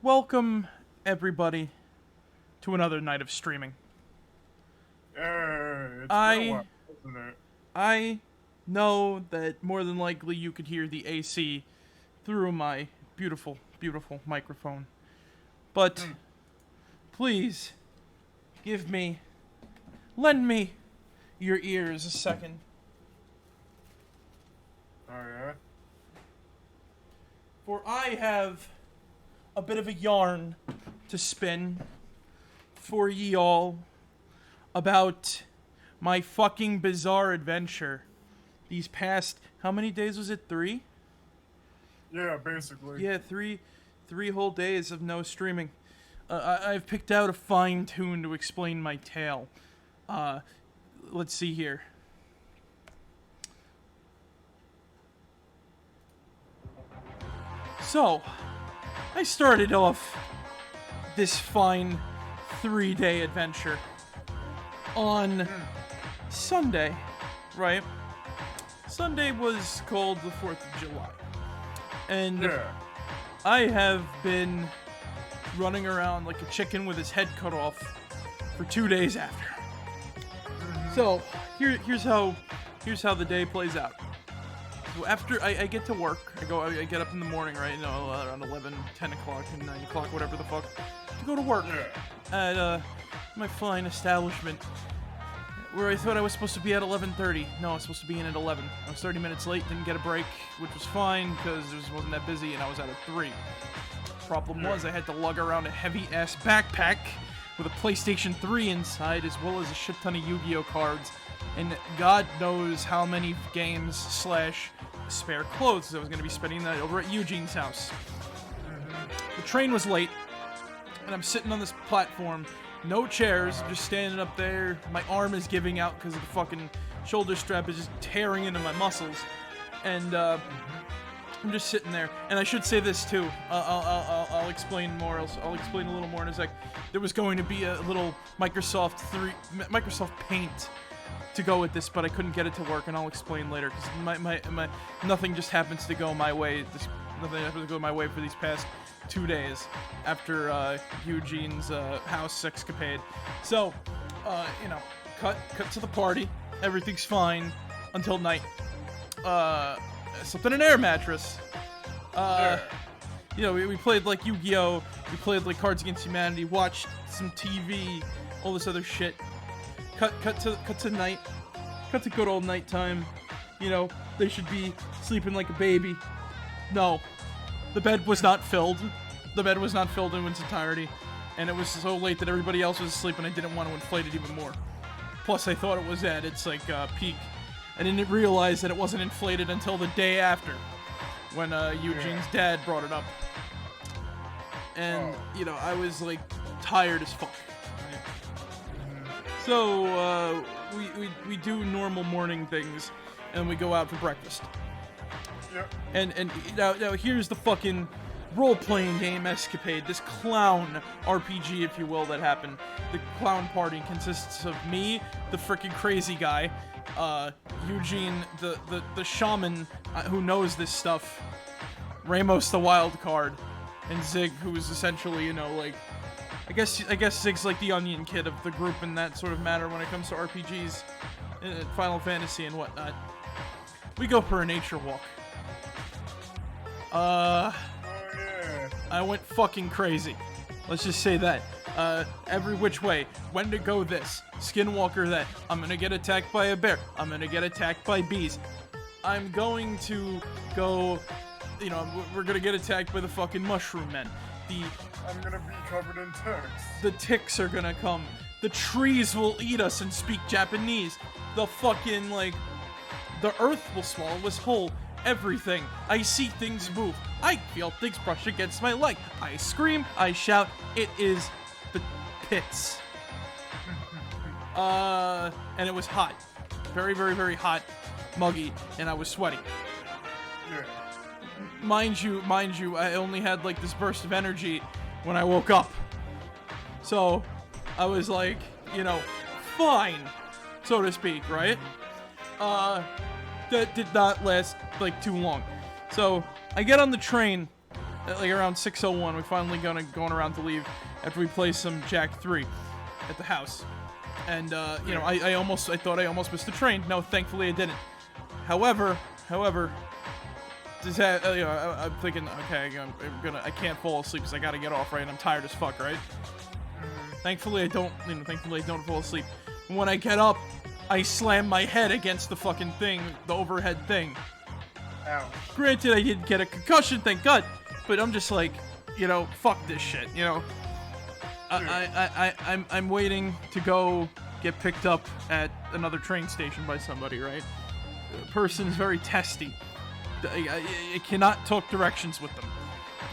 welcome everybody to another night of streaming. It's I isn't it? I know that more than likely you could hear the AC through my beautiful, beautiful microphone. But please lend me your ears a second. Oh yeah. For I have a bit of a yarn to spin for ye all about my fucking bizarre adventure these past, how many days was it? 3? Yeah, basically. Yeah, three whole days of no streaming. I've picked out a fine tune to explain my tale. Let's see here. So, I started off this fine 3-day adventure on Sunday, right? Sunday was called the 4th of July. And Yeah. I have been running around like a chicken with his head cut off for 2 days after. So, here's how the day plays out. So after I get to work, I get up in the morning, right? You know, around 11, 10 o'clock, and 9 o'clock, whatever the fuck, to go to work at my fine establishment, where I thought I was supposed to be at 11:30. No, I was supposed to be in at 11. I was 30 minutes late, didn't get a break, which was fine because it wasn't that busy, and I was out at 3. Problem was I had to lug around a heavy-ass backpack with a PlayStation 3 inside, as well as a shit ton of Yu-Gi-Oh cards, and God knows how many games / spare clothes I was going to be spending the night over at Eugene's house. The train was late, and I'm sitting on this platform, no chairs, just standing up there. My arm is giving out because of the fucking shoulder strap is just tearing into my muscles, and I'm just sitting there. And I should say this too. I'll explain more. I'll explain a little more in a sec. There was going to be a little Microsoft Paint to go with this, but I couldn't get it to work, and I'll explain later because my nothing just happens to go my way. Nothing happens to go my way for these past 2 days after Eugene's house escapade. So, cut to the party. Everything's fine until night. Slept in an air mattress. We played like Yu-Gi-Oh! We played like Cards Against Humanity. Watched some TV. All this other shit. Cut to night. Cut to good old nighttime. You know, they should be sleeping like a baby. No. The bed was not filled. The bed was not filled in its entirety. And it was so late that everybody else was asleep and I didn't want to inflate it even more. Plus I thought it was at its peak. I didn't realize that it wasn't inflated until the day after. When Eugene's dad brought it up. And, I was like tired as fuck. So, we do normal morning things, and we go out for breakfast. Yep. And now here's the fucking role-playing game escapade, this clown RPG, if you will, that happened. The clown party consists of me, the freaking crazy guy, Eugene, the shaman who knows this stuff, Ramos the wild card, and Zig, who is essentially, I guess Zig's like the onion kid of the group in that sort of matter when it comes to RPGs, Final Fantasy and whatnot. We go for a nature walk. Oh yeah. I went fucking crazy. Let's just say that. Every which way. When to go this. Skinwalker that. I'm gonna get attacked by a bear. I'm gonna get attacked by bees. I'm going to go... we're gonna get attacked by the fucking mushroom men. I'm gonna be covered in ticks. The ticks are gonna come. The trees will eat us and speak Japanese. The fucking, the earth will swallow us whole. Everything. I see things move. I feel things brush against my leg. I scream. I shout. It is the pits. And it was hot. Very, very, very hot. Muggy. And I was sweaty. Yeah. Mind you, I only had this burst of energy when I woke up. So, I was fine, so to speak, right? That did not last, too long. So, I get on the train, like around 6:01, we finally going around to leave after we play some Jack 3 at the house. And, you know, I thought I almost missed the train. No, thankfully I didn't. However, you know, I'm thinking, okay, I can't fall asleep because I gotta get off, right? And I'm tired as fuck, right? Thankfully I don't fall asleep. And when I get up, I slam my head against the fucking thing, the overhead thing. Ow. Granted, I didn't get a concussion, thank God, but I'm just like, you know, fuck this shit, you know? I'm waiting to go get picked up at another train station by somebody, right? The person's very testy. I cannot talk directions with them.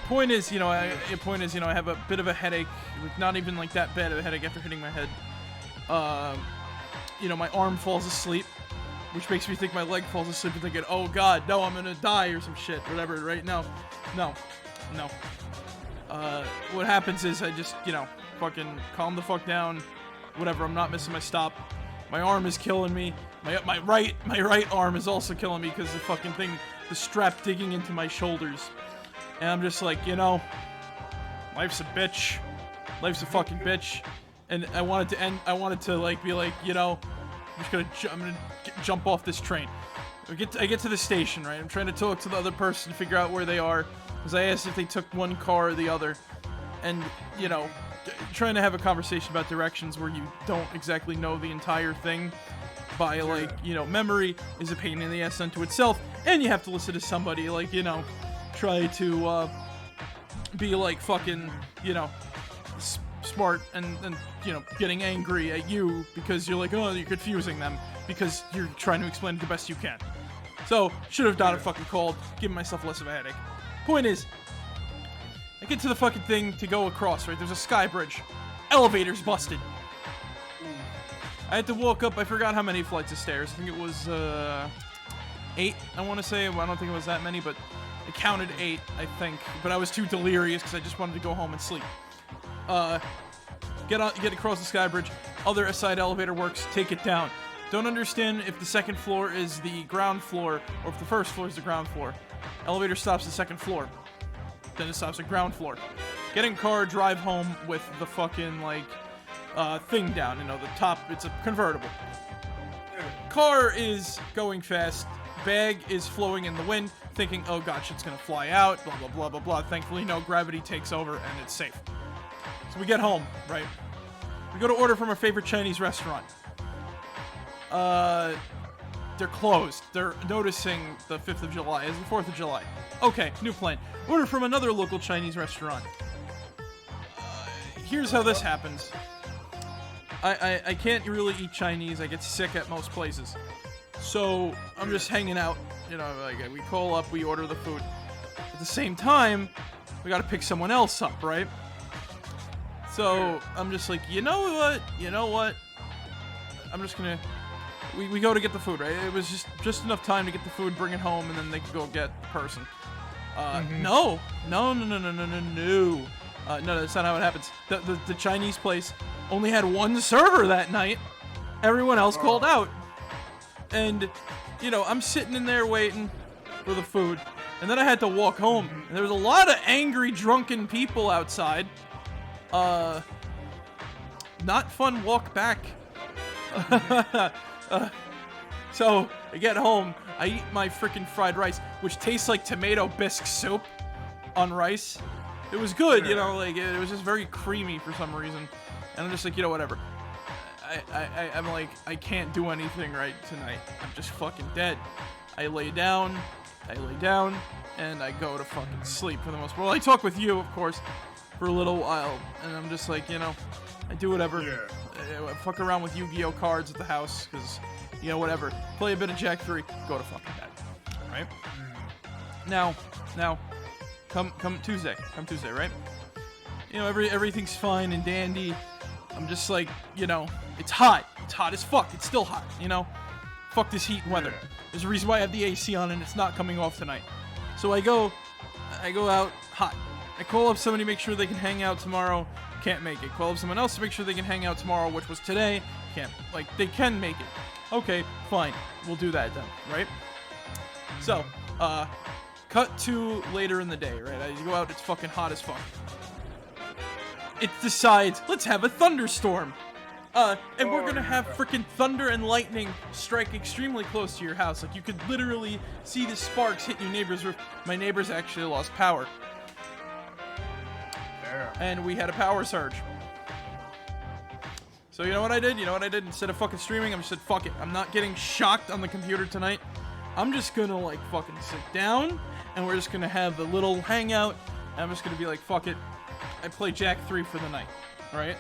Point is, you know, I have a bit of a headache, like not even like that bad of a headache after hitting my head. You know, my arm falls asleep, which makes me think my leg falls asleep and thinking, oh god, no, I'm gonna die or some shit, whatever, right? No. What happens is I just, you know, fucking calm the fuck down, whatever, I'm not missing my stop. My arm is killing me. My right arm is also killing me because the fucking thing, the strap digging into my shoulders. And I'm just like, you know, life's a bitch. Life's a fucking bitch. And I wanted to like be like, you know, I'm gonna jump off this train. I get to the station, right? I'm trying to talk to the other person to figure out where they are, because I asked if they took one car or the other, and you know, trying to have a conversation about directions where you don't exactly know the entire thing by like, you know, memory is a pain in the ass unto itself, and you have to listen to somebody like, you know, try to be like fucking, you know, smart and you know, getting angry at you because you're like, oh, you're confusing them because you're trying to explain it the best you can. So, should have not fucking called, giving myself less of a headache. Point is, I get to the fucking thing to go across, right? There's a sky bridge. Elevator's busted. I had to walk up, I forgot how many flights of stairs. I think it was 8, I want to say. Well, I don't think it was that many, but I counted 8, I think. But I was too delirious because I just wanted to go home and sleep. Get across the sky bridge. Other side elevator works. Take it down. Don't understand if the second floor is the ground floor or if the first floor is the ground floor. Elevator stops the second floor. Then it stops at ground floor. Get in car, drive home with the fucking like thing down. You know, the top. It's a convertible. Car is going fast. Bag is flowing in the wind. Thinking, oh god, shit's gonna fly out. Blah blah blah blah blah. Thankfully, no. Gravity takes over and it's safe. So we get home, right? We go to order from our favorite Chinese restaurant. They're closed. They're noticing the 5th of July as the 4th of July. Okay, new plan. Order from another local Chinese restaurant. Here's how this happens. I can't really eat Chinese. I get sick at most places. So I'm just hanging out. You know, like we call up, we order the food. At the same time, we gotta pick someone else up, right? So I'm just like, you know what? I'm just gonna. We go to get the food, right? It was just enough time to get the food, bring it home, and then they could go get the person. No, no, that's not how it happens. The Chinese place only had one server that night. Everyone else called out. And, you know, I'm sitting in there waiting for the food. And then I had to walk home. And there was a lot of angry, drunken people outside. Not fun walk back. So, I get home. I eat my freaking fried rice, which tastes like tomato bisque soup on rice. It was good, you know, like, it was just very creamy for some reason. And I'm just like, you know, whatever. I'm like, I can't do anything right tonight. I'm just fucking dead. I lay down, and I go to fucking sleep for the most part. Well, I talk with you, of course, for a little while, and I'm just like, you know, I do whatever. I fuck around with Yu-Gi-Oh cards at the house, because, you know, whatever. Play a bit of Jack 3, go to fucking bed. Right? Now, come Tuesday, right? You know, everything's fine and dandy. I'm just like, you know, it's hot. It's hot as fuck. It's still hot, you know? Fuck this heat and weather. There's a reason why I have the AC on and it's not coming off tonight. So I go out hot. I call up somebody to make sure they can hang out tomorrow. Can't make it. Call up someone else to make sure they can hang out tomorrow, which was today. Can't. Like, they can make it. Okay, fine. We'll do that then, right? So, Cut to later in the day, right? I go out, it's fucking hot as fuck. It decides, let's have a thunderstorm. And we're gonna have freaking thunder and lightning strike extremely close to your house. Like, you could literally see the sparks hit your neighbor's roof. My neighbors actually lost power. Damn. And we had a power surge. So you know what I did? Instead of fucking streaming, I just said, fuck it. I'm not getting shocked on the computer tonight. I'm just gonna, like, fucking sit down, and we're just gonna have a little hangout, and I'm just gonna be like, fuck it. I play Jack 3 for the night, right?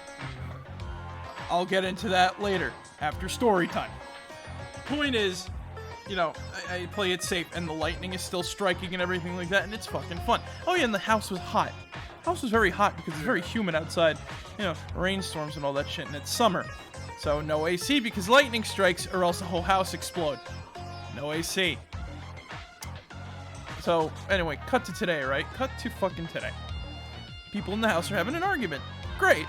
I'll get into that later, after story time. Point is, I play it safe, and the lightning is still striking and everything like that, and it's fucking fun. Oh yeah, and the house was hot. The house was very hot because it's very humid outside, rainstorms and all that shit, and it's summer. So no AC because lightning strikes, or else the whole house explode. No AC. So, anyway, cut to today, right? Cut to fucking today. People in the house are having an argument. Great.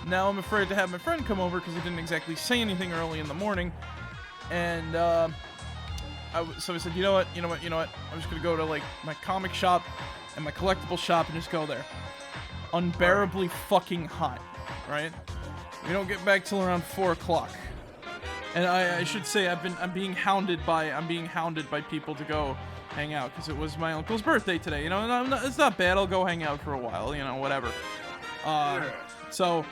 Now I'm afraid to have my friend come over because he didn't exactly say anything early in the morning. And, so I said, you know what? I'm just gonna go to, like, my comic shop and my collectible shop and just go there. Unbearably fucking hot, right? We don't get back till around 4 o'clock. And I should say I'm being hounded by people to go hang out because it was my uncle's birthday today. And it's not bad. I'll go hang out for a while. Whatever. So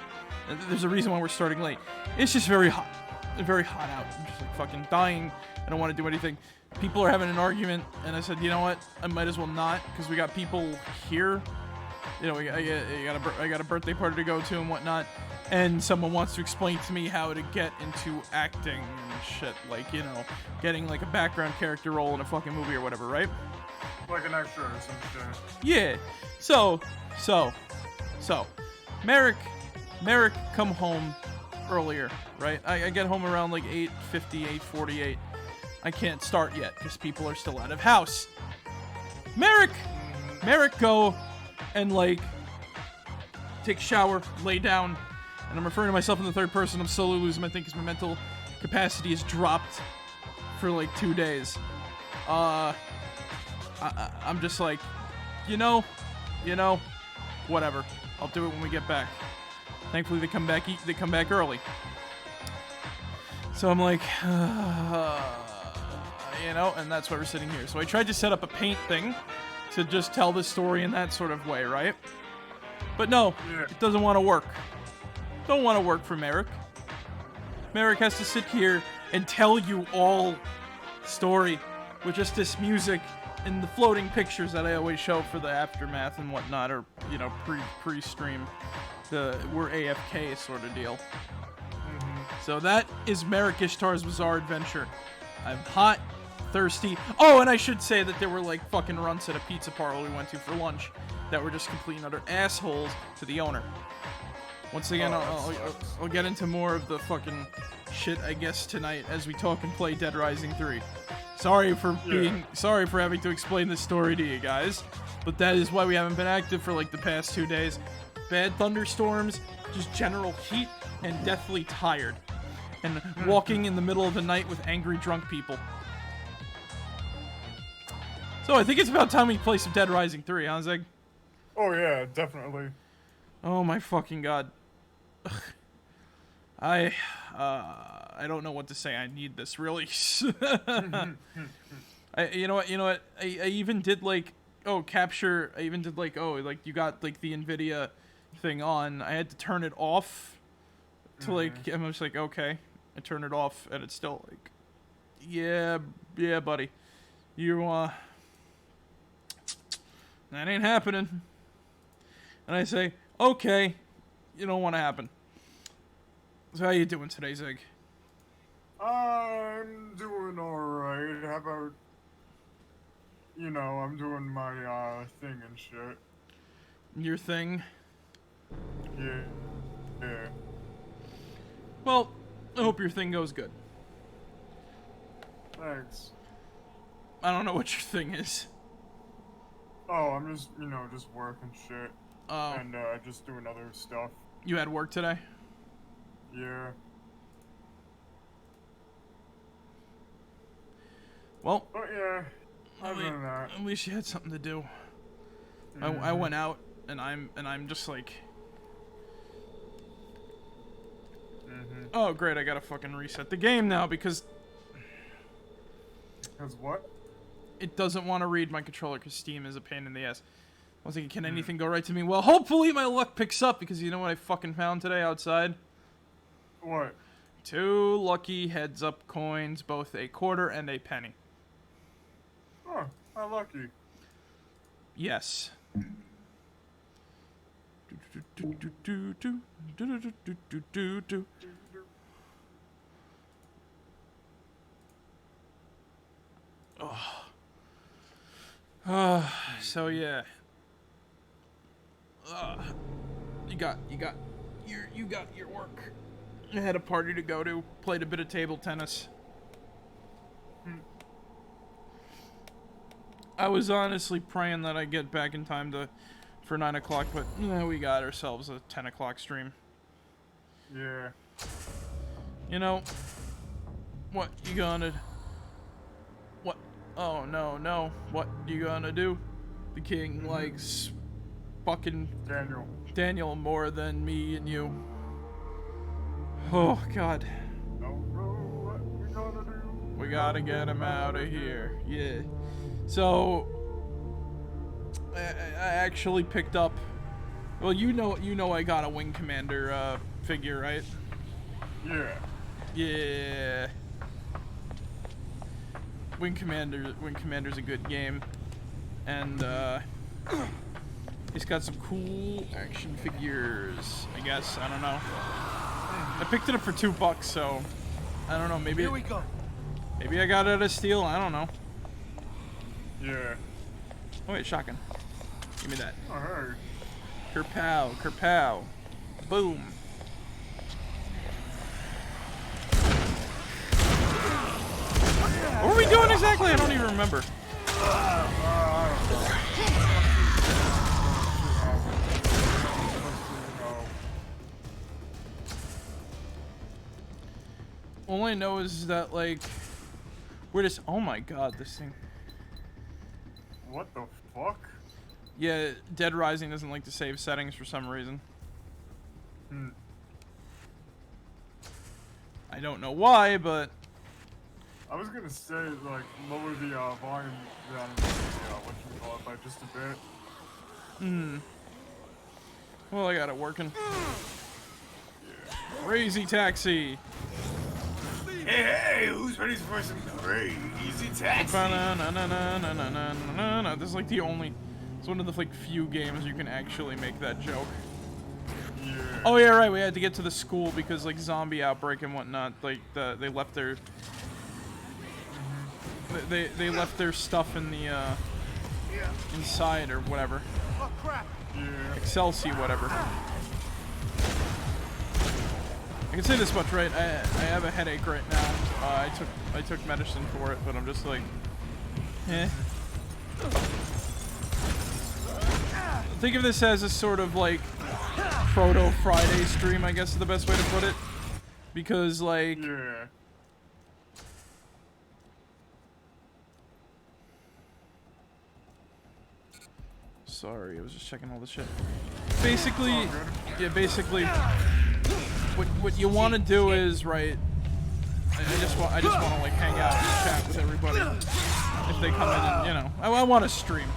there's a reason why we're starting late. It's just very hot. Very hot out. I'm just like fucking dying. I don't want to do anything. People are having an argument, and I said, you know what? I might as well not because we got people here. I got a birthday party to go to and whatnot. And someone wants to explain to me how to get into acting and shit, like, getting like a background character role in a fucking movie or whatever, right? Like an extra or some shit. Yeah. So, Marek come home earlier, right? I get home around like 8:50, 8:48. I can't start yet because people are still out of house. Marek go and like take a shower, lay down. And I'm referring to myself in the third person. I'm slowly losing my thing because my mental capacity has dropped for like 2 days. I'm just like, whatever. I'll do it when we get back. Thankfully, they come back early. So I'm like, and that's why we're sitting here. So I tried to set up a paint thing to just tell the story in that sort of way, right? But no, it doesn't want to work. Don't want to work for Marek. Marek has to sit here and tell you all story with just this music and the floating pictures that I always show for the aftermath and whatnot, or pre-stream. We're AFK sort of deal. So that is Marek1shtar's Bizarre Adventure. I'm hot, thirsty. Oh, and I should say that there were like fucking runts at a pizza parlor we went to for lunch that were just complete and utter assholes to the owner. Once again, I'll get into more of the fucking shit, I guess, tonight as we talk and play Dead Rising 3. Sorry for having to explain this story to you guys, but that is why we haven't been active for like the past 2 days. Bad thunderstorms, just general heat, and deathly tired. And walking in the middle of the night with angry drunk people. So I think it's about time we play some Dead Rising 3, huh, Zeg? Oh yeah, definitely. Oh my fucking god. I don't know what to say. I need this really. You know what? I even did like capture. I even did like you got like the NVIDIA thing on. I had to turn it off to like. I'm just like, okay. I turn it off and it's still like, yeah, buddy, that ain't happening. And I say, okay. You don't want to happen. So how you doing today, Zeg? I'm doing alright. How about, I'm doing my, thing and shit. Your thing? Yeah. Well, I hope your thing goes good. Thanks. I don't know what your thing is. Oh, I'm just, just working shit. Oh. And, just doing other stuff. You had work today? Yeah. Well. Oh, yeah. Other than that. At least you had something to do. I went out and I'm just like, oh great, I gotta fucking reset the game now because what? it doesn't want to read my controller because Steam is a pain in the ass. I was thinking, can anything go right to me? Well, hopefully my luck picks up because you know what I fucking found today outside? What? 2 lucky heads-up coins, both a quarter and a penny. Oh, how lucky. Yes. So yeah. You got your work. I had a party to go to. Played a bit of table tennis. I was honestly praying that I get back in time for 9 o'clock, but we got ourselves a 10 o'clock stream. Yeah. You know, what you gonna... What? Oh, no. What you gonna do? The king likes fucking... Daniel more than me and you. Oh, God. Don't know what we gonna do. We gotta get him out of here. Yeah. So... I actually picked up... Well, you know I got a Wing Commander figure, right? Yeah. Yeah. Wing Commander's a good game. And he's got some cool action figures, I guess. I don't know. I picked it up for $2, so I don't know, maybe Here we go. Maybe I got it at a steal, I don't know. Yeah. Oh wait, shotgun. Give me that. I heard. Kerpow. Boom. What were we doing exactly? I don't even remember. All I know is that, like, we're just... Oh my god, this thing. What the fuck? Yeah, Dead Rising doesn't like to save settings for some reason. I don't know why, but... I was gonna say, like, lower the volume down in the, whatchamacallit, by just a bit. Well, I got it working. Crazy taxi! Hey, who's ready for some crazy taxi? This is like the only... It's one of the, like, few games you can actually make that joke. Yeah. Oh yeah, right, we had to get to the school because, like, zombie outbreak and whatnot, like, they left their... They left their stuff in the, inside or whatever. Oh crap! Yeah. Excelsior, whatever. I can say this much, right? I have a headache right now. I took medicine for it, but I'm just like, eh. Think of this as a sort of like proto Friday stream, I guess is the best way to put it, because like. Yeah. Sorry, I was just checking all this shit. Basically, yeah, basically, what you want to do is, right, I just want to, like, hang out and chat with everybody. If they come in and, you know, I want to stream.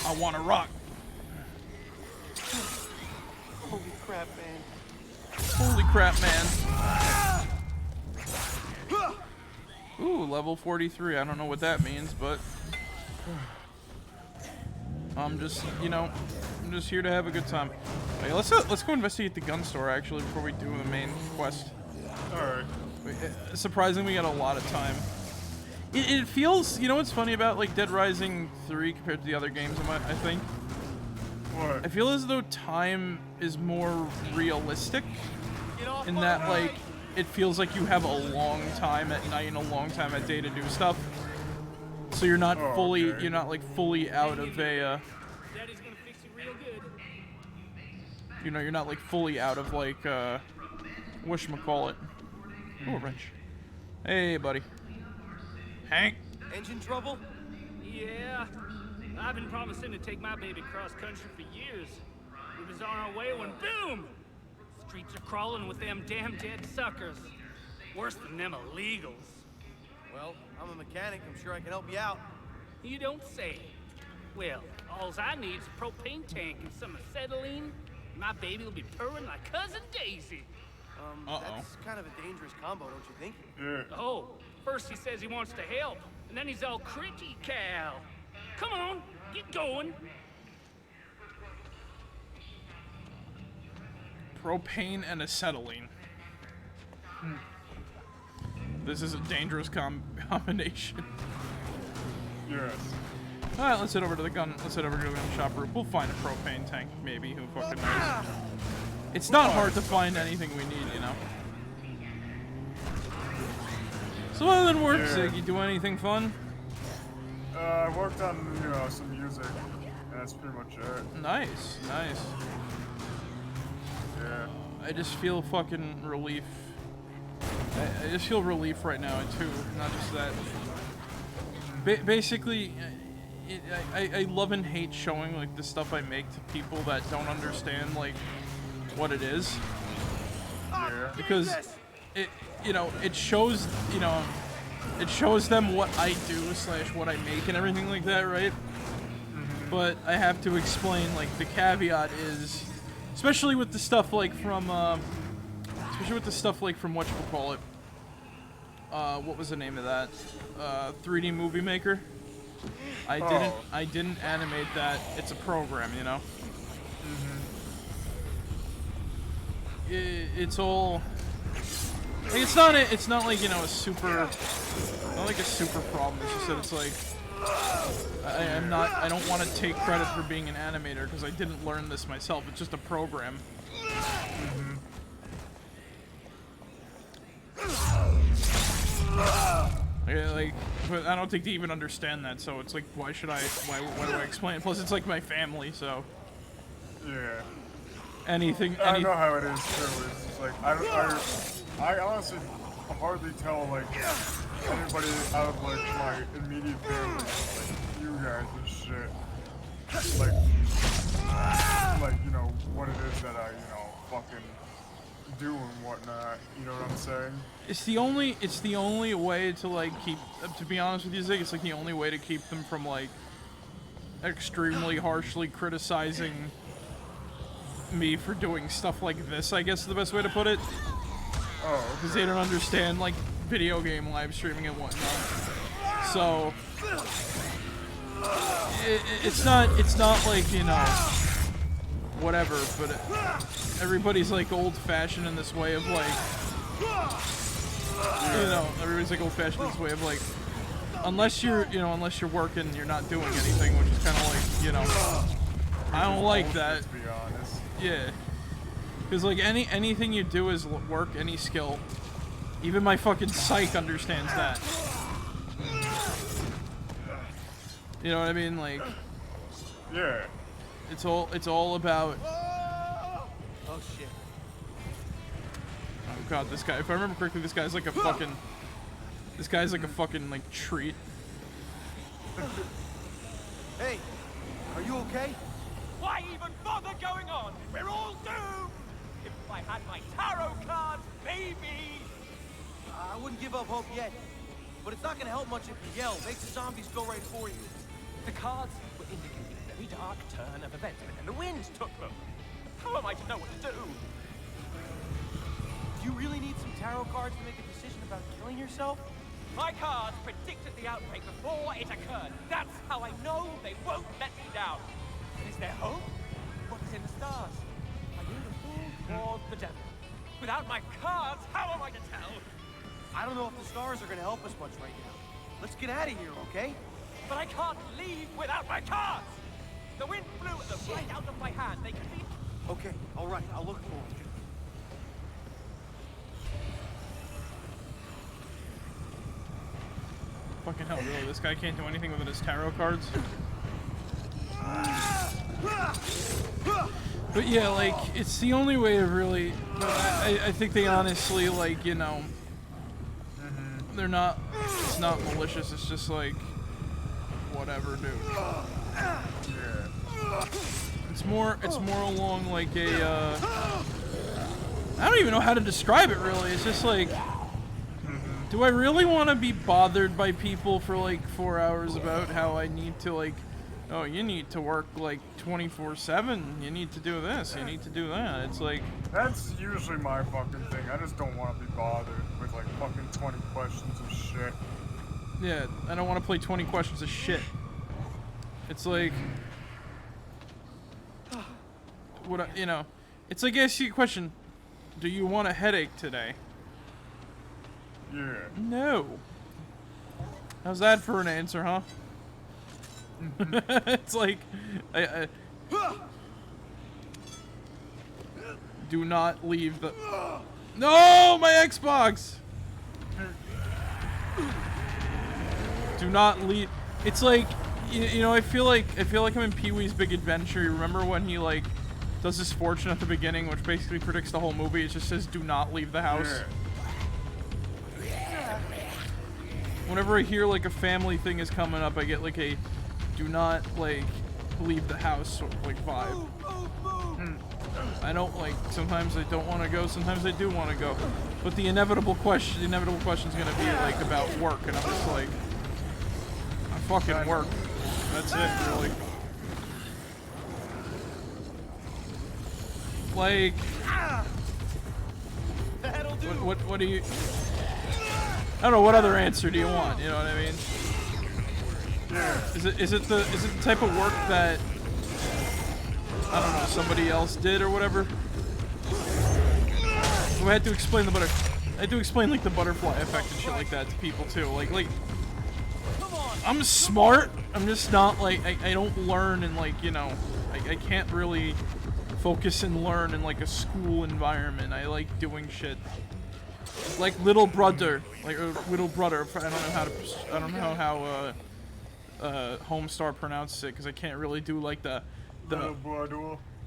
I want to rock. Holy crap, man. Holy crap, man. Ooh, level 43. I don't know what that means, but... I'm just, you know, I'm just here to have a good time. Okay, let's go investigate the gun store actually before we do the main quest. All right. Surprisingly, we got a lot of time. It feels, you know what's funny about like Dead Rising 3 compared to the other games? I think. What? I feel as though time is more realistic in that like it feels like you have a long time at night and a long time at day to do stuff. So you're not fully, okay. you're not like fully out of a, Daddy's gonna fix it real good. you know, you're not like fully out of like, whatchamacallit. Oh, a wrench. Hey, buddy. Hank? Engine trouble? Yeah. I've been promising to take my baby cross country for years. We was on our way when boom! Streets are crawling with them damn dead suckers. Worse than them illegals. Well, I'm a mechanic. I'm sure I can help you out. You don't say. Well, alls I need is a propane tank and some acetylene. My baby will be purring like Cousin Daisy. That's kind of a dangerous combo, don't you think? Yeah. Oh, first he says he wants to help, and then he's all critty Cal. Come on, get going. Propane and acetylene. This is a dangerous combination. Yes. Alright, let's head over to the gun. Let's head over to the gun shop group. We'll find a propane tank, maybe. Who fucking knows? It's not hard to find anything we need, you know. So other than work, Zig, you do anything fun? I worked on, some music, and that's pretty much it. Nice, nice. Yeah. I just feel fucking relief. I just feel relief right now, too. Not just that. Basically, I love and hate showing like the stuff I make to people that don't understand like what it is. Yeah. Because it shows it shows them what I do / what I make and everything like that, right? But I have to explain like the caveat is, especially with the stuff like from whatchamacallit. What was the name of that? 3D Movie Maker. I didn't animate that. It's a program, you know. It's all. Like, it's not like a super. Not like a super problem. It's just that it's like. I don't want to take credit for being an animator because I didn't learn this myself. It's just a program. But I don't think they even understand that, so it's like, why do I explain it? Plus, it's like my family, so. Yeah. I know how it is too. It's just like I honestly hardly tell like anybody out of like my immediate family, like you guys and shit. Like what it is that I fucking do and whatnot. You know what I'm saying? It's the only way to like keep. To be honest with you, Zig, it's like the only way to keep them from like extremely harshly criticizing me for doing stuff like this, I guess is the best way to put it. Oh. Because they don't understand like video game live streaming and whatnot. So it's not like whatever. But everybody's like old-fashioned in this way of like everybody's like old-fashioned in this way of like unless you're working, you're not doing anything, which is kind of like I don't like that. To be honest. Yeah, because like anything you do is work, any skill. Even my fucking psych understands that. You know what I mean? Like, yeah, it's all about. Oh shit! Oh god, this guy. If I remember correctly, this guy's like a fucking. This guy's like a fucking like treat. Hey, are you okay? Why even bother going on? We're all doomed! If I had my tarot cards, maybe! I wouldn't give up hope yet, but it's not gonna help much if you yell. Makes the zombies go right for you. The cards were indicating a very dark turn of events, and the wind took them. How am I to know what to do? Do you really need some tarot cards to make a decision about killing yourself? My cards predicted the outbreak before it occurred. That's how I know they won't let me down. Is there hope? What is in the stars? Are you the fool or the devil? Without my cards, how am I to tell? I don't know if the stars are gonna help us much right now. Let's get out of here, okay? But I can't leave without my cards! The wind blew them right out of my hand. They could be... Okay, all right. I'll look for them. Fucking hell, really? This guy can't do anything with his tarot cards? But yeah, like, it's the only way to really... I think they honestly, like, they're not... it's not malicious. It's just like, whatever, dude. Yeah. It's more along like a, I don't even know how to describe it really. It's just like, do I really want to be bothered by people for like 4 hours about how I need to like, oh, you need to work like 24/7. You need to do this. You need to do that. It's like, That's usually my fucking thing. I just don't want to be bothered with like fucking 20 questions of shit. yeah, I don't want to play 20 questions of shit. It's like, you know, it's like asking a question, do you want a headache today? Yeah. No. How's that for an answer, huh? It's like, I do not leave the. No, my Xbox. Do not leave. It's like, you know, I feel like I'm in Pee-wee's Big Adventure. You remember when he like does his fortune at the beginning, which basically predicts the whole movie? It just says, "Do not leave the house." Yeah. Whenever I hear like a family thing is coming up, I get like a do not like leave the house sort of like vibe. I don't like, sometimes I don't want to go, sometimes I do want to go. But the inevitable question's gonna be like about work, and I'm just like, I fucking work. That's it, really. Like, what do you, I don't know, what other answer do you want, you know what I mean? Yeah. Is it the type of work that, I don't know, somebody else did or whatever? So I had to explain like the butterfly effect and shit like that to people too. Like I'm smart. I'm just not like, I don't learn in like, you know, I can't really focus and learn in like a school environment. I like doing shit. Like little brother. I don't know how Homestar pronounces it, because I can't really do like the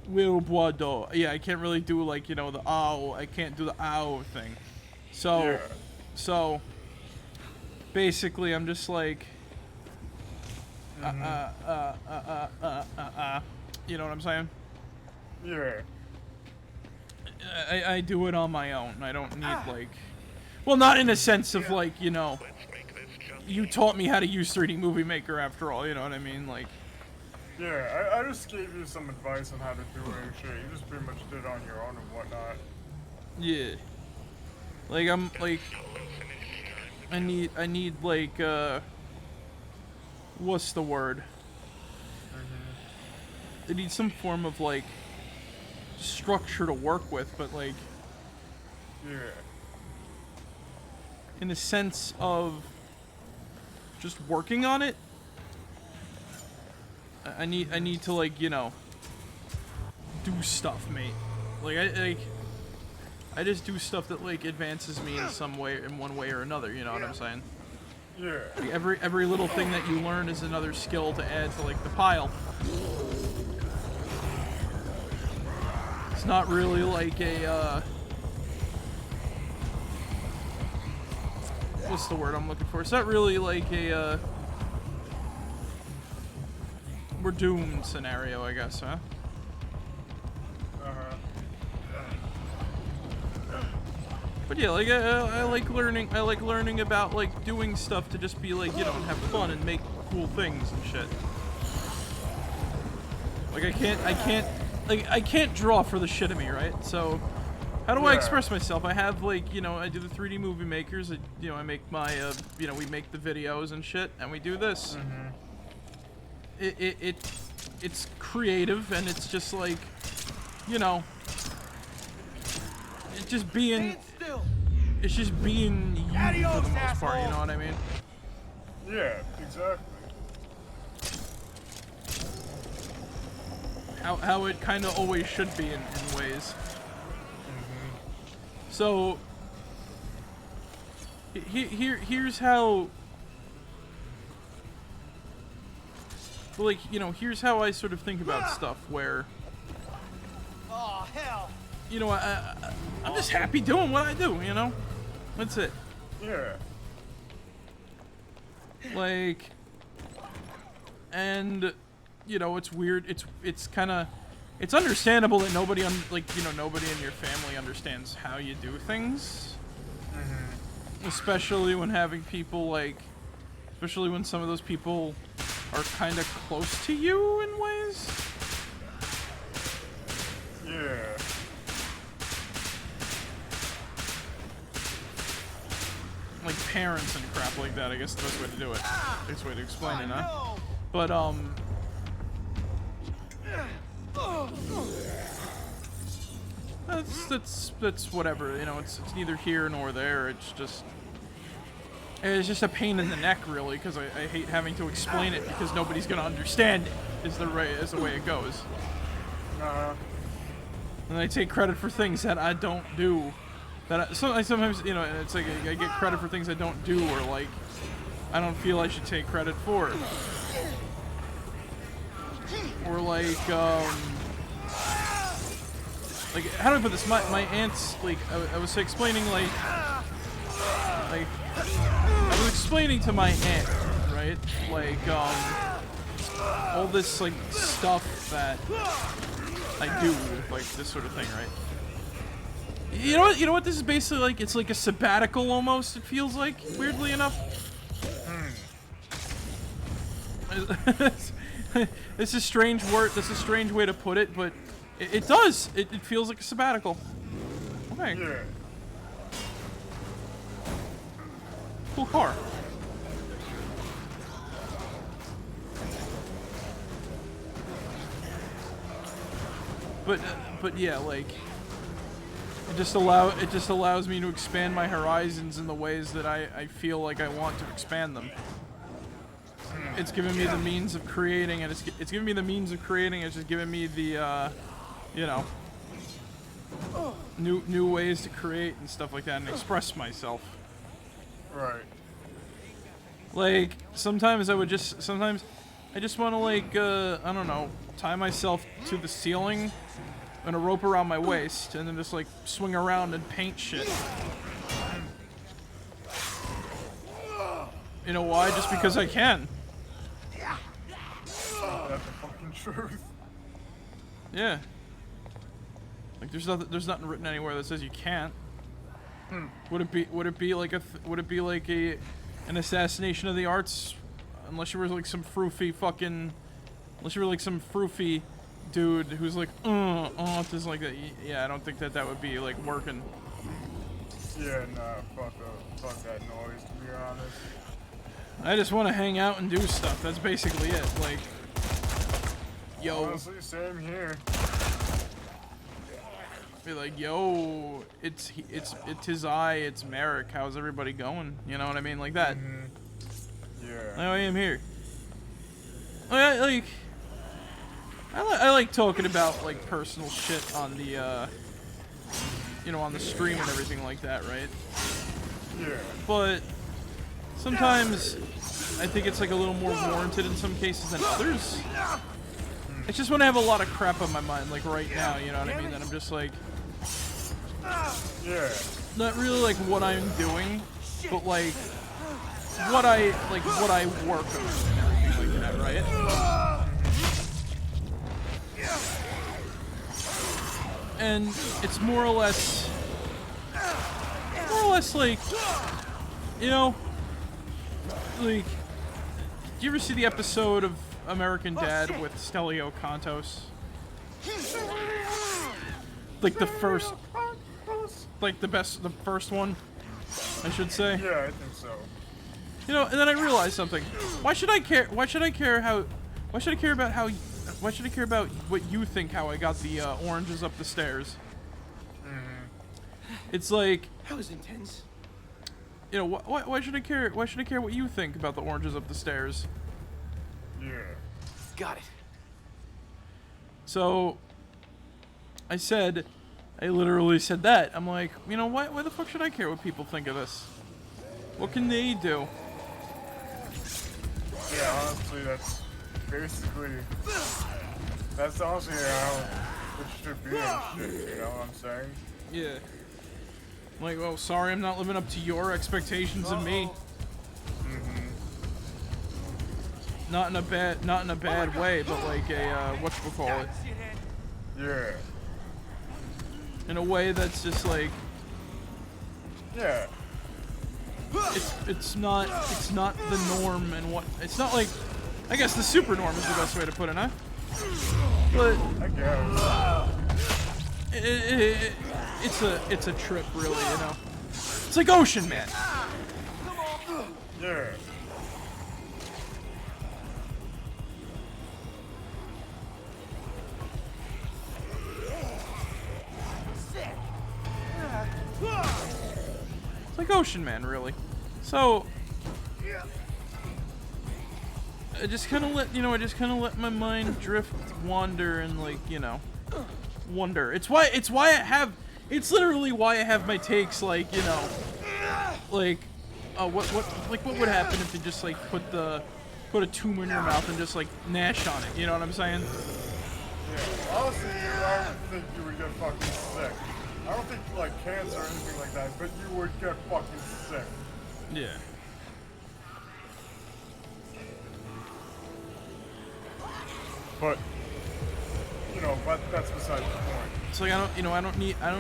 Will Boido. Yeah, I can't really do like, you know, the ow. I can't do the ow thing. So basically I'm just like you know what I'm saying? Yeah. I do it on my own. I don't need like, well, not in a sense of like, you know, you taught me how to use 3D Movie Maker after all, you know what I mean? Like, yeah, I just gave you some advice on how to do it and shit. You just pretty much did it on your own and whatnot. yeah. Like, I'm like, I need like, what's the word? I need some form of like structure to work with, but like, Yeah. in the sense of just working on it, I need to like, you know, do stuff, mate. Like I just do stuff that like advances me in some way, in one way or another. You know what I'm saying? Yeah. Like every little thing that you learn is another skill to add to like the pile. It's not really like a what's the word I'm looking for? It's not really like a we're doomed scenario, I guess, huh? But yeah, like I like learning. I like learning about like doing stuff to just be like, you know, and have fun and make cool things and shit. Like I can't draw for the shit of me, right? So how do I express myself? I have like, you know, I do the 3D movie makers. You know, I make my you know, we make the videos and shit, and we do this. It's creative, and it's just like, you know, it's just being. It's just being you for the most part, you know what I mean? Yeah, exactly. How it kind of always should be in ways. So here's how. Like, you know, here's how I sort of think about stuff where. Oh hell! You know, I'm just happy doing what I do, you know? That's it. Yeah. Like, and you know, it's weird. It's kind of, it's understandable that nobody nobody in your family understands how you do things. Especially when having people especially when some of those people are kind of close to you in ways. Yeah. Like parents and crap like that, I guess the best way to do it. Best way to explain it, huh? But, that's whatever, you know, it's neither here nor there, it's just a pain in the neck, really, because I hate having to explain it, because nobody's gonna understand it, is the way it goes. And I take credit for things that I don't do. I sometimes, you know, it's like I get credit for things I don't do, or like I don't feel I should take credit for. Or like how do I put this? My aunt's like I was explaining like I was explaining to my aunt, right? Like all this like stuff that I do, like this sort of thing, right? You know what this is basically like? It's like a sabbatical almost, it feels like, weirdly enough. This is strange word, this is a strange way to put it, but it does. It feels like a sabbatical. Okay. Yeah. Cool car. But yeah, like it just allows me to expand my horizons in the ways that I feel like I want to expand them. It's given me the means of creating, and it's given me the means of creating. It's just given me the you know, new ways to create and stuff like that and express myself. Right. Like sometimes I just want to like I don't know, tie myself to the ceiling and a rope around my waist and then just like swing around and paint shit. You know why? Just because I can. That's the fucking truth. Yeah. Like there's nothing written anywhere that says you can't. Would it be like an assassination of the arts unless you were like some froofy dude who's like just like that. Yeah, I don't think that would be like working. Yeah, nah, fuck that noise, to be honest. I just want to hang out and do stuff. That's basically it. Like, yo. Honestly, same here. Be like, yo, it's his eye, it's Marek. How's everybody going? You know what I mean, like that. Yeah. I am here. I like talking about like personal shit on the you know, on the stream and everything like that, right? Yeah. But sometimes I think it's like a little more warranted in some cases than others. It's just when I have a lot of crap on my mind, like right now, you know what I mean? That I'm just like, Yeah. not really like what I'm doing, but like what I work on and everything like that, right? And it's more or less like, you know, like, do you ever see the episode of American Dad with Stelio Contos? Like the first, like the first one, I should say. Yeah, I think so. You know, and then I realized something. Why should I care about what you think how I got the oranges up the stairs? It's like, That was intense. you know, why should I care? Why should I care what you think about the oranges up the stairs? Yeah. Got it. So, I literally said that. I'm like, you know, why the fuck should I care what people think of this? What can they do? Yeah, honestly, that's basically, that's honestly how it should be and shit, you know what I'm saying? Yeah. I'm like, well, sorry, I'm not living up to your expectations of me. not in a bad way, but like a whatchamacallit. Yeah. In a way that's just like, Yeah. it's not the norm, and what it's not like. I guess the super norm is the best way to put it, huh? But I guess. it's a trip, really, you know. It's like Ocean Man. Yeah. It's like Ocean Man, really. So I just kind of let my mind drift, wander, and like, you know, wonder. It's literally why I have my takes, like, you know, like, what would happen if you just like put a tumor in your mouth and just like gnash on it? You know what I'm saying? Yeah. Honestly, I don't think you would get fucking sick. I don't think like cancer or anything like that, but you would get fucking sick. Yeah. But you know, that's beside the point. It's like I don't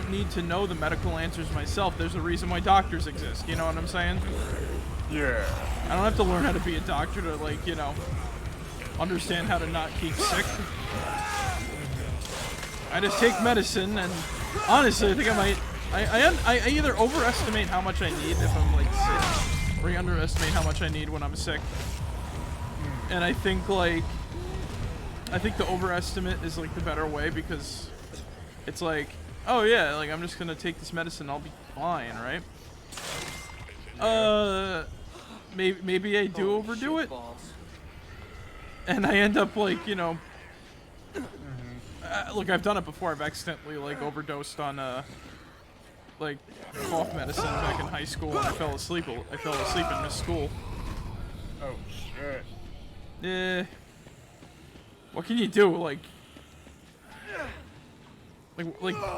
need to know the medical answers myself. There's a reason why doctors exist. You know what I'm saying? Yeah. I don't have to learn how to be a doctor to, like, you know, understand how to not keep sick. I just take medicine, and honestly, I think I either overestimate how much I need if I'm like sick, or I underestimate how much I need when I'm sick. And I think the overestimate is like the better way, because it's like, oh yeah, like I'm just gonna take this medicine, I'll be fine, right? Maybe I do overdo it, and I end up like, you know, look, I've done it before. I've accidentally like overdosed on like cough medicine back in high school, and I fell asleep and missed school. Oh shit. Yeah. What can you do? Like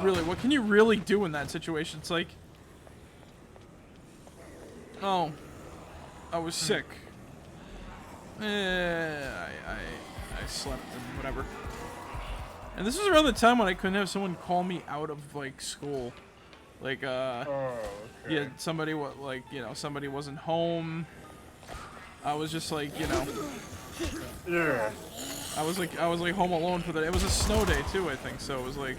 really, what can you really do in that situation? It's like, oh, I was sick. I slept and whatever. And this was around the time when I couldn't have someone call me out of like school. Like Oh, okay. yeah, somebody somebody wasn't home. I was just like, you know, Yeah. I was like home alone for the day. It was a snow day too, I think, so it was like,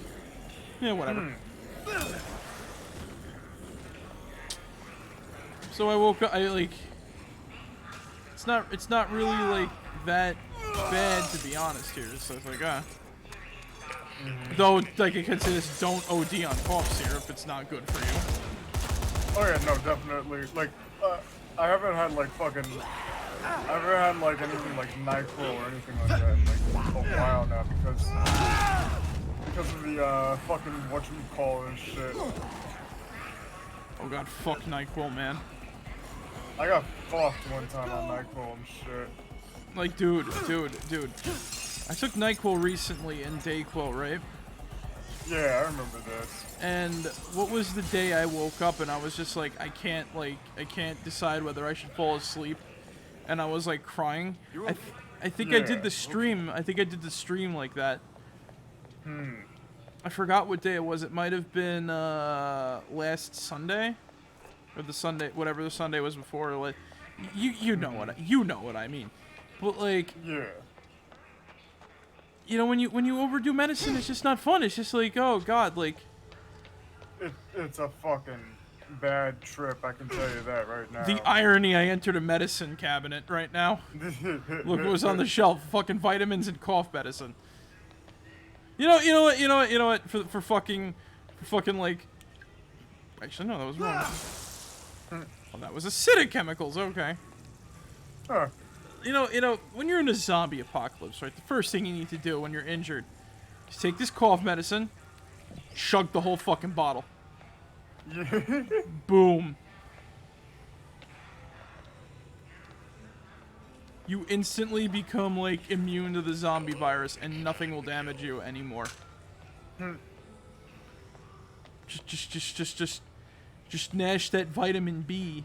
yeah, whatever. So I woke up, it's not really like that bad, to be honest here. So it's like, though, like, it considers don't OD on cough syrup, it's not good for you. Oh yeah, no, definitely. Like, I haven't had like anything like NyQuil or anything like that in like a while now, because of the fucking whatchamacallit shit. Oh god, fuck NyQuil, man. I got fucked one time on NyQuil and shit. Like, dude. I took NyQuil recently and DayQuil, right? Yeah, I remember this. And what was the day I woke up and I was just like, I can't decide whether I should fall asleep, and I was like crying. I think I did the stream. I think I did the stream like that. I forgot what day it was. It might have been last Sunday, or the Sunday, whatever the Sunday was before. Like, you know what I mean. But like, yeah, you know, when you overdo medicine, it's just not fun. It's just like, oh god, like, it's a fucking bad trip. I can tell you that right now. the irony, I entered a medicine cabinet right now. Look what was on the shelf: fucking vitamins and cough medicine. You know what? For fucking like, actually no, that was wrong. Well, that was acidic chemicals. Okay. Huh. You know, when you're in a zombie apocalypse, right? The first thing you need to do when you're injured is take this cough medicine, chug the whole fucking bottle. Boom. You instantly become like immune to the zombie virus, and nothing will damage you anymore. Just gnash that vitamin B.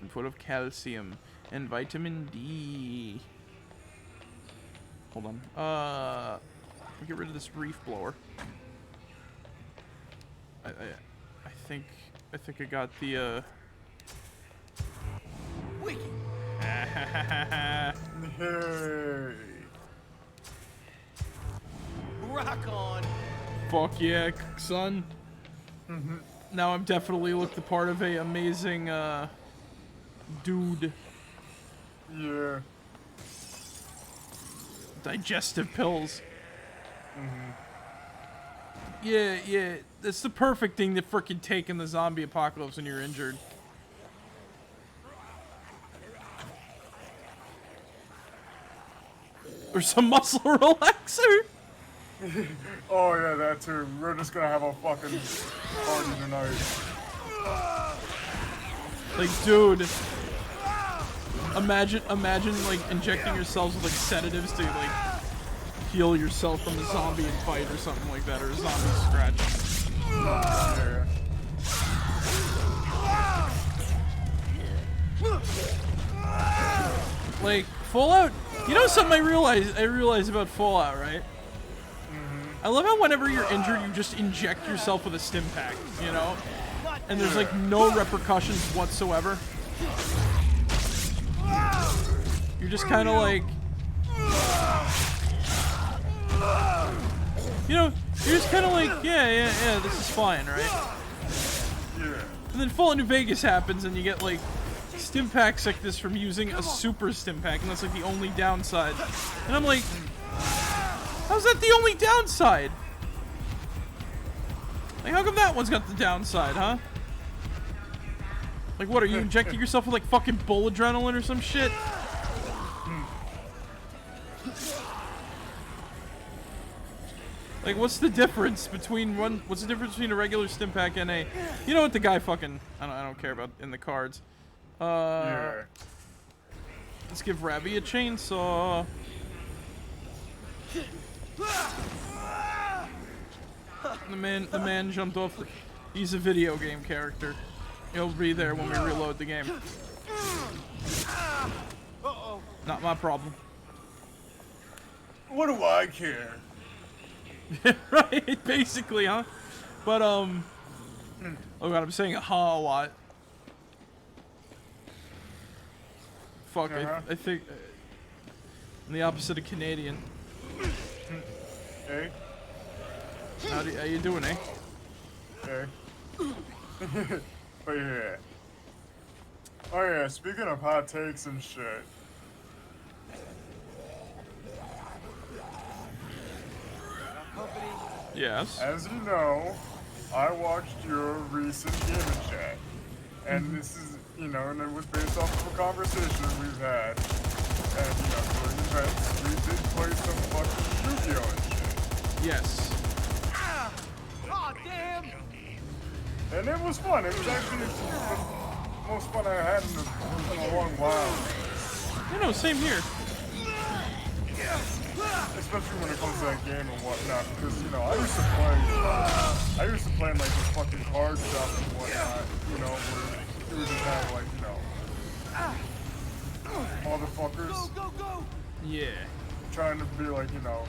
Input of calcium. and vitamin D. Hold on. I'll get rid of this reef blower. I think I got the Wiki. Hey. Rock on. Fuck yeah, son. Now I'm definitely look the part of a amazing dude. Yeah. Digestive pills. Yeah, that's the perfect thing to frickin' take in the zombie apocalypse when you're injured. Or some muscle relaxer. Oh yeah, that too. We're just gonna have a fucking party tonight. Like, dude, imagine like injecting yourselves with like sedatives to like heal yourself from a zombie fight or something like that, or a zombie scratch. Yeah. Like Fallout, you know something I realize about Fallout, right? I love how whenever you're injured, you just inject yourself with a stim pack, you know? And there's like no repercussions whatsoever. You're just kind of like, you know, you're just kind of like, yeah, this is fine, right? Yeah. And then Fallout New Vegas happens, and you get like stim packs like this from using a super stim pack, and that's like the only downside. And I'm like, how's that the only downside? Like, how come that one's got the downside, huh? Like, what, are you injecting yourself with like fucking bull adrenaline or some shit? Like, what's the difference between what's the difference between a regular stim pack and a, you know what the guy fucking, I don't care about in the cards. Yeah. Let's give Rabby a chainsaw. The man jumped off. He's a video game character. He'll be there when we reload the game. Not my problem. What do I care? Right, basically, huh? But oh god, I'm saying a lot. Fuck, I think I'm the opposite of Canadian. Hey? How you doing, eh? Hey. But yeah. Oh yeah, speaking of hot takes and shit. Yes. As you know, I watched your recent gaming chat. And this is, you know, and it was based off of a conversation we've had. And, you know, during events, we did play some fucking Yu-Gi-Oh! And shit. Yes. Oh, damn! And it was fun. It was actually the most fun I had in a long while. You know, same here. Especially when it comes to that game and whatnot, because, you know, I used to play in, like, the fucking card shop and whatnot, you know, where you would just have, like, you know, motherfuckers Go! Yeah. trying to be like, you know,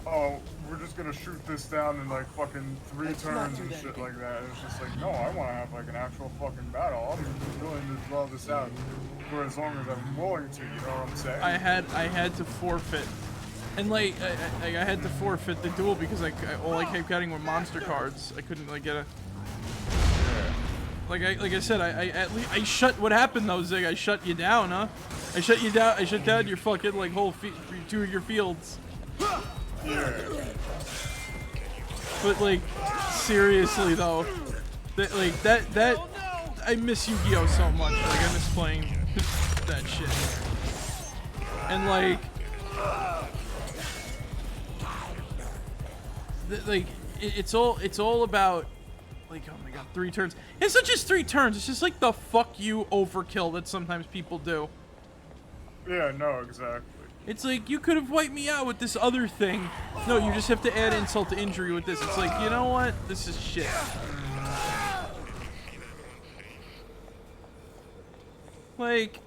oh, we're just gonna shoot this down in, like, fucking 3 turns and shit like that. And it's just like, no, I want to have, like, an actual fucking battle. I'm willing to draw this out for as long as I'm willing to, you know what I'm saying? I had to forfeit, and like I had to forfeit the duel because all I kept getting were monster cards. I couldn't like get a. Like I said, I shut. What happened though, Zig? I shut you down, huh? I shut you down. I shut down your fucking like whole 2 of your fields. Yeah. But like seriously though, that I miss Yu-Gi-Oh so much. Like I miss playing that shit. And like, it's all about like, oh my god, 3 turns. It's not just 3 turns. It's just like the fuck you overkill that sometimes people do. Yeah, no, exactly. It's like, you could have wiped me out with this other thing. No, you just have to add insult to injury with this. It's like, you know what? This is shit. Like,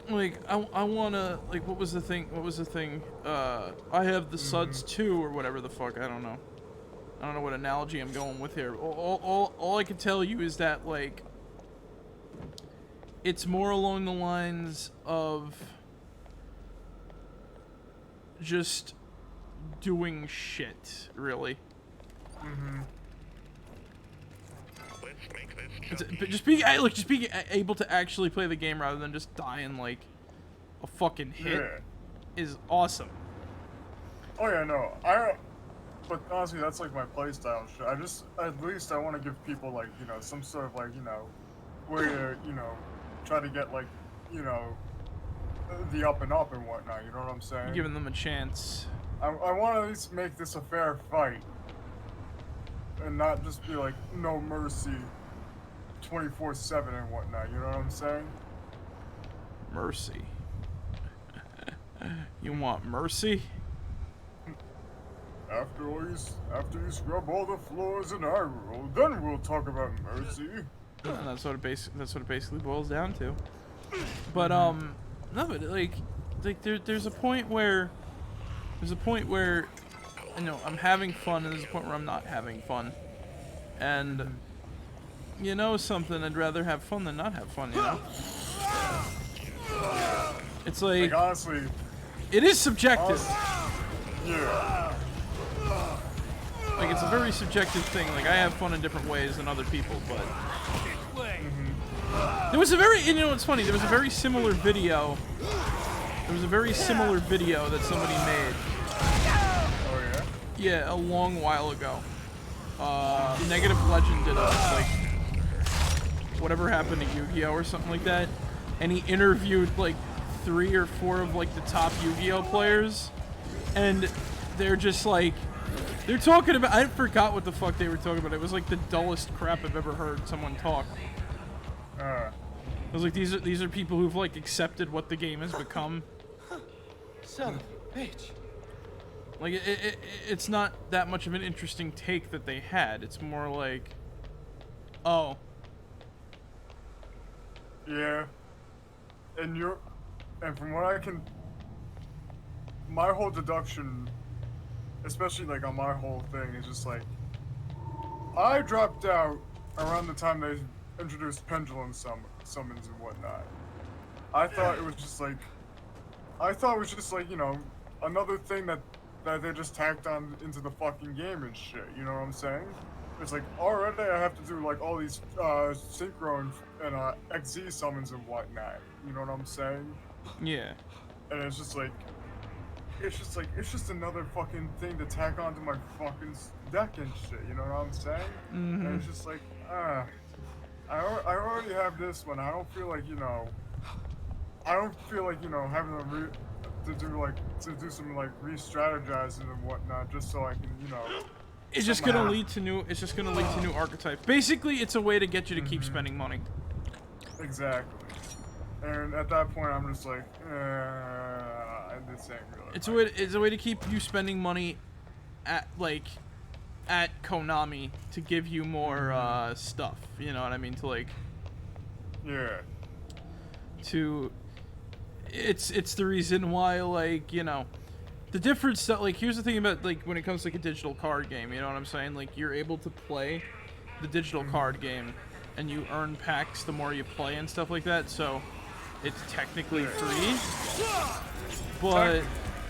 Like I wanna, like, what was the thing? I have the suds too, or whatever the fuck. I don't know what analogy I'm going with here. All I can tell you is that, like, it's more along the lines of just doing shit, really. But just being able to actually play the game rather than just dying like a fucking hit is awesome. Oh yeah, no, but honestly, that's like my playstyle shit. At least I want to give people, like, you know, some sort of, like, you know, where, you know, try to get, like, you know, the up and up and whatnot, you know what I'm saying? You're giving them a chance. I want to at least make this a fair fight. And not just be like, no mercy, 24/7 and whatnot, you know what I'm saying? Mercy. You want mercy? After you scrub all the floors in Hyrule, then we'll talk about mercy. And that's what it basically boils down to. But no, but like there's a point where you know I'm having fun, and there's a point where I'm not having fun. And you know something, I'd rather have fun than not have fun, you know? It's like honestly, it is subjective. Yeah. Like, it's a very subjective thing. Like, I have fun in different ways than other people, but there was a very, you know, it's funny, there was a very similar video. There was a very similar video that somebody made. Oh yeah? Yeah, a long while ago. Negative Legend did a, like, whatever happened to Yu-Gi-Oh! Or something like that. And he interviewed, like, 3 or 4 of, like, the top Yu-Gi-Oh! Players. And they're just, like, they're talking about, I forgot what the fuck they were talking about. It was, like, the dullest crap I've ever heard someone talk. It was like, these are people who've, like, accepted what the game has become. Son of a bitch. Like, it's not that much of an interesting take that they had. It's more like, oh. Yeah. And from what I can, my whole deduction, especially like on my whole thing, is just like, I dropped out around the time they introduced pendulum summons and whatnot. I thought it was just like, you know, another thing that they just tacked on into the fucking game and shit, you know what I'm saying? It's like, already I have to do like all these synchro and XZ summons and whatnot, you know what I'm saying? Yeah. And it's just another fucking thing to tack onto my fucking deck and shit, you know what I'm saying? Mm-hmm. And it's just like, I already have this one. I don't feel like, you know, having to do some like re-strategizing and whatnot just so I can, you know. It's just gonna lead to new archetypes. Basically, it's a way to get you to keep spending money. Exactly. And at that point, I'm just like, this ain't really. It's a way to keep you spending money at Konami to give you more stuff. You know what I mean? To like. Yeah. It's the reason why, like, you know, the difference that, like, here's the thing about, like, when it comes to like a digital card game, you know what I'm saying? Like, you're able to play the digital card game and you earn packs the more you play and stuff like that, so it's technically free, but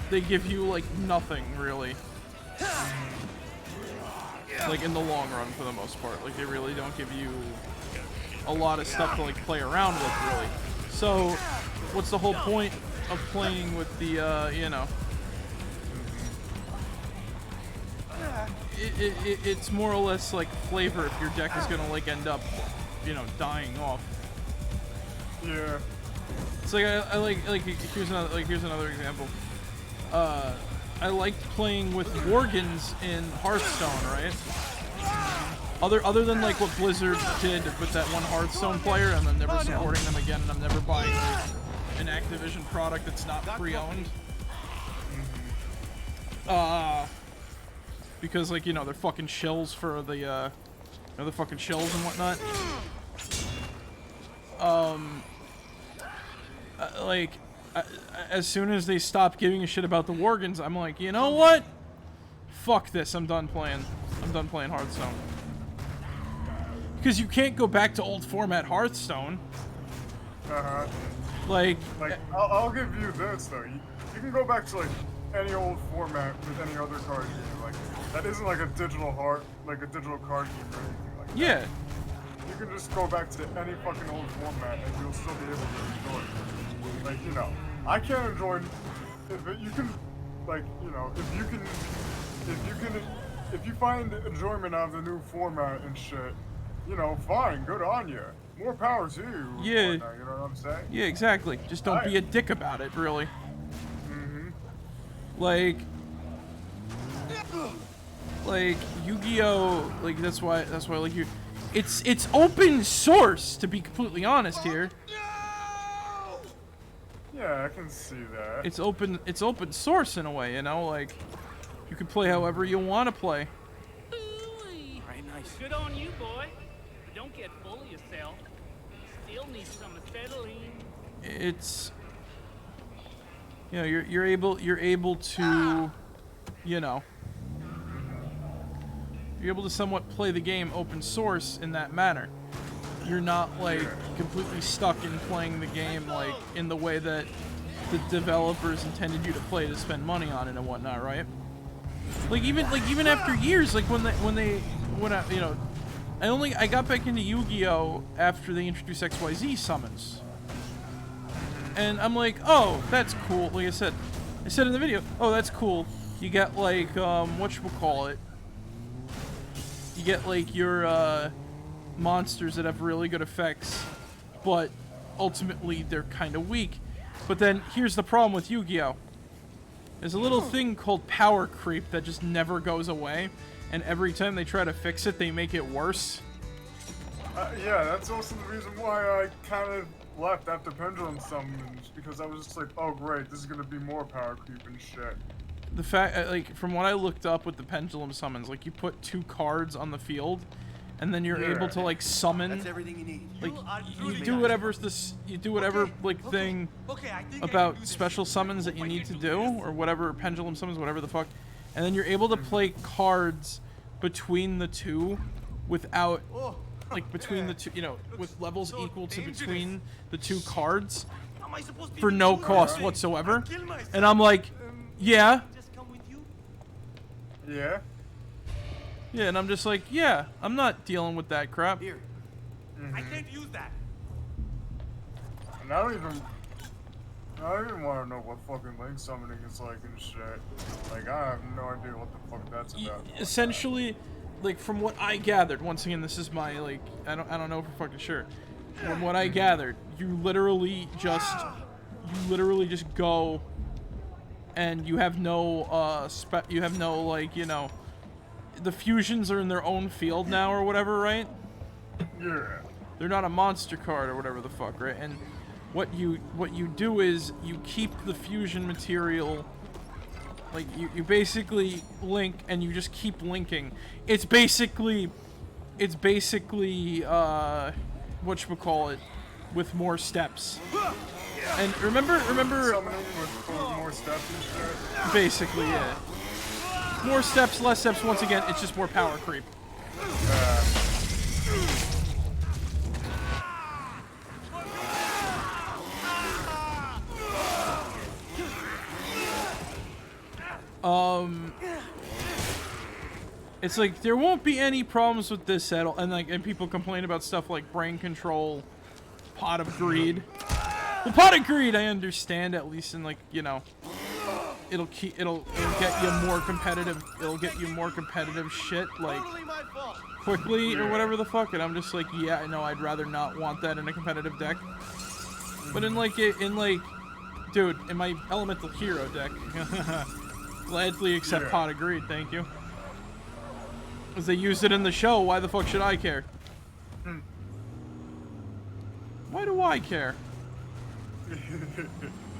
they give you like nothing really, like in the long run for the most part. Like, they really don't give you a lot of stuff to like play around with really. So what's the whole point of playing with the you know, it's more or less like flavor if your deck is gonna like end up, you know, dying off. Yeah. It's like I like here's another example. I liked playing with Worgans in Hearthstone, right? Other than like what Blizzard did with that one Hearthstone player, and then never supporting them again, and I'm never buying an Activision product that's not pre-owned. Because, like, you know, they're fucking shills for the, you know, the fucking shills and whatnot. like, as soon as they stopped giving a shit about the Worgans, I'm like, you know what? Fuck this. I'm done playing. I'm done playing Hearthstone. Because you can't go back to old format Hearthstone. Like, I'll give you this though. You can go back to like any old format with any other card game. Like that isn't like a digital card game or anything like that. yeah. You can just go back to any fucking old format and you'll still be able to enjoy it. Like, you know, I can't enjoy if you can, like, you know, if you find enjoyment out of the new format and shit, you know, fine, good on you. More power to you. Yeah. Whatnot, you know what I'm saying? Yeah, exactly. Just don't be a dick about it, really. Like Yu-Gi-Oh! Like that's why like you. It's open source, to be completely honest here. Yeah, I can see that. It's open source in a way, you know, like you can play however you want to play. Very nice. Good on you, boy. But don't get full of yourself. Still need some acetylene. It's, you know, you're able to, you know, you're able to somewhat play the game open source in that manner. You're not like completely stuck in playing the game like in the way that the developers intended you to play to spend money on it and whatnot, right? Like even after years, like when I you know, I got back into Yu-Gi-Oh after they introduced XYZ summons, and I'm like, oh, that's cool. Like I said in the video, oh, that's cool. You get like whatchamacallit. You get like your monsters that have really good effects, but ultimately they're kind of weak. But then here's the problem with Yu-Gi-Oh! There's a little thing called power creep that just never goes away, and every time they try to fix it, they make it worse. Yeah, that's also the reason why I kind of left after Pendulum Summons, because I was just like, oh great, this is gonna be more power creep and shit. The fact, like, from what I looked up with the Pendulum Summons, like, you put 2 cards on the field, and then you're able to, like, summon. That's everything you need. Like, you do whatever like thing about special summons that you need to do, or whatever pendulum summons, whatever the fuck, and then you're able to play cards between the two without, like, between the two, you know, with levels equal to between the 2 cards for no cost whatsoever. And I'm like, yeah. Yeah. Yeah, and I'm just like, yeah, I'm not dealing with that crap. Here. I can't use that. And I don't even want to know what fucking link summoning is like and shit. Like, I have no idea what the fuck that's about. Essentially, like, from what I gathered, once again, this is my, like, I don't know for fucking sure. From what I gathered, you literally just go, and you have no, like, you know, the fusions are in their own field now or whatever, right? Yeah. They're not a monster card or whatever the fuck, right? And what you do is you keep the fusion material, like you basically link and you just keep linking. It's basically whatchamacallit, with more steps. And remember Summoning with more steps and shit. Basically, yeah. More steps, less steps. Once again, it's just more power creep. It's like there won't be any problems with this at all, and people complain about stuff like brain control, pot of greed. The pot of greed, I understand, at least in, like, you know, it'll get you more competitive. It'll get you more competitive shit, like, quickly or whatever the fuck. And I'm just like, yeah, I know, I'd rather not want that in a competitive deck. But in dude, in my elemental hero deck, gladly accept pot of greed, thank you. Because they used it in the show, why the fuck should I care? Why do I care?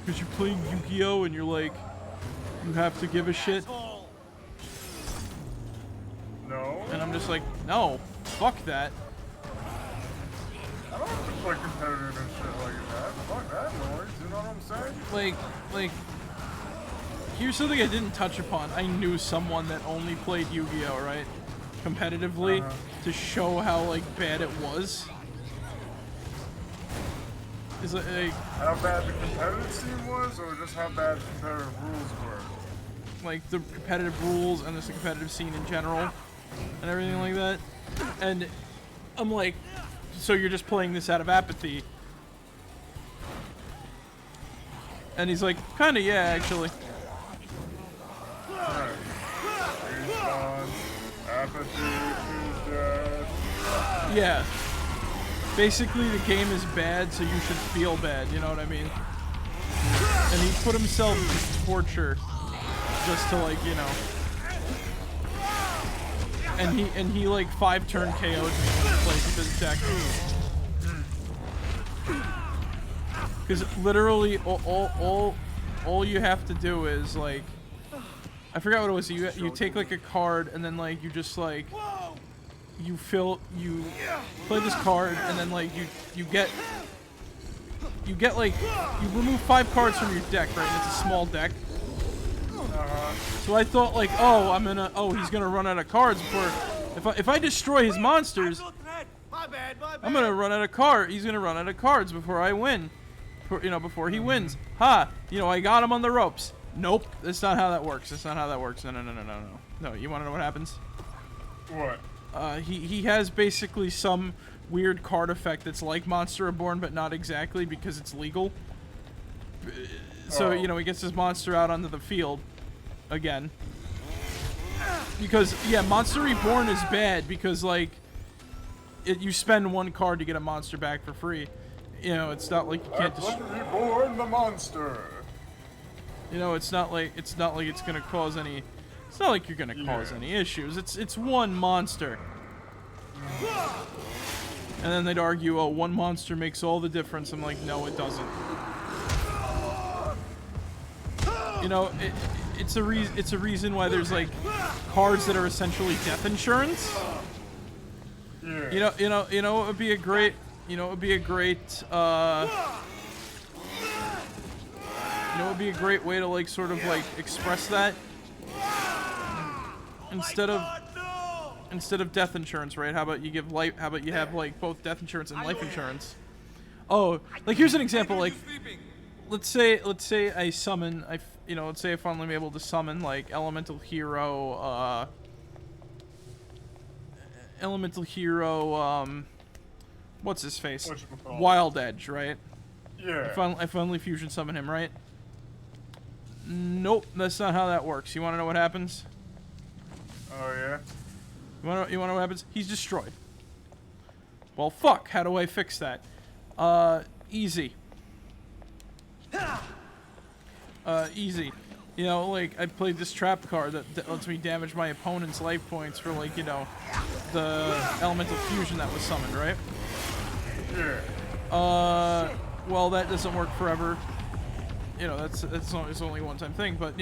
Because you're playing Yu-Gi-Oh! And you're like, you have to give a shit? No. And I'm just like, no, fuck that. I don't have to play competitive and shit like that. Fuck that noise, you know what saying? Like, here's something I didn't touch upon. I knew someone that only played Yu-Gi-Oh, right? Competitively, to show how, like, bad it was. Is like, how bad the competitive scene was, or just how bad the competitive rules were? Like, the competitive rules and just the competitive scene in general, and everything like that. And I'm like, so you're just playing this out of apathy? And he's like, kinda, yeah, actually. Yeah. Basically, the game is bad, so you should feel bad, you know what I mean? And he put himself through torture just to, like, you know. And he like 5-turn KO'd me when he played with his deck. Because literally, all you have to do is, like, I forgot what it was. You take like a card, and then like you just like you play this card, and then like you get like you remove 5 cards from your deck, right? And it's a small deck. So I thought like, he's gonna run out of cards before. If I destroy his monsters, I'm gonna run out of cards. He's gonna run out of cards before I win. Before he wins. Ha! I got him on the ropes. Nope, that's not how that works. That's not how that works. No. No, you want to know what happens? What? He has basically some weird card effect that's like Monster Reborn, but not exactly because it's legal. So, he gets his monster out onto the field again. Because, yeah, Monster Reborn is bad because, like, you spend 1 card to get a monster back for free. It's not like you can't just reborn the monster. It's not like it's gonna cause any. It's not like you're gonna cause any issues. It's 1 monster. And then they'd argue, 1 monster makes all the difference. I'm like, no, it doesn't. It's a reason why there's like cards that are essentially death insurance. Yeah. It would be a great. It would be a great way to like sort of like express that instead of death insurance, right? How about you give life? How about you have like both death insurance and life insurance? Oh, like here's an example. Like, let's say I summon. Let's say I finally am able to summon like Elemental Hero. What's his face? Wild Edge, right? Yeah. I finally fusion summon him, right? Nope, that's not how that works. You want to know what happens? Oh yeah. You want to know what happens? He's destroyed. Well, fuck. How do I fix that? Easy. Easy. Like, I played this trap card that lets me damage my opponent's life points for, like, the elemental fusion that was summoned, right? Yeah. Well, that doesn't work forever. It's only a one-time thing, but,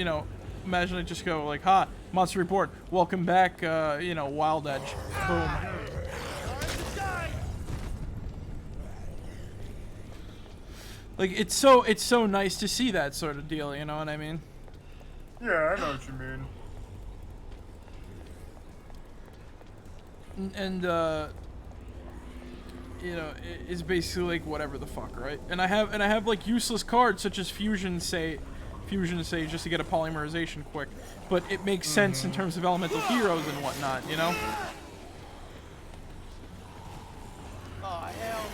imagine I just go, like, ha, Monster Report, welcome back, Wild Edge. Boom. Like, it's so nice to see that sort of deal, you know what I mean? Yeah, I know what you mean. And it's basically like whatever the fuck, right? And I have like useless cards such as Fusion Sage just to get a polymerization quick, but it makes sense in terms of elemental heroes and whatnot, Oh, hell.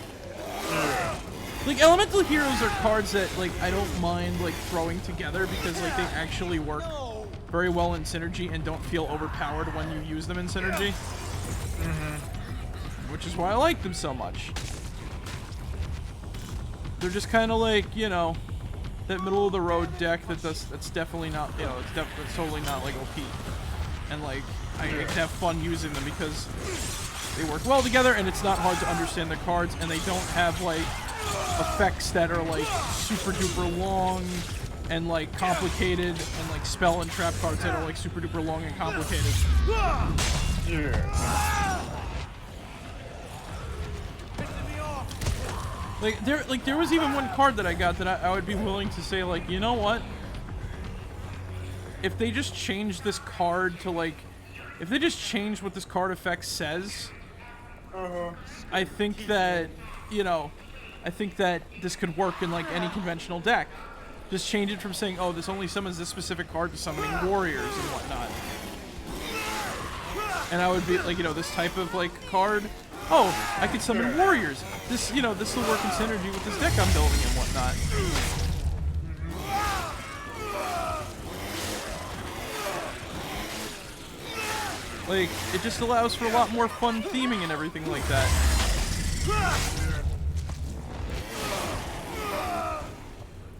Like, elemental heroes are cards that, like, I don't mind, like, throwing together because, like, they actually work very well in synergy and don't feel overpowered when you use them in synergy. Which is why I like them so much. They're just kind of like, that middle-of-the-road deck that's definitely not, it's totally not, like, OP. And, like, I have fun using them because they work well together and it's not hard to understand the cards and they don't have, like, effects that are like super duper long and like complicated and like spell and trap cards that are like super duper long and complicated. Yeah. There was even one card that I got that I would be willing to say, like, you know what? If they just change this card to, like, if they just change what this card effect says, I think that, you know, I think that this could work in, like, any conventional deck. Just change it from saying, oh, this only summons this specific card to summoning warriors and whatnot. And I would be, like, you know, this type of, like, card. Oh, I could summon warriors. This, you know, this will work in synergy with this deck I'm building and whatnot. Like, it just allows for a lot more fun theming and everything like that.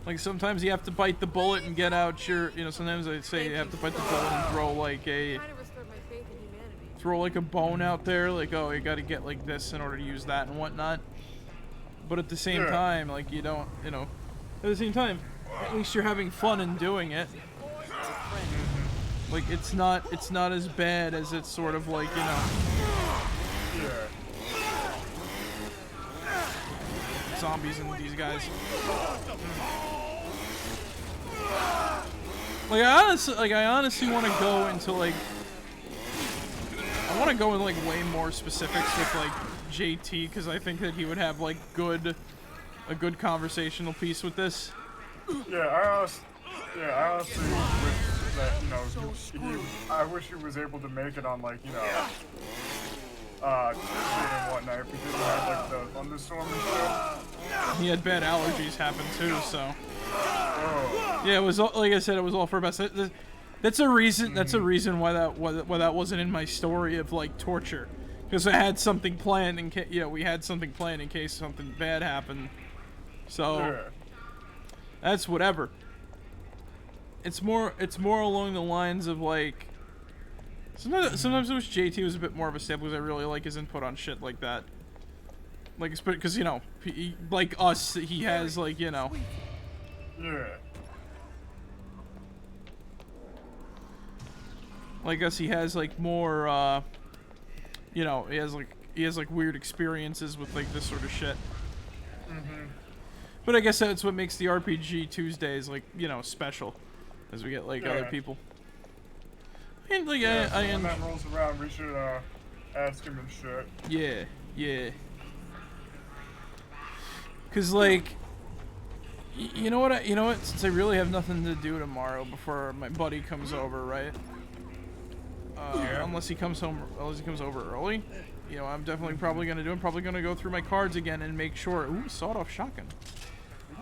Like, sometimes you have to bite the bullet and get out your, you know, sometimes I say you have to bite the bullet and throw, like, a bone out there, like, oh, you gotta get, like, this in order to use that and whatnot. But at the same time, like, you don't, you know, at the same time, at least you're having fun in doing it. Like, it's not as bad as it's sort of like, you know, zombies and these guys. Like, I honestly want to go into, like, I want to go in, like, way more specifics with, like, JT, because I think that he would have, like, a good conversational piece with this. Yeah, I honestly wish that, you know, I wish he was able to make it on, like, you know, Tuesday and whatnot, if he didn't have, like, the thunderstorm and shit. He had bad allergies happen, too, so. Yeah, it was, like I said, it was all for best. That's a reason. That's a reason why that wasn't in my story of, like, torture, because I had something planned in case. You know, we had something planned in case something bad happened. So that's whatever. It's more along the lines of, like, sometimes I wish JT was a bit more of a stable, because I really like his input on shit like that. Like, because, you know, like us, he has, like, you know. Yeah. Like us, he has, like, more, you know, he has like weird experiences with, like, this sort of shit. But I guess that's what makes the RPG Tuesdays, like, you know, special, as we get, like, other people. And, like, when that rolls around, we should ask him and shit. Yeah. Cause, like, you know what? Since I really have nothing to do tomorrow before my buddy comes over, right? Unless he comes over early, you know, I'm definitely probably gonna go through my cards again and make sure. Ooh, sawed-off shotgun.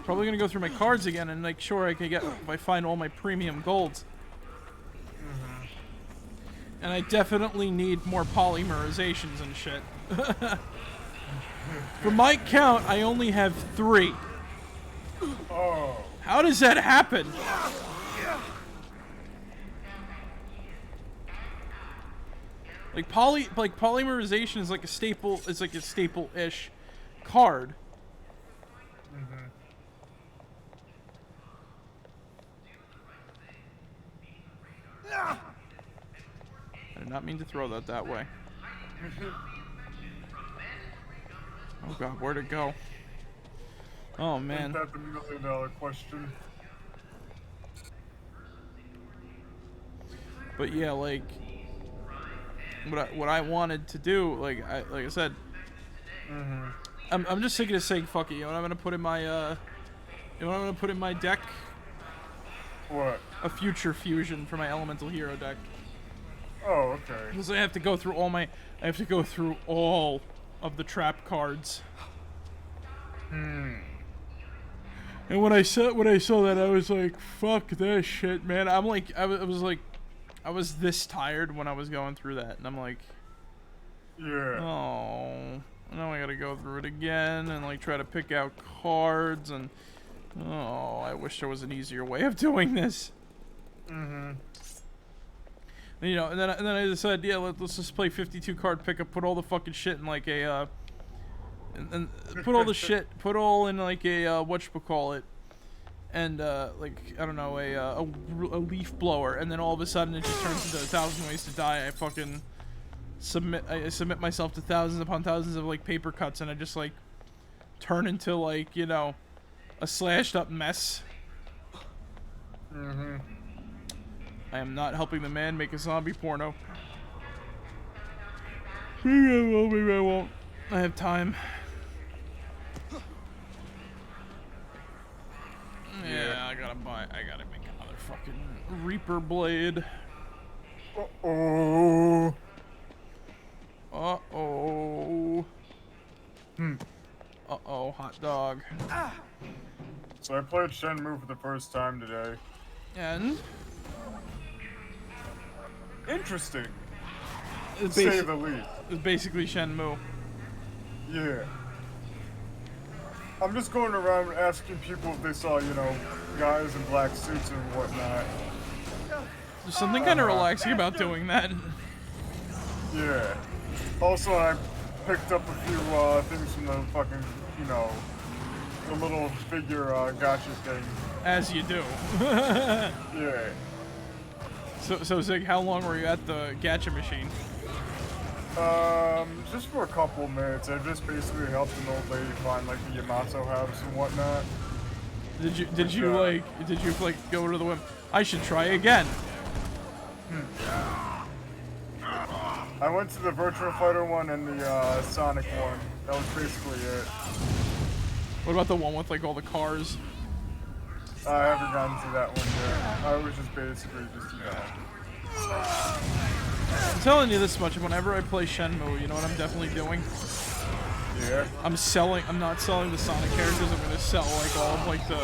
Probably gonna go through my cards again and make sure I can get, if I find all my premium golds. And I definitely need more polymerizations and shit. For my count, I only have 3. Oh. How does that happen? Like polymerization is like a staple. It's like a staple-ish card. I did not mean to throw that way. Oh god, where'd it go? Oh man. That's the $1 million question. But yeah, like what I wanted to do, like I said, I'm just sick of saying fuck it. You know what I'm gonna put in my deck? What? A future fusion for my elemental hero deck. Oh, okay. Because I have to go through all of the trap cards. And when I saw that, I was like, fuck this shit, man. I'm like, I was this tired when I was going through that, and I'm like, yeah. Oh, now I gotta go through it again and, like, try to pick out cards, and oh, I wish there was an easier way of doing this. You know, and then I decided, yeah, let's just play 52 card pickup, put all the fucking shit in like a and put all in like a whatchamacallit, and like, I don't know, a leaf blower, and then all of a sudden it just turns into 1,000 Ways to Die. I fucking submit myself to thousands upon thousands of, like, paper cuts, and I just, like, turn into, like, you know, a slashed up mess. Mm-hmm. I am not helping the man make a zombie porno. Maybe I will, maybe I won't. I have time. Yeah, I gotta make another fucking Reaper blade. Uh-oh. Uh-oh. Uh-oh, hot dog. So I played Shenmue for the first time today. And? Interesting. It's To say the least. It's basically Shenmue. Yeah. I'm just going around asking people if they saw, you know, guys in black suits and whatnot. There's something kind of relaxing about doing that. Yeah. Also, I picked up a few things from the fucking, you know, the little figure gotcha thing. As you do. Yeah. So Zig, how long were you at the gacha machine? Just for a couple minutes. I just basically helped an old lady find like the Yamato house and whatnot. Did you go to the web? I should try again. I went to the Virtual Fighter one and the Sonic one. That was basically it. What about the one with like all the cars? I haven't gotten to that one yet. I was just basically just, you know. I'm telling you this much, whenever I play Shenmue, you know what I'm definitely doing? Yeah. I'm not selling the Sonic characters, I'm gonna sell like all of like the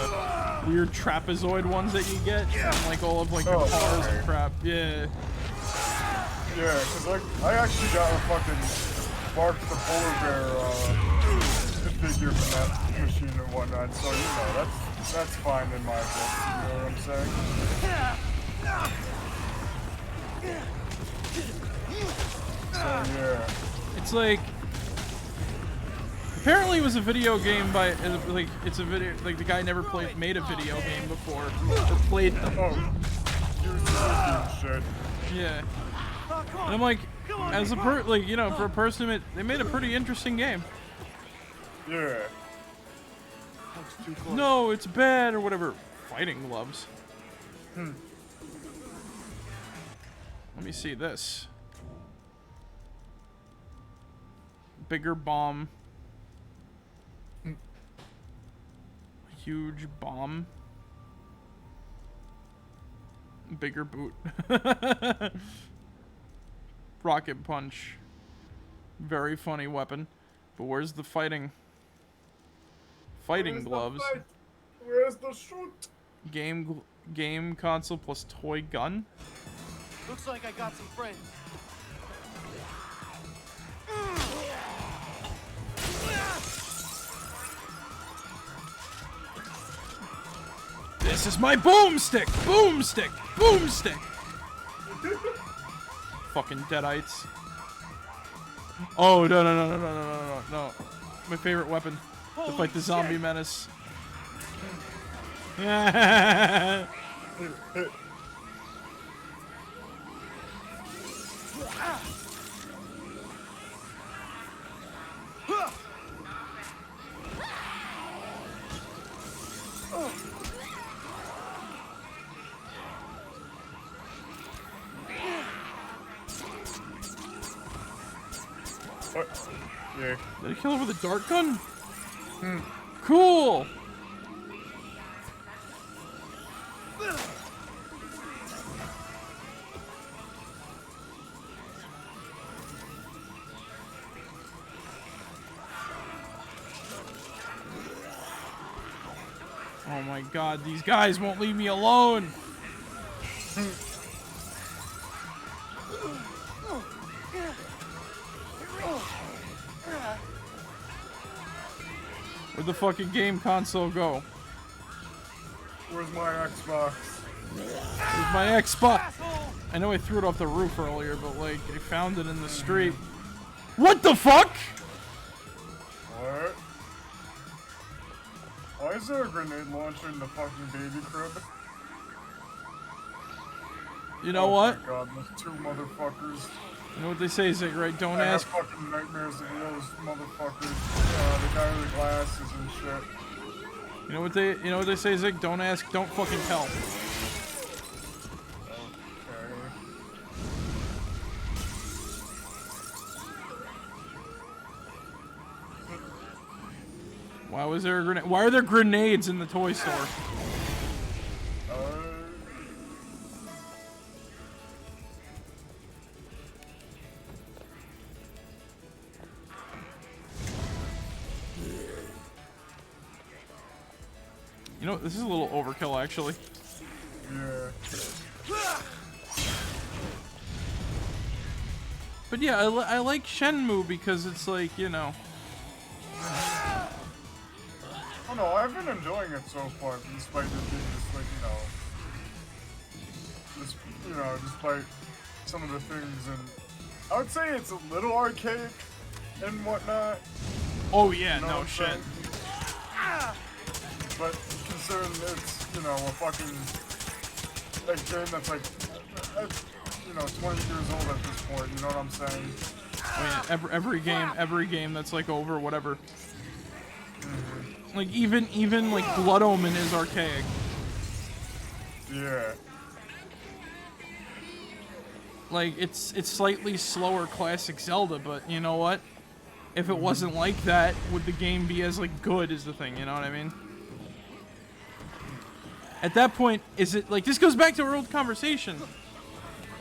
weird trapezoid ones that you get, and like all of like the cars and crap. Yeah. Yeah, cause like, I actually got a fucking Bark the Polar Bear figure from that machine and whatnot, so you know, that's fine in my book, you know what I'm saying? So yeah. It's like, apparently it was a video game by, like, it's a video, like the guy never made a video game before, or played them. Oh, shit. Yeah. And I'm like, as a like, you know, for a person, they made a pretty interesting game. Yeah. No, it's bad, or whatever. Fighting gloves. Let me see this. Bigger bomb. Huge bomb. Bigger boot. Rocket punch. Very funny weapon. But where's the fighting? Fighting gloves. Where's the shoot? Game console plus toy gun. Looks like I got some friends. This is my boomstick! Boomstick! Boomstick! Fucking deadites. Oh, no. My favorite weapon to fight the zombie menace. What? Yeah. Did I kill him with a dart gun? Cool! Oh my god, these guys won't leave me alone! Where'd the fucking game console go? Where's my Xbox? Where's my Xbox? I know I threw it off the roof earlier, but like, I found it in the street. What the fuck? What? Why is there a grenade launcher in the fucking baby crib? You know what? Oh my god, those two motherfuckers. You know what they say, Zig, right? Don't I ask. have fucking nightmares of those motherfuckers. The guy with the glasses and shit. You know what they say, Zig? Don't ask, don't fucking tell. Okay. Why was there a grenade? Why are there grenades in the toy store? You know, this is a little overkill, actually. Yeah. But yeah, I like Shenmue because it's like, you know. Oh no, I've been enjoying it so far, despite it being just like, despite some of the things, and I would say it's a little archaic and whatnot. Oh yeah, You know no what I'm shit. saying? But considering it's, a fucking game that's like, 20 years old at this point, you know what I'm saying? Oh, yeah, every game that's like over whatever. Like even like Blood Omen is archaic. Yeah. Like it's slightly slower classic Zelda, but you know what? If it wasn't like that, would the game be as like good as the thing, you know what I mean? At that point, is it like this goes back to our old conversation.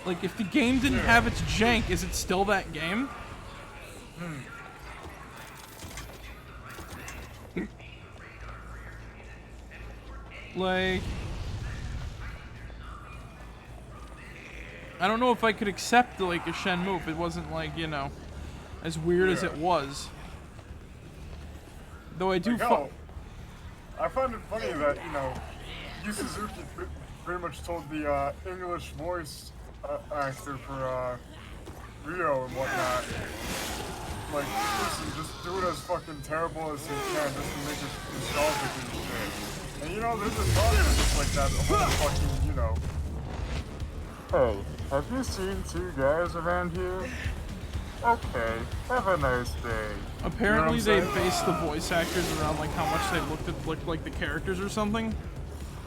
Like if the game didn't have its jank, is it still that game? Like I don't know if I could accept like a Shenmue if it wasn't like, you know, as weird as it was. Though I do I find it funny that, Yu Suzuki pretty much told the English voice actor for Rio and whatnot, like, listen, just do it as fucking terrible as you can, just to make it nostalgic and shit. And there's a lot of just like that, the whole fucking, Hey, have you seen two guys around here? Okay, have a nice day. Apparently they based the voice actors around like how much they looked like the characters or something.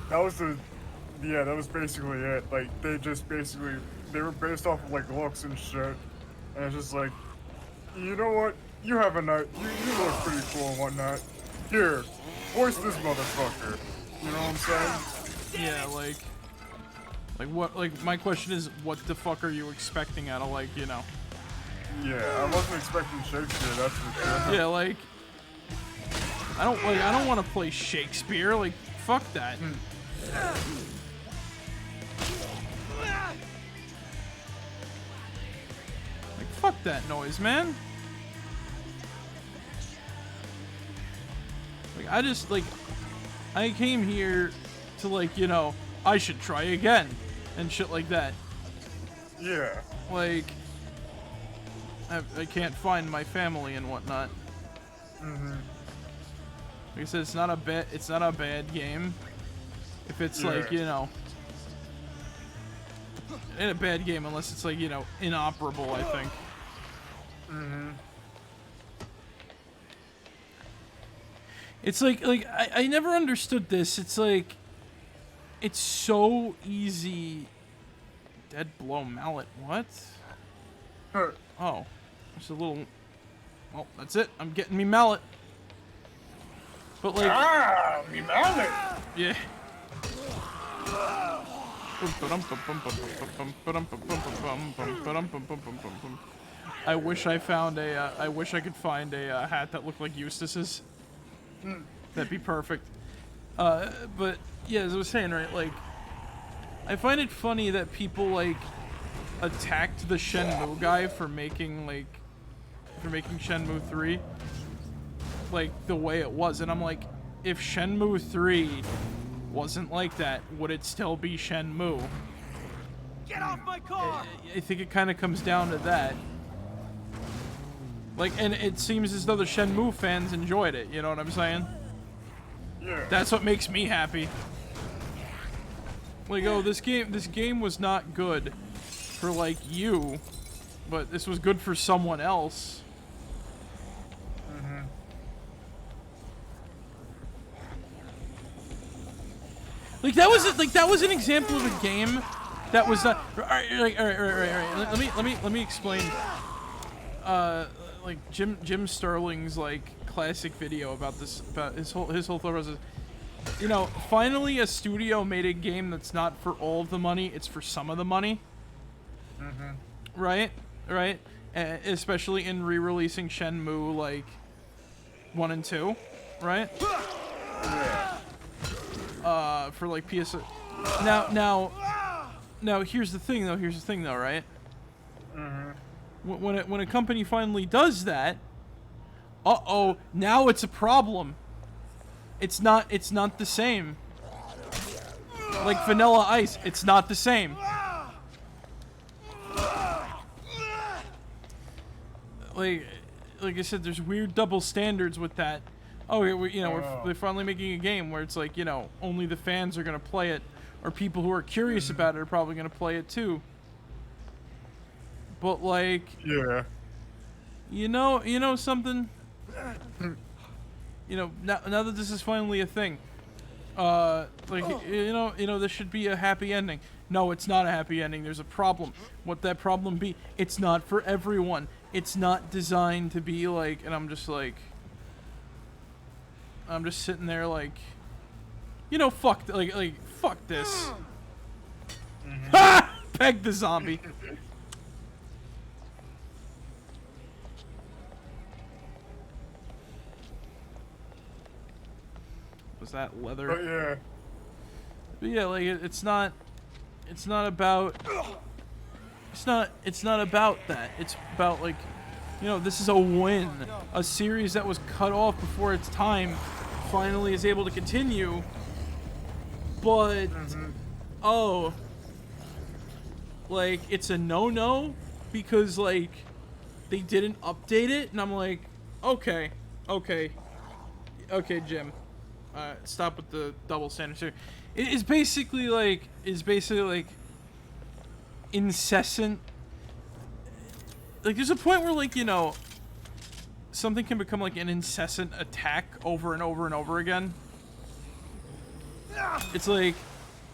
That was that was basically it. Like they were based off of like looks and shit. And it's just like, you know what? You have a night. You look pretty cool and whatnot. Here, voice this motherfucker. You know what I'm saying? Yeah, like what? Like my question is, what the fuck are you expecting out of like, you know? Yeah, I wasn't expecting Shakespeare. That's for sure. Yeah, like I don't want to play Shakespeare. Like fuck that. Like fuck that noise, man. Like I came here to like, you know, I should try again and shit like that. Yeah. Like I can't find my family and whatnot. Like I said, it's not a bad game. If it's like, you know, it ain't a bad game unless it's like, you know, inoperable, I think. It's like I never understood this. It's like it's so easy. Dead blow mallet. What? Oh, just a little. Well, that's it. I'm getting me mallet. But like. Me mallet. Yeah. I wish I found a. I wish I could find a hat that looked like Eustace's. That'd be perfect. But yeah, as I was saying, right, like, I find it funny that people like attacked the Shenmue guy for making Shenmue 3 like the way it was, and I'm like, if Shenmue 3 wasn't like that, would it still be Shenmue? Get off my car! I think it kind of comes down to that. Like, and it seems as though the Shenmue fans enjoyed it, you know what I'm saying? Yeah. That's what makes me happy. Like, oh, this game was not good for, like, you, but this was good for someone else. Like that was an example of a game that was not. All right. Let me explain. Like Jim Sterling's like classic video about this, about his whole thought process. You know, finally a studio made a game that's not for all of the money; it's for some of the money. Right. Especially in re-releasing Shenmue like 1 and 2, right? For like PS. Now here's the thing though, right? When a company finally does that, now it's a problem. It's not the same. Like Vanilla Ice, it's not the same. Like I said, there's weird double standards with that. They're finally making a game where it's like, only the fans are gonna play it, or people who are curious about it are probably gonna play it too. But like, Yeah. you know something. Now that this is finally a thing, this should be a happy ending. No, it's not a happy ending. There's a problem. What that problem be? It's not for everyone. It's not designed to be like, and I'm just sitting there like, fuck this. Ha! Peg the zombie. Was that leather? But yeah. But yeah, like it's not about that. It's about like, this is a win. A series that was cut off before its time finally is able to continue. But like it's a no-no because like they didn't update it, and I'm like, okay, Jim. Stop with the double standards here. It's basically like incessant. Like there's a point where like something can become like an incessant attack over and over and over again. It's like,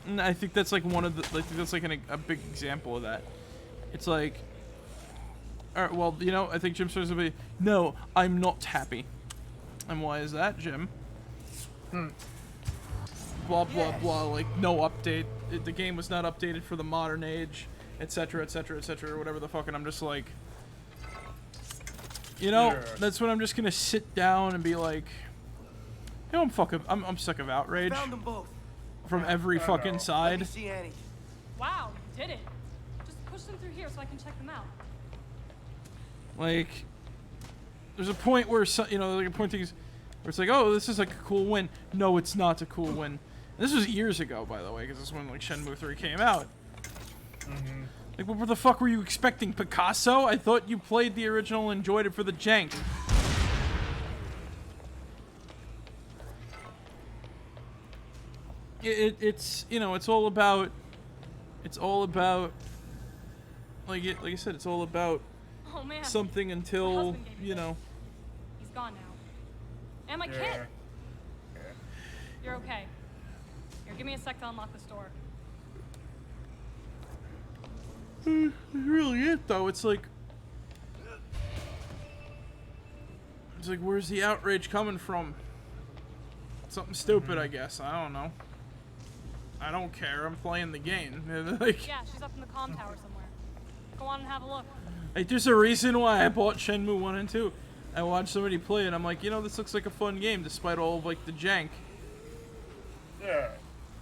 and I think that's like one of the. I think that's like a big example of that. It's like, all right, well, I think Jim starts to be, no, I'm not happy. And why is that, Jim? Blah blah blah. Like no update. The game was not updated for the modern age, etc., etc., etc., or whatever the fuck. And I'm just like, that's when I'm just gonna sit down and be like, I'm sick of outrage Found them both. from every fucking Let me side. see Annie. Wow, you did it. Just push them through here so I can check them out. Like, there's a point where like a point things where it's like, oh, this is like a cool win. No, it's not a cool win. And this was years ago, by the way, because this is when like Shenmue 3 came out. Like, what the fuck were you expecting, Picasso? I thought you played the original and enjoyed it for the jank. It's it's all about like I said, it's all about Oh man. something My until husband gave me this. He's gone now. And my kid. You're okay. Here, give me a sec to unlock this door. That's really it, though. It's like, where's the outrage coming from? Something stupid, I guess. I don't know. I don't care. I'm playing the game. Like, Yeah, she's up in the comm tower somewhere. Go on and have a look. like, there's a reason why I bought Shenmue 1 and 2. I watched somebody play it. I'm like, this looks like a fun game, despite all of like the jank. Yeah,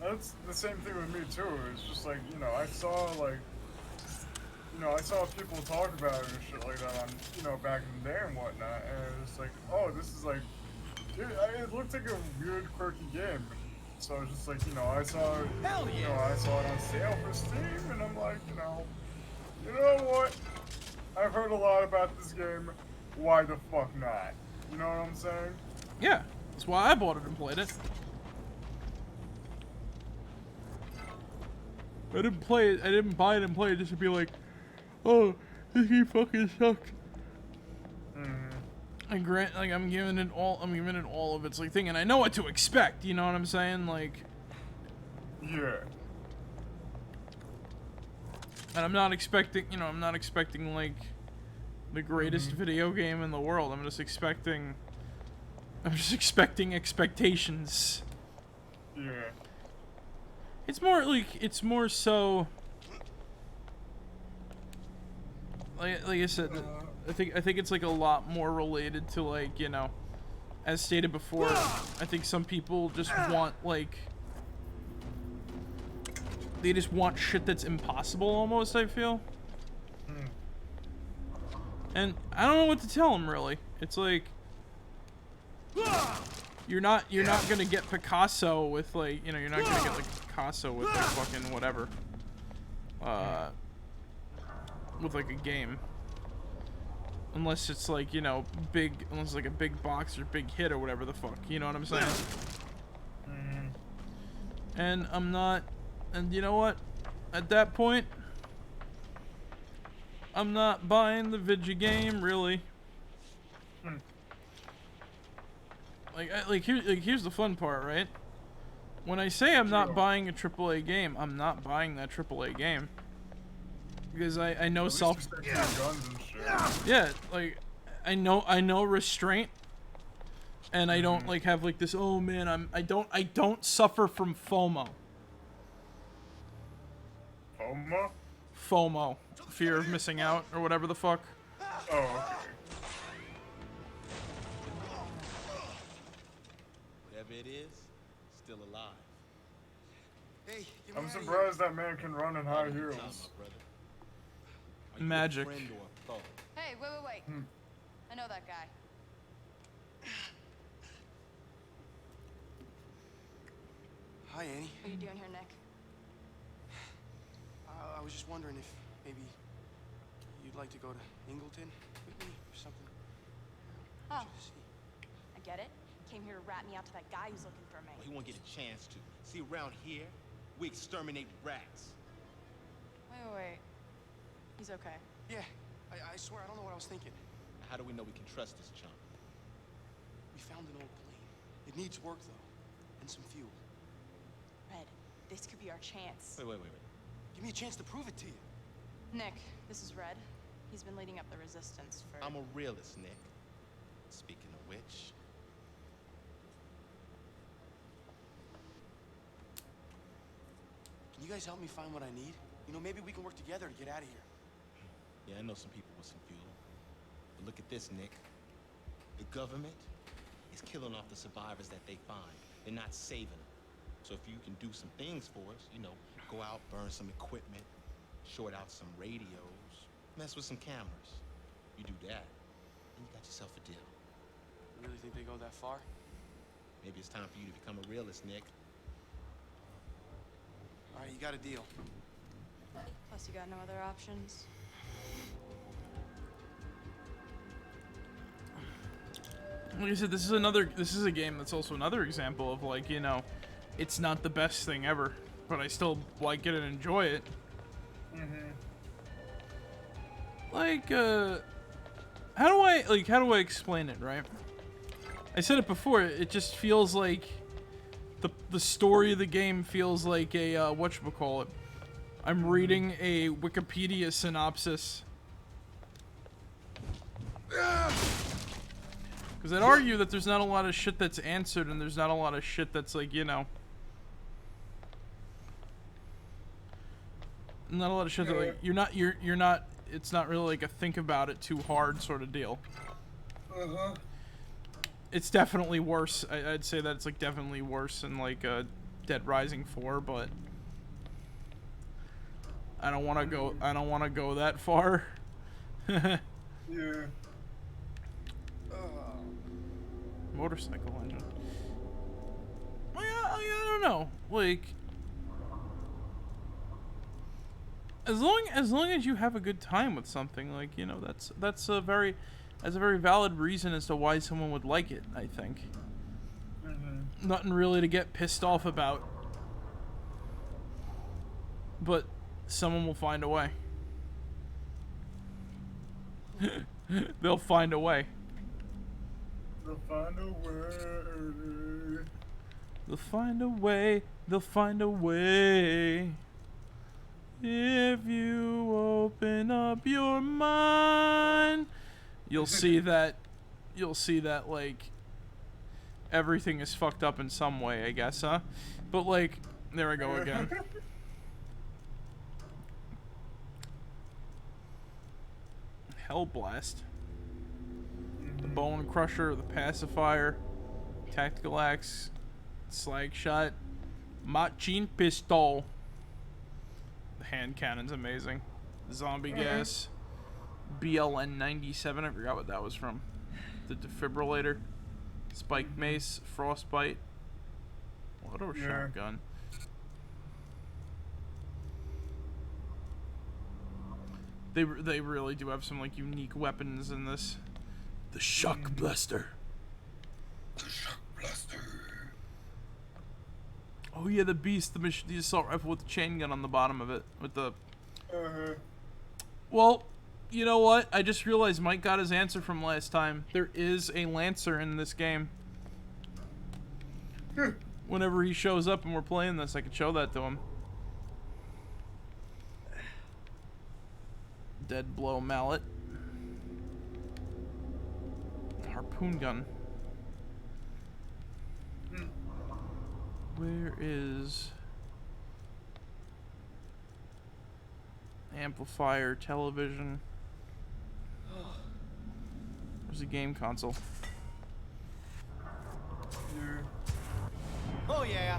that's the same thing with me too. It's just like, I saw people talk about it and shit like that on, back in the day and whatnot, and it's like, oh, this is like, it looked like a weird, quirky game. So it's just like, I saw it, I saw it on sale for Steam, and I'm like, you know what? I've heard a lot about this game. Why the fuck not? You know what I'm saying? Yeah, that's why I bought it and played it. I didn't buy it and play it just to be like, oh, This game fucking sucked. Mm-hmm. And grant, like, I'm giving it all of its, like, thing, and I know what to expect, you know what I'm saying? Like... Yeah. And I'm not expecting, you know, I'm not expecting, like, the greatest video game in the world. I'm just expecting expectations. Yeah. It's more, like, it's more so... Like I said, I think it's, like, a lot more related to, like, you know, as stated before, I think some people just want, like... They just want shit that's impossible, almost, I feel. And I don't know what to tell them, really. It's like... You're not gonna get Picasso with, like, you know, you're not gonna get, like, Picasso with, like, fucking whatever. With, like, a game. Unless it's, like, you know, unless it's, like, a big box or big hit or whatever the fuck. You know what I'm saying? And I'm not... And you know what? At that point, I'm not buying the video game, really. Here's the fun part, right? When I say I'm not buying a AAA game, I'm not buying that AAA game. Because I know self... Yeah, like, I know restraint. And I don't, like, have, like, this, oh man, I don't suffer from FOMO. FOMO? FOMO. Fear of missing out, or whatever the fuck. Oh, okay. Whatever it is, still alive. Hey, I'm surprised that man can run in high heels. Magic. Hey, wait. I know that guy. Hi, Annie. What are you doing here, Nick? I was just wondering if maybe you'd like to go to Ingleton with me or something. Oh, Just see. I get it. Came here to rat me out to that guy who's looking for me. He won't get a chance to. See, around here, we exterminate rats. Wait. He's okay. Yeah, I swear, I don't know what I was thinking. How do we know we can trust this chump? We found an old plane. It needs work, though, and some fuel. Red, this could be our chance. Wait. Give me a chance to prove it to you. Nick, this is Red. He's been leading up the resistance for... I'm a realist, Nick. Speaking of which... Can you guys help me find what I need? You know, maybe we can work together to get out of here. Yeah, I know some people with some fuel. But look at this, Nick. The government is killing off the survivors that they find. They're not saving them. So if you can do some things for us, you know, go out, burn some equipment, short out some radios, mess with some cameras. You do that, and you got yourself a deal. You really think they go that far? Maybe it's time for you to become a realist, Nick. All right, you got a deal. Plus you got no other options. Like I said, this is a game that's also another example of, like, you know, it's not the best thing ever, but I still like it and enjoy it. Like, how do I explain it, right? I said it before, it just feels like the story of the game feels like a, whatchamacallit. I'm reading a Wikipedia synopsis. Because I'd argue that there's not a lot of shit that's answered, and there's not a lot of shit that's, like, you know... Not a lot of shit that, like, you're not, it's not really, like, a think about it too hard sort of deal. It's definitely worse. I'd say that it's, like, definitely worse than, like, Dead Rising 4, but... I don't want to go that far. Yeah. Motorcycle engine. I don't know. Like, as long as you have a good time with something, like, you know, that's a very valid reason as to why someone would like it, I think. Nothing really to get pissed off about. But someone will find a way. They'll find a way. They'll find a way. They'll find a way. They'll find a way. If you open up your mind, you'll see that. You'll see that like everything is fucked up in some way, I guess, huh? But like, there I go again. Hellblast. The Bone Crusher, the Pacifier, Tactical Axe, Slag Shot, Machine Pistol. The hand cannon's amazing. Zombie Gas, BLN 97, I forgot what that was from. The Defibrillator, Spike Mace, Frostbite, Auto Shotgun. They really do have some like unique weapons in this. The Shock Blaster. The Shock Blaster. Oh yeah, the Beast, the assault rifle with the chain gun on the bottom of it, with the. Well, you know what? I just realized Mike got his answer from last time. There is a Lancer in this game. Whenever he shows up and we're playing this, I could show that to him. Dead Blow Mallet. Harpoon gun. Where is amplifier, television? Where's the game console? Oh yeah.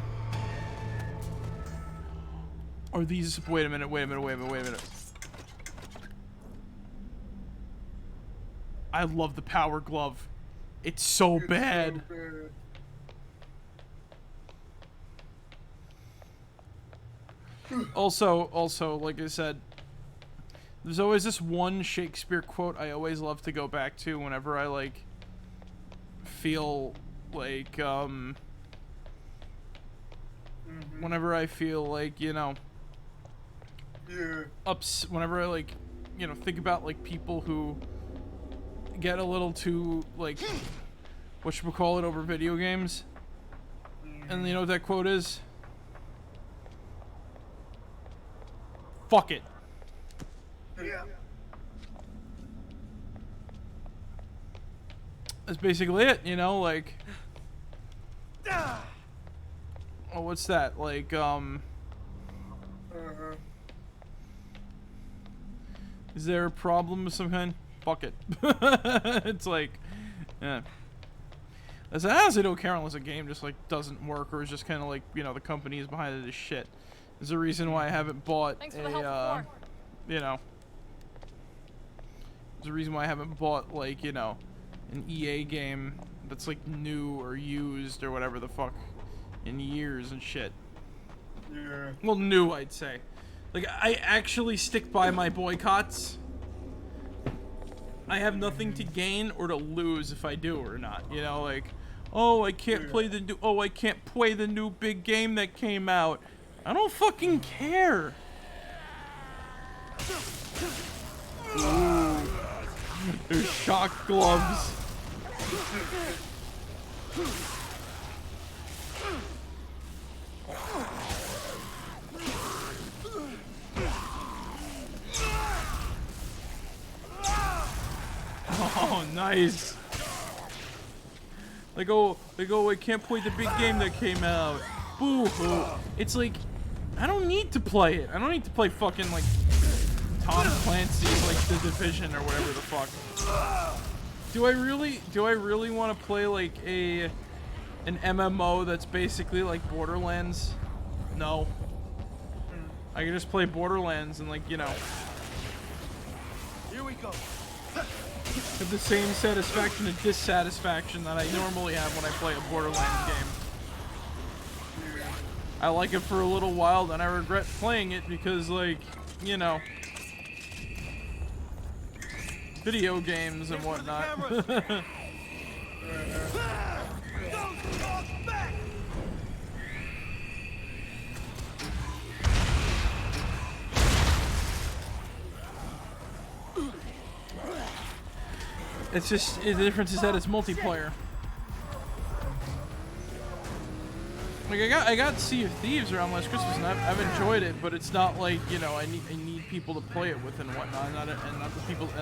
Are these? Wait a minute. I love the Power Glove. It's so bad. Also, like I said, there's always this one Shakespeare quote I always love to go back to whenever I like feel like whenever I feel like, you know, whenever I like, you know, think about like people who get a little too like whatchamacallit over video games. And you know what that quote is? Fuck it. That's basically it, you know, like oh, what's that? Like is there a problem of some kind? Fuck it. It's like, yeah. As I honestly don't care unless a game just like doesn't work or is just kind of like, you know, the company is behind it is shit. There's a reason why I haven't bought you know, there's a reason why I haven't bought like, you know, an EA game that's like new or used or whatever the fuck in years and shit. Yeah. Well, new, I'd say. Like, I actually stick by my boycotts. I have nothing to gain or to lose if I do or not. You know, like, oh, I can't play the new, oh, I can't play the new big game that came out. I don't fucking care. Ooh. There's shock gloves. Oh, nice. Like, oh, I can't play the big game that came out. Boo-hoo. It's like, I don't need to play it. I don't need to play fucking, like, Tom Clancy's, like, The Division or whatever the fuck. Do I really want to play, like, an MMO that's basically like Borderlands? No. I can just play Borderlands and, like, you know, Here we go. have the same satisfaction and dissatisfaction that I normally have when I play a Borderlands game. I like it for a little while, then I regret playing it because, like, you know, video games and whatnot. Don't talk back. It's just the difference is that it's multiplayer. Like I got Sea of Thieves around last Christmas and I've enjoyed it, but it's not like, you know, I need people to play it with and whatnot, and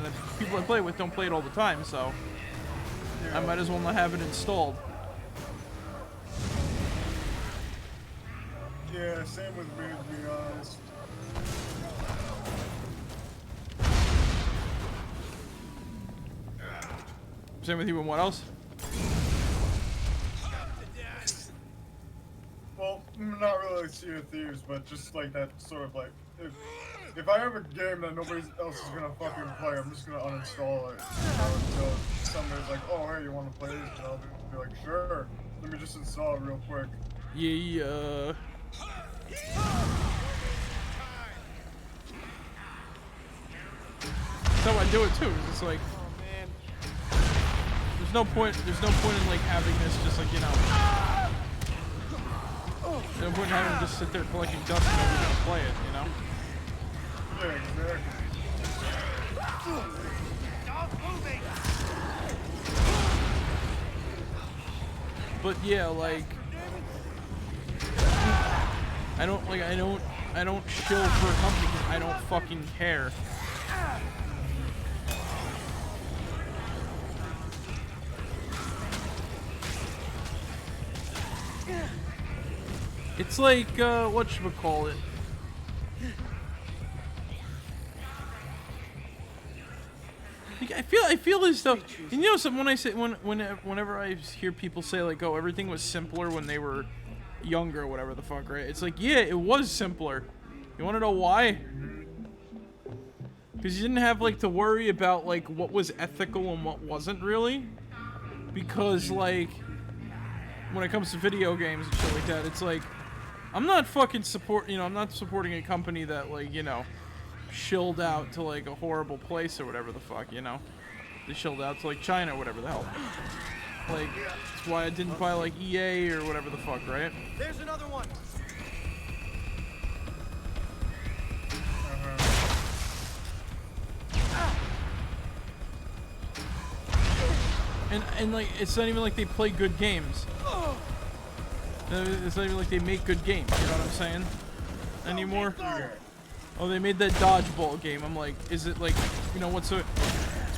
the people I play it with don't play it all the time, so I might as well not have it installed. Yeah, same with me, to be honest. Same with you and what else? Well, not really like Sea of Thieves, but just like that sort of like, if I have a game that nobody else is gonna fucking play, I'm just gonna uninstall it. You know, until somebody's like, oh hey, you wanna play this? And I'll be like, sure. Let me just install it real quick. Yeah. That's how I do it too. It's just like, there's no point in like having this just like, you know. There's no point in having to just sit there collecting dust and nobody's gonna play it, you know? Yeah, exactly. But yeah, like I don't shill for a company because I don't fucking care. It's like whatchamacallit. I feel as though, you know, something when I say whenever I hear people say like, oh, everything was simpler when they were younger or whatever the fuck, right? It's like, yeah, it was simpler. You want to know why? Because you didn't have like to worry about like what was ethical and what wasn't really. Because like when it comes to video games and shit like that, it's like I'm not fucking I'm not supporting a company that like, you know, shilled out to like a horrible place or whatever the fuck, you know. They shilled out to like China or whatever the hell. Like, that's why I didn't buy like EA or whatever the fuck, right? There's another one. And like, it's not even like they play good games. It's not even like they make good games, you know what I'm saying? Anymore. Oh, they made that dodgeball game. I'm like, is it like, you know, it's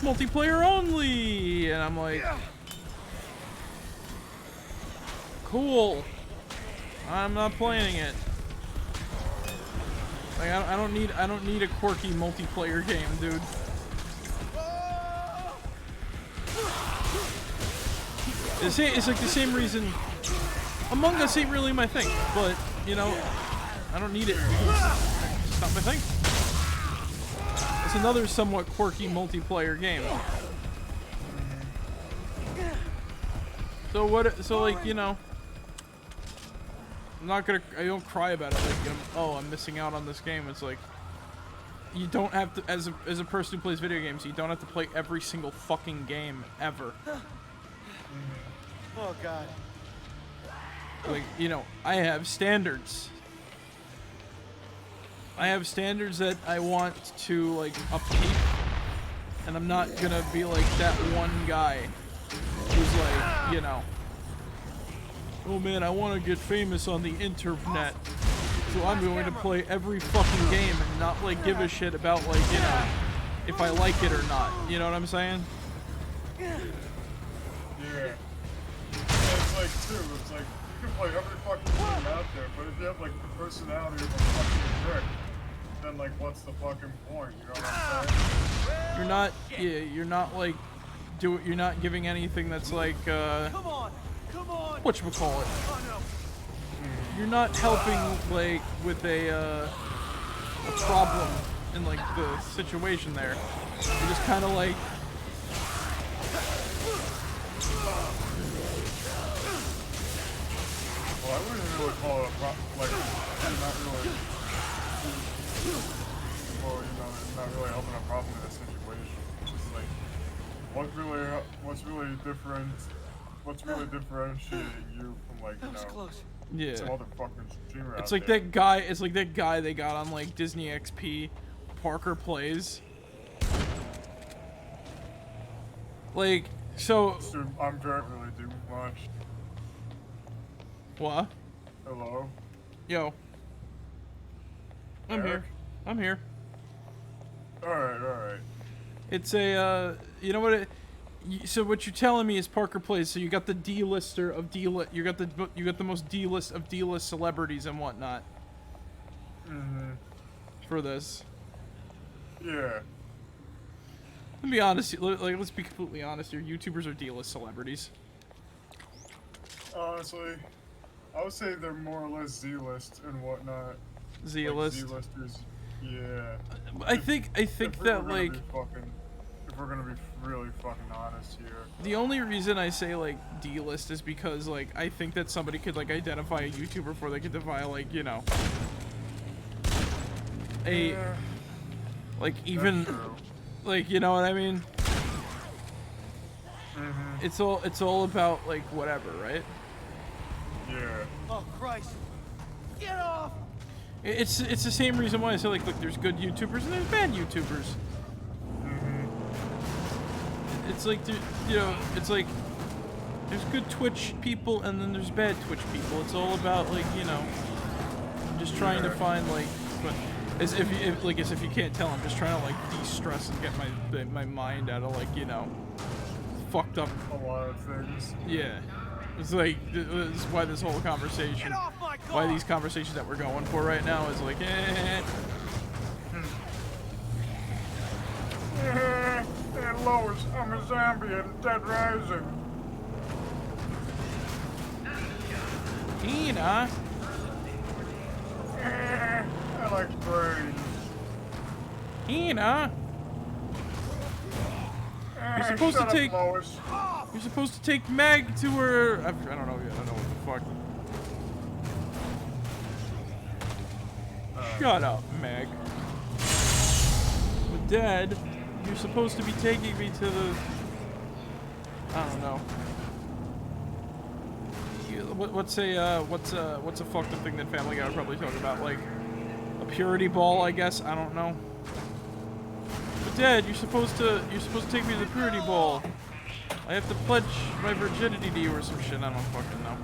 multiplayer only? And I'm like, cool. I'm not playing it. Like, I don't need a quirky multiplayer game, dude. It's like the same reason Among Us ain't really my thing, but you know, I don't need it. It's not my thing. It's another somewhat quirky multiplayer game. So what? So like, you know, I don't cry about it. Like, I'm missing out on this game. It's like, you don't have to, as a person who plays video games, you don't have to play every single fucking game ever. Oh God. Like, you know, I have standards. I have standards that I want to like upkeep, and I'm not gonna be like that one guy who's like, you know, oh man, I want to get famous on the internet, so I'm going to play every fucking game and not like give a shit about like, you know, if I like it or not. You know what I'm saying? Yeah. It's like too. It's like you can play every fucking game out there, but if you have like the personality of a fucking brick, then like what's the fucking point? You know what I'm saying? You're not. Yeah. You're not like. You're not giving anything that's like. Come on. Whatchamacallit? Oh no. You're not helping like with a problem in like the situation there. You're just kind of like. Well, I wouldn't really call it a problem. Like, not really. Well, you know, it's not really helping a problem in this situation. It's just like, what's really differentiating you from like, you know, Yeah. some other fucking streamer It's out like there. that guy. It's like that guy they got on like Disney XP, Parker Plays. Like, so... Dude, I'm very really doing much. What? Hello? Yo. I'm Eric? here. I'm here. Alright. It's a, you know what so what you're telling me is Parker Plays, so you got the D-lister of D-list, you got the most D-list of D-list celebrities and whatnot. Mm-hmm. For this. Yeah. Let me be honest, like, let's be completely honest here, YouTubers are D-list celebrities. Honestly, I would say they're more or less Z-list and whatnot. Z-list? Like Z-listers, yeah. I think that, like... If we're gonna be really fucking honest here. The only reason I say, like, D-list is because, like, I think that somebody could, like, identify a YouTuber before they could define, like, you know... like, even... Like, you know what I mean? Mm-hmm. It's all about, like, whatever, right? Yeah. Oh, Christ. Get off! It's the same reason why I say, like, look, there's good YouTubers and there's bad YouTubers. It's like, you know, it's like, there's good Twitch people and then there's bad Twitch people. It's all about, like, you know, I'm just trying to find, like, but as if you can't tell, I'm just trying to, like, de-stress and get my mind out of, like, you know, fucked up. A lot of things. Yeah. It's like, this is why this whole conversation, why these conversations that we're going for right now is like, Hey Lois, I'm a zombie at Dead Rising. Tina? I like brains. Tina? You're supposed to take... Lois. You're supposed to take Meg to her... I don't know yet. I don't know what the fuck. Shut up, Meg. But Dad, you're supposed to be taking me to the... I don't know. What's a fucked up thing that Family Guy would probably talk about? Like, a purity ball, I guess? I don't know. But Dad, you're supposed to take me to the purity ball. I have to pledge my virginity to you or some shit. I don't fucking know.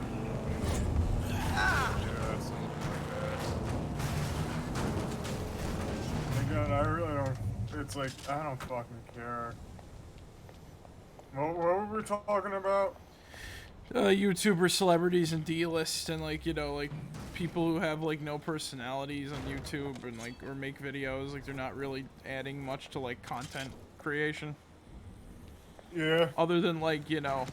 Again, I really don't. It's like, I don't fucking care. What were we talking about? YouTubers, celebrities, and D-list, and, like, you know, like, people who have, like, no personalities on YouTube and, like, or make videos, like, they're not really adding much to, like, content creation. Yeah. Other than, like, you know,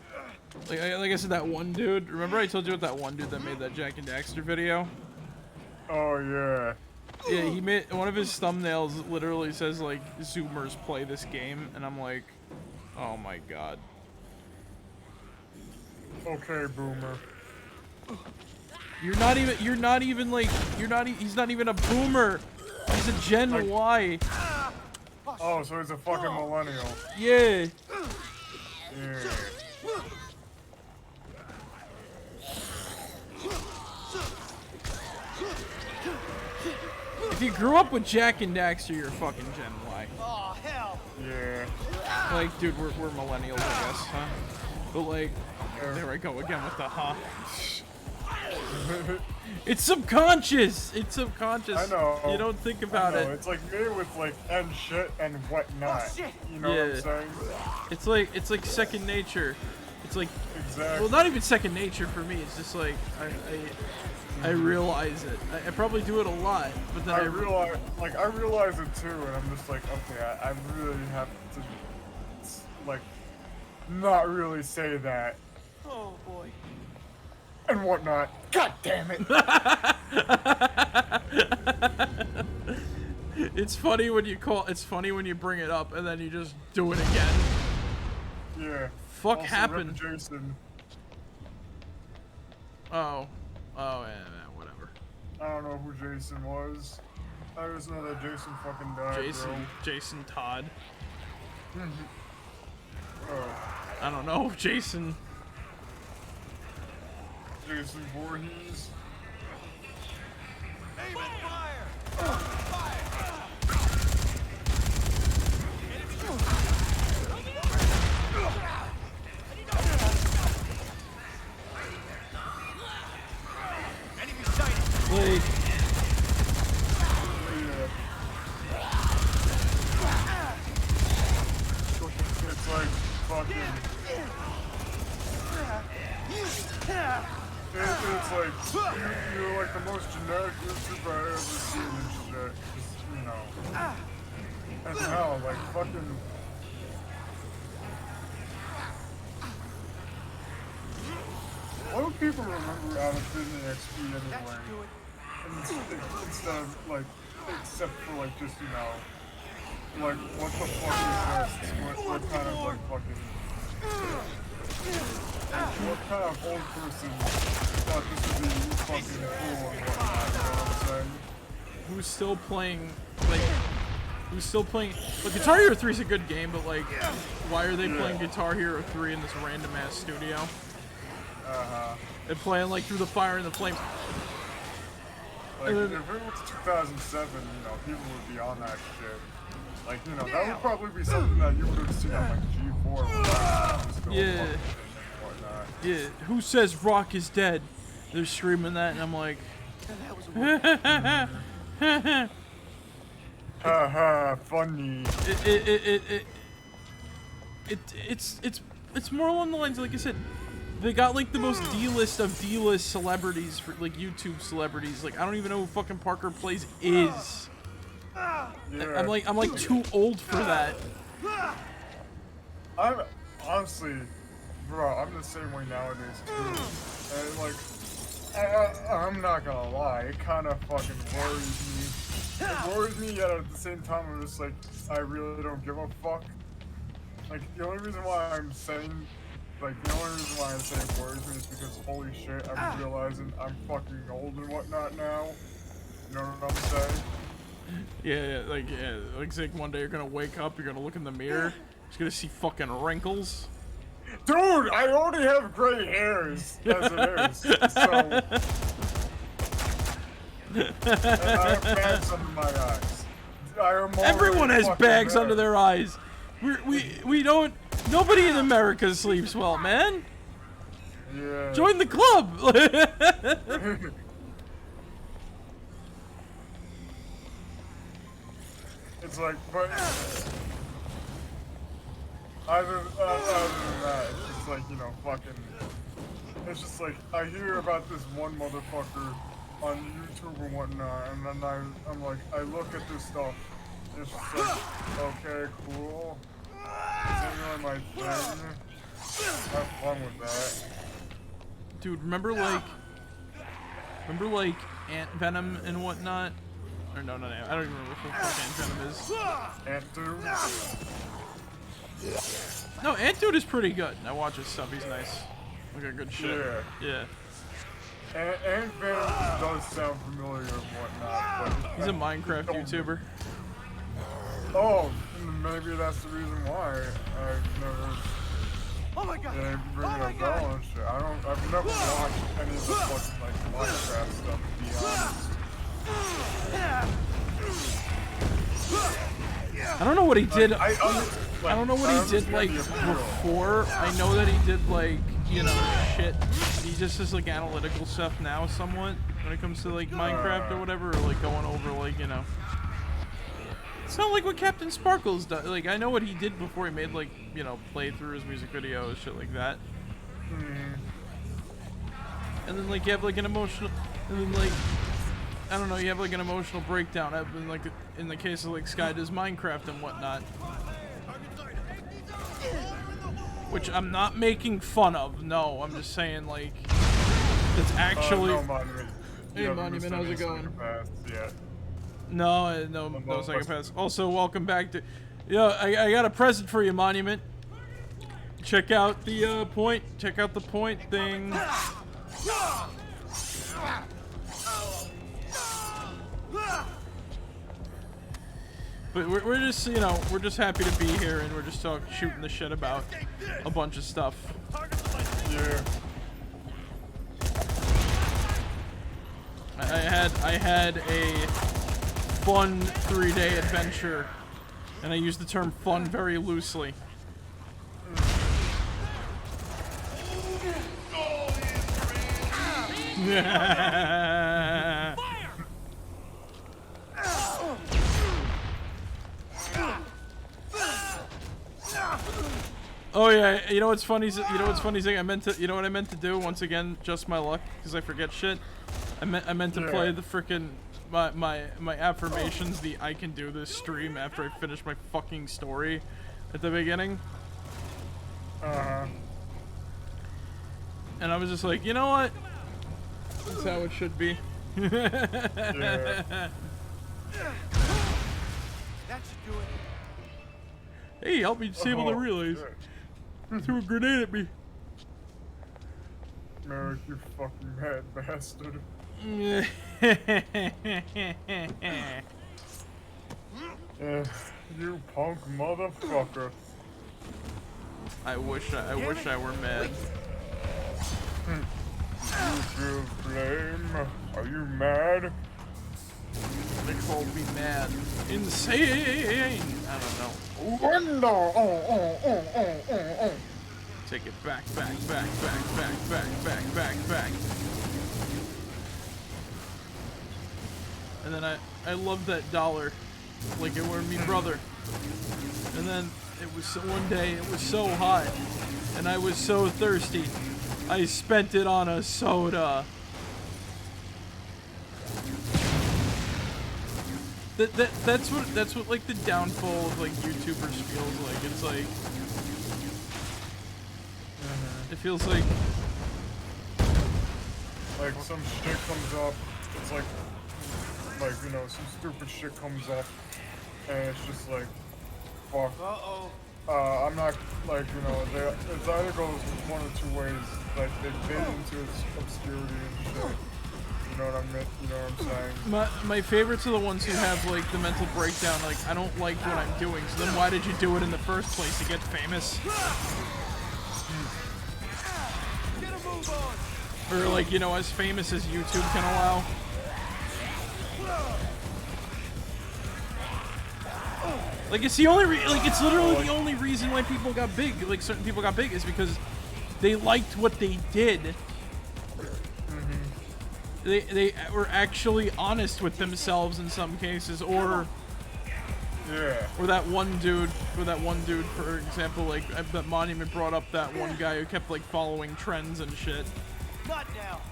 like I said, that one dude. Remember I told you about that one dude that made that Jack and Daxter video? Oh, yeah. Yeah, he made, one of his thumbnails literally says, like, Zoomers play this game, and I'm like, oh my god. Okay, boomer. He's not even a boomer. He's a Gen Y. Oh, so he's a fucking millennial. Yeah. Yeah. If you grew up with Jack and Daxter, you're fucking Gen Y. Oh, hell. Yeah. Like, dude, we're millennials, I guess, huh? But, like, there I go again with the huh. It's subconscious. It's subconscious. I know. You don't think about it. It's like me with like and shit and whatnot. Oh, shit. You know what I'm saying? It's like second nature. It's like, exactly. well, not even second nature for me. It's just like I realize it. I probably do it a lot, but then I realize it too, and I'm just like, okay, I really have to like not really say that. Oh boy. And whatnot. God damn it! It's funny when you bring it up and then you just do it again. Yeah. Fuck also, happened. Jason. Oh, yeah, whatever. I don't know who Jason was. I just know that Jason fucking died, Jason Todd. Oh. I don't know, Jason. Jason Voorhees. Aim and fire! Like, it's like fucking. It's like you're like the most generic YouTuber I've ever seen and shit. Just, you know. And now, like fucking. What do people remember out of Disney XP anyway? Instead of like, except for like just, you know, like what the fuck is this? What kind of like fucking. What kind of old person thought this would be fucking cool and whatnot, you know what I'm saying? who's still playing, like, Look, Guitar Hero 3 is a good game, but like, why are they playing Guitar Hero 3 in this random ass studio? They're playing like Through the Fire and the Flames. Like, if it was 2007, you know, people would be on that shit. Like, you know, that would probably be something that you would have seen on like G4 or Yeah. whatnot. Yeah, who says rock is dead? They're screaming that, and I'm like, Haha, funny. It's more along the lines, like I said, they got like the most D-list of D-list celebrities for like YouTube celebrities. Like, I don't even know who fucking Parker Plays is. Yeah. I'm like too old for that. I'm honestly, bro, I'm the same way nowadays too. And like, I'm not gonna lie, it kind of fucking worries me. It worries me, yet at the same time, I'm just like, I really don't give a fuck. Like, the only reason why I'm saying, like, the only reason why I say it worries me is because, holy shit, I'm realizing I'm fucking old and whatnot now. You know what I'm saying? Yeah, like one day you're gonna wake up, you're gonna look in the mirror, you're gonna see fucking wrinkles. Dude, I already have gray hairs as it is, so. And I have bags under my eyes. Everyone has bags under their eyes. We don't. Nobody in America sleeps well, man. Yeah. Join the club. It's like, but other than that, it's just like, you know, fucking. It's just like I hear about this one motherfucker on YouTube and whatnot, and then I'm like, I look at this stuff, and it's just like, okay, cool. This ain't really my thing. Have fun with that. Dude, remember like Ant Venom and whatnot? Or no, I don't even remember what the fuck Ant Venom is. Ant Dude? No, Ant Dude is pretty good. I watch his stuff, he's nice. Look at good shit. Yeah. Ant Venom does sound familiar and whatnot, but He's a Minecraft YouTuber. Oh, maybe that's the reason why I've never. Oh my god! Yeah, bringing a bell and shit. I've never watched any of the fucking like Minecraft stuff, to be honest. I don't know what he did. I don't know what he did like before. I know that he did like, you know, shit. He just does like analytical stuff now somewhat when it comes to like Minecraft or whatever, or like going over like, you know. It's not like what Captain Sparkles does. Like, I know what he did before he made like, you know, playthroughs, music videos, shit like that. And then like you have like an emotional, and then like, I don't know, you have like an emotional breakdown. I've been like, in the case of like Sky does Minecraft and whatnot. Which I'm not making fun of. No, I'm just saying like, it's actually. No, Monument. Hey Monument, how's it going? Yeah. No, no psychopaths. Also, welcome back to. Yeah, I got a present for you, Monument. Check out the point. Check out the point thing. But we're just, you know, we're just happy to be here, and we're just shooting the shit about a bunch of stuff. Yeah. I had a fun 3-day adventure, and I use the term fun very loosely. Oh yeah, you know what's funny? You know what's funny? Thing I meant to. You know what I meant to do? Once again, just my luck, because I forget shit. I meant to play the frickin' my affirmations. The I can do this stream after I finish my fucking story at the beginning. And I was just like, you know what? That's how it should be. That should do it. Hey, help me disable the relays. Threw a grenade at me. Marek, you fucking mad bastard. You punk motherfucker. I wish I were mad. You feel flame? Are you mad? They called me mad. Insane! I don't know. Take it back. And then I loved that dollar. Like it were me brother. And then it was one day it was so hot and I was so thirsty. I spent it on a soda. That's what like the downfall of like YouTubers feels like. It's like it feels like some shit comes up. It's like you know, some stupid shit comes up, and it's just like, fuck. I'm not like, you know, it either goes one or two ways. Like they fade into its obscurity and shit. You know what I mean? You know what I'm saying? My favorites are the ones who have like the mental breakdown. Like I don't like what I'm doing. So then why did you do it in the first place to get famous? Or like, you know, as famous as YouTube can allow. Like it's the only it's literally the only reason why people got big. Like certain people got big is because they liked what they did. They were actually honest with themselves in some cases, or that one dude, for example, like that Monument brought up that one guy who kept like following trends and shit. Not now.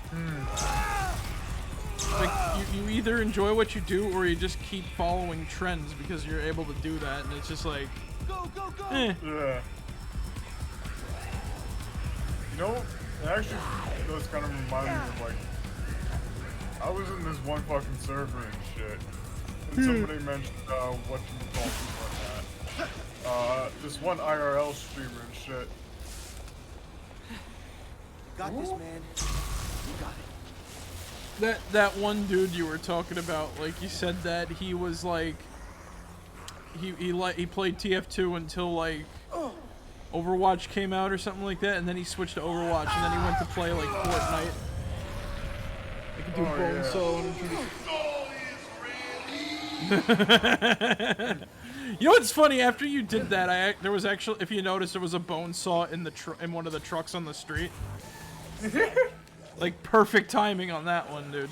Like you either enjoy what you do or you just keep following trends because you're able to do that, and it's just like go. Yeah. You know, it actually does kind of remind me of like, I was in this one fucking server and shit, and somebody mentioned what you call people like that. This one IRL streamer and shit. Got this, man. You got it. That one dude you were talking about, like he said that he was like he played TF2 until like Overwatch came out or something like that, and then he switched to Overwatch, and then he went to play like Fortnite. I could do bone saw. You know what's funny? After you did that, there was actually, if you noticed, there was a bone saw in in one of the trucks on the street. Like perfect timing on that one, dude.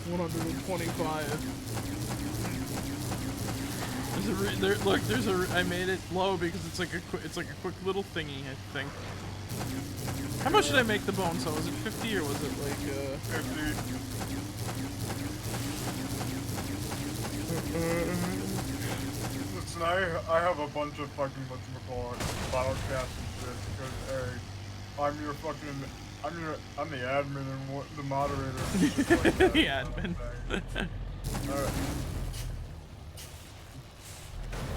$125. I made it low because it's like a quick little thingy, I think. How much did I make the bone saw? Was it 50 or was it like 50? Listen, I have a bunch of fucking whatchamacallit podcasts and shit because hey, I'm the admin and the moderator and shit like that. the admin.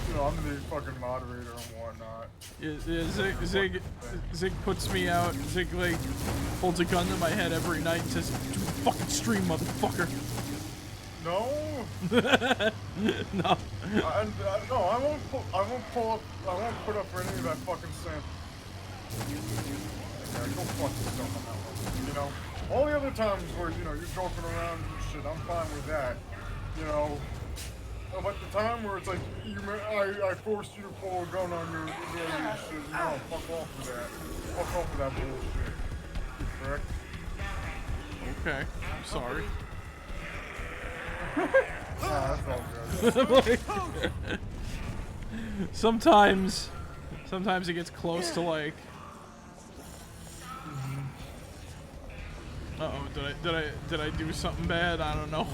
You know, I'm the fucking moderator and whatnot. Yeah, Zig puts me out. Zig like holds a gun to my head every night and says, "Do the fucking stream, motherfucker." No. No. No, I won't put up for any of that fucking sin. Yeah, go fuck yourself on that one. You know, all the other times where, you know, you're joking around and shit, I'm fine with that. You know, about the time where it's like I forced you to pull a gun on your shit. No, fuck off with that. Fuck off with that bullshit. You correct? Okay, I'm sorry. That's all good. Sometimes it gets close to like. Uh-oh, did I do something bad? I don't know.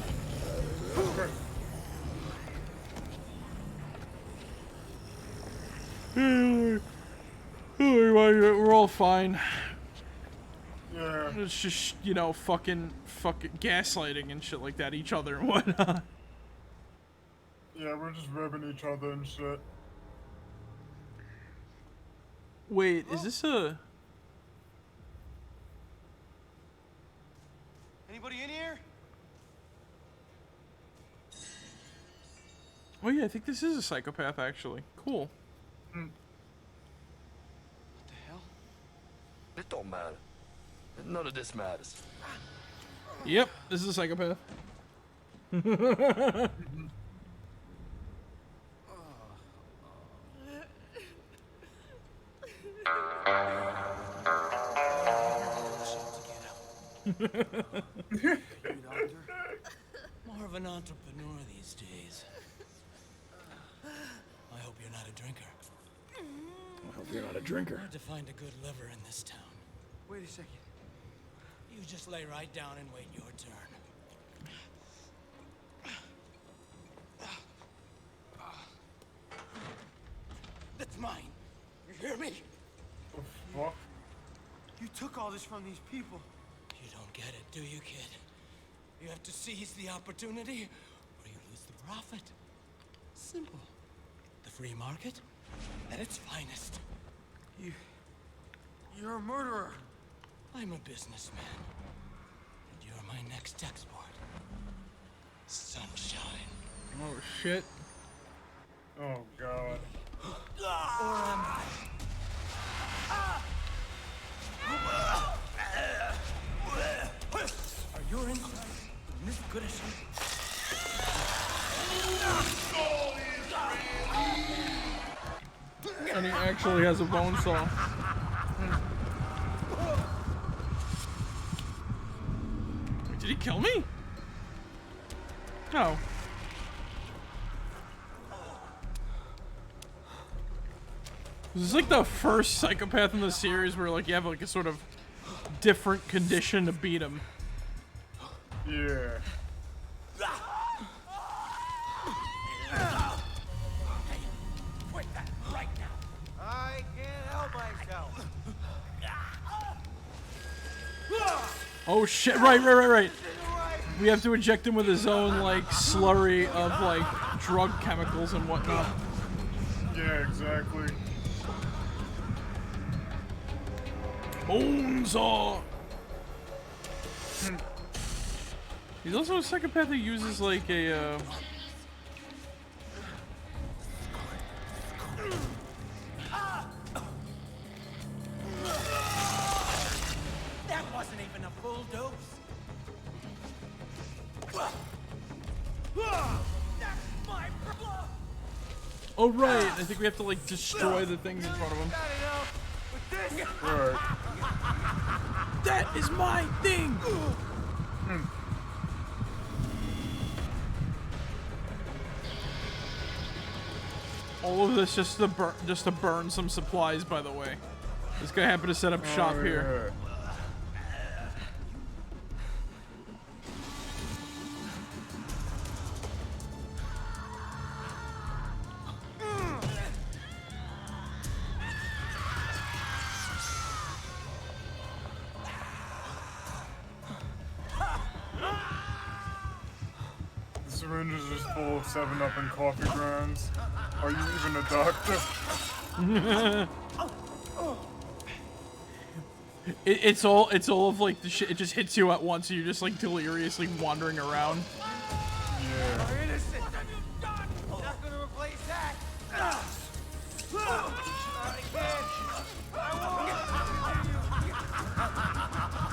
We're all fine. Yeah. It's just, you know, fucking gaslighting and shit like that, each other and whatnot. Yeah, we're just ribbing each other and shit. Wait, is this a... Anybody in here? Oh yeah, I think this is a psychopath, actually. Cool. What the hell? It don't matter. None of this matters. Yep, this is a psychopath. More of an entrepreneur these days. I hope you're not a drinker. I hope you're not a drinker. Hard to find a good liver in this town. Wait a second. You just lay right down and wait your turn. That's mine. You hear me? What? You took all this from these people. You don't get it, do you, kid? You have to seize the opportunity, or you lose the profit. Simple. The free market at its finest. You're a murderer. I'm a businessman. And you're my next export. Sunshine. Oh shit. Oh god. Or am I? Are your insides this good as you? And he actually has a bone saw. Wait, did he kill me? No. This is like the first psychopath in the series where like you have like a sort of different condition to beat him. Yeah. Quit that right now. I can't help myself. Oh shit, right. We have to inject him with his own like slurry of like drug chemicals and whatnot. Yeah, exactly. Bone saw! He's also a psychopath who uses like a That wasn't even a full dose. That's my problem. Oh right, I think we have to like destroy the things in front of him. Right. That is my thing! All of this just to burn some supplies, by the way. This guy happened to set up shop here. The syringe is just full of 7-Up and coffee grounds. Are you even a doctor? It's all of like the shit. It just hits you at once, and you're just like deliriously wandering around. Yeah. You're innocent. Not gonna replace that.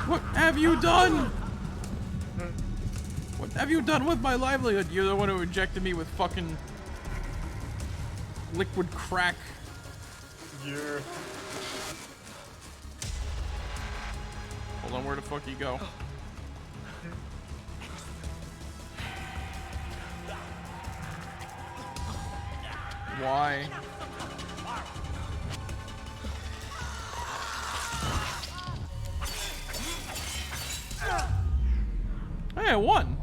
What have you done? What have you done with my livelihood? You're the one who injected me with fucking liquid crack. Yeah. Hold on, where the fuck you go? Why? Hey, I won.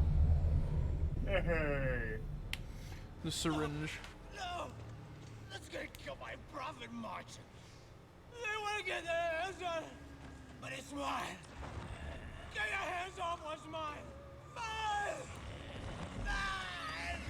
Hey. The syringe. No! That's gonna kill my profit margin. They want to get their hands on it, but it's mine. Get your hands off what's mine. Mine! Mine!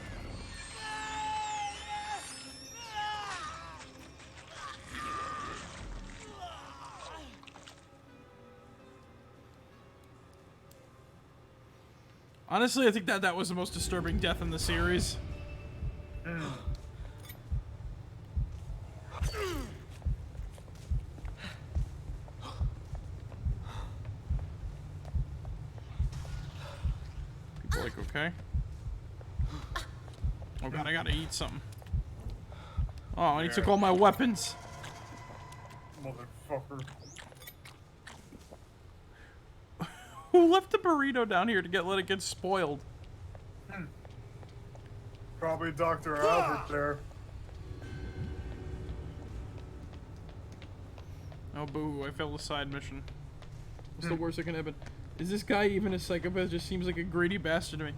Honestly, I think that was the most disturbing death in the series. People like, okay. Oh god, I gotta eat something. Oh, and he took all my weapons. Motherfucker. Who left the burrito down here to let it get spoiled? Probably Dr. Albert there. Oh boo, I failed a side mission. What's the worst that can happen? Is this guy even a psychopath? Just seems like a greedy bastard to me.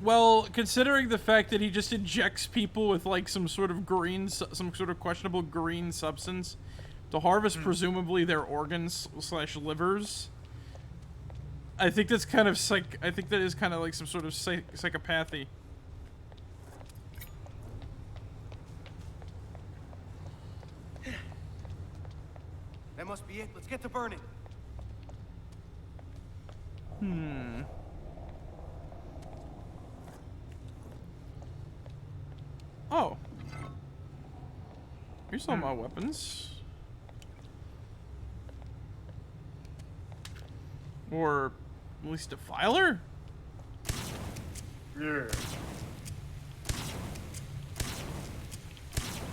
Well, considering the fact that he just injects people with like some sort of questionable green substance to harvest presumably their organs / livers, I think that's kind of I think that is kind of like some sort of psychopathy. That must be it. Let's get to burning. Oh. Here's all my weapons. Or at least a filer? Yeah.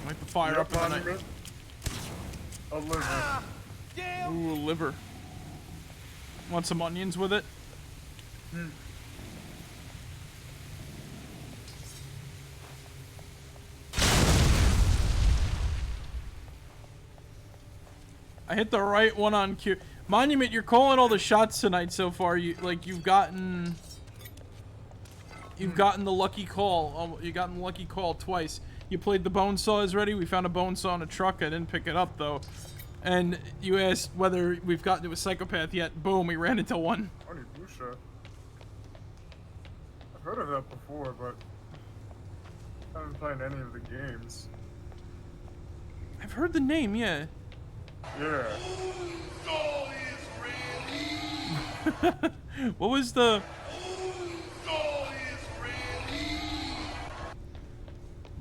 Light the fire up on it. A liver. Ooh, a liver. Want some onions with it? I hit the right one on cue. Monument, you're calling all the shots tonight so far. You've gotten the lucky call. You gotten the lucky call twice. You played the bone saws ready. We found a bone saw in a truck. I didn't pick it up though. And you asked whether we've gotten to a psychopath yet. Boom, we ran into one. Marek1shtar. I've heard of that before, but I haven't played any of the games. I've heard the name, yeah. Yeah. What was the...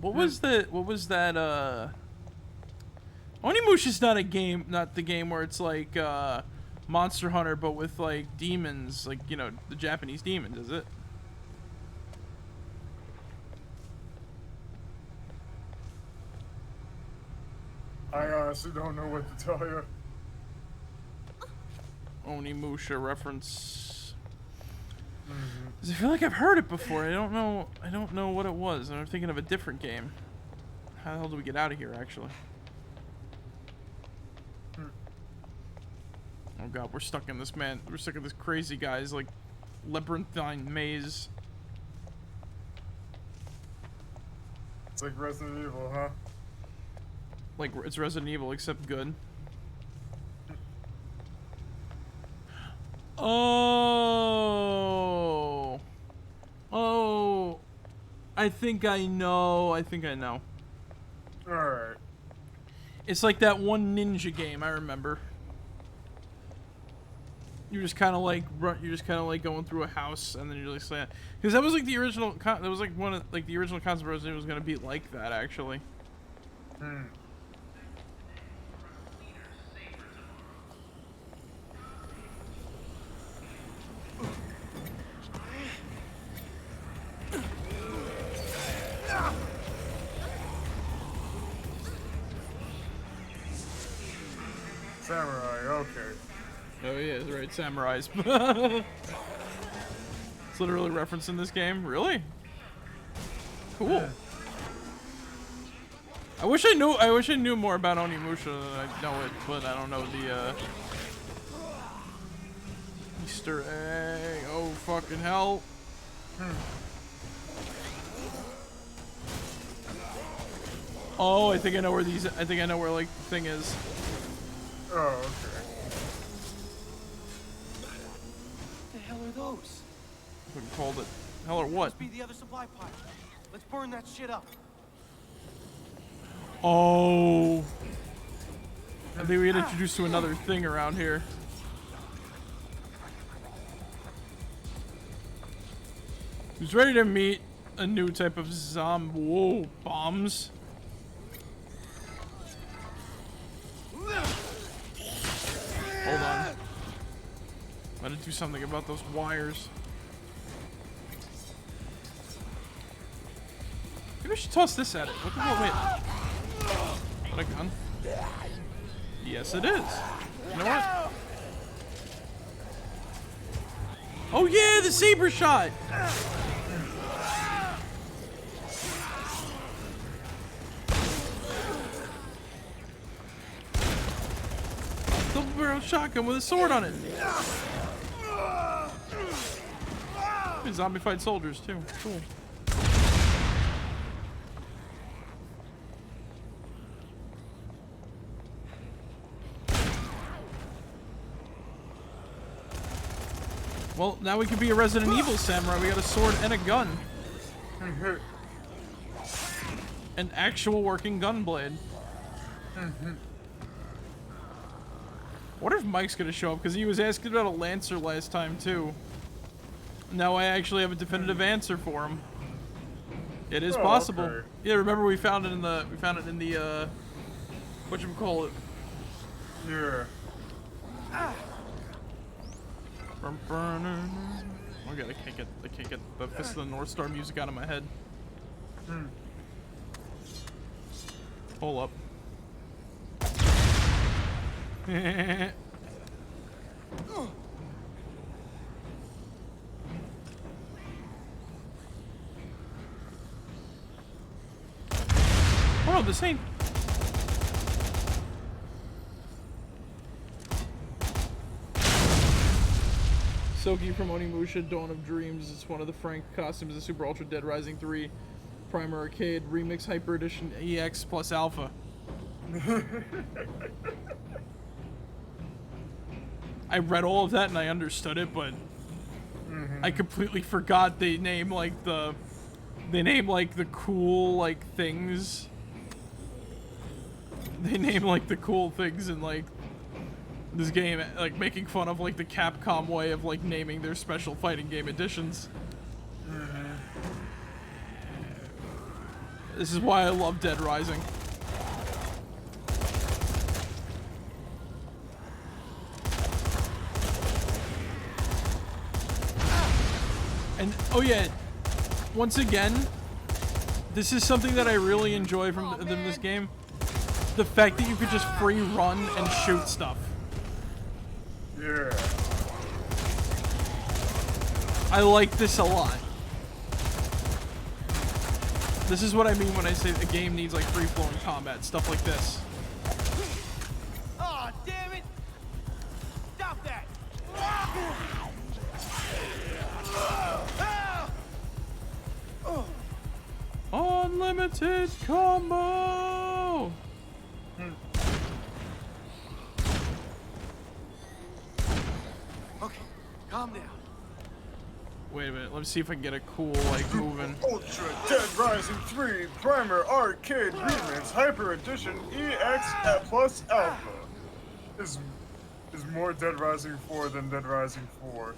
What was that, Onimusha is not the game where it's like, Monster Hunter, but with, like, demons, like, you know, the Japanese demons, is it? I honestly don't know what to tell you. Onimusha reference. 'Cause I feel like I've heard it before. I don't know what it was. I'm thinking of a different game. How the hell do we get out of here, actually? Oh god, we're stuck in this crazy guy's, like, labyrinthine maze. It's like Resident Evil, huh? Like, it's Resident Evil, except good. Oh. Oh. I think I know. Alright. It's like that one ninja game, I remember. You're just kind of like going through a house, and then you're just like, because that was like the original. That was like one of the original concept Resident Evil was gonna be like that, actually. samurai, okay. Oh yeah, that's right, samurais. It's literally referencing this game. Really? Cool. Yeah. I wish I knew more about Onimusha than I know it, but I don't know the Easter egg. Oh fucking hell. Oh, I think I know where like the thing is. Oh, okay. What the hell are those? We called it. Hell or what? Must be the other supply pod. Let's burn that shit up. Oh. I think we get introduced to another thing around here. Who's ready to meet a new type of zombie? Whoa, bombs. Hold on. Gotta do something about those wires. Maybe I should toss this at it. What the hell? Wait. Is that a gun? Yes, it is. You know what? Oh yeah, the saber shot! Double barrel shotgun with a sword on it. And zombie-fied soldiers too. Cool. Well, now we can be a Resident Evil samurai. We got a sword and a gun. An actual working gun blade. What if Mike's gonna show up? Because he was asking about a Lancer last time too. Now I actually have a definitive answer for him. It is possible. Okay. Yeah, remember we found it in the whatchamacallit? Yeah. Oh god, I can't get the Fist of the North Star music out of my head. Hold up. Oh, this ain't. Soki from Onimusha, Dawn of Dreams. It's one of the Frank costumes of Super Ultra Dead Rising 3 Primer Arcade Remix Hyper Edition EX plus Alpha. I read all of that and I understood it, but I completely forgot they name like the cool like things. They name like the cool things in like this game, like making fun of like the Capcom way of like naming their special fighting game editions. This is why I love Dead Rising. And oh yeah, once again, this is something that I really enjoy from this game. The fact that you could just free run and shoot stuff. Yeah. I like this a lot. This is what I mean when I say a game needs like free-flowing combat, stuff like this. Aw, damn it! Stop that! Unlimited combo! Okay, calm down. Wait a minute, let me see if I can get a cool, like, moving. Ultra Dead Rising 3 Primer Arcade Remix Hyper Edition EX plus Alpha. Is more Dead Rising 4 than Dead Rising 4.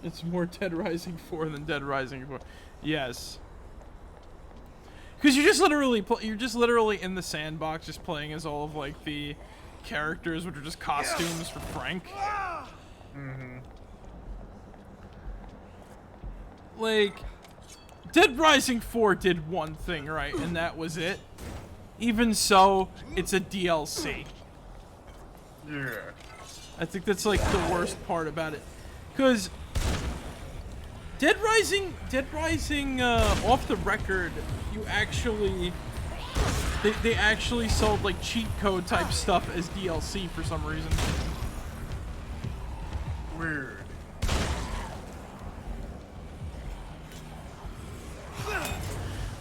It's more Dead Rising 4 than Dead Rising 4. Yes. Because you're just literally in the sandbox, just playing as all of like the characters, which are just costumes for Frank. Like, Dead Rising 4 did one thing right, and that was it. Even so, it's a DLC. Yeah. I think that's like the worst part about it, because Dead Rising, off the record, you actually, they actually sold like cheat code type stuff as DLC for some reason. Weird.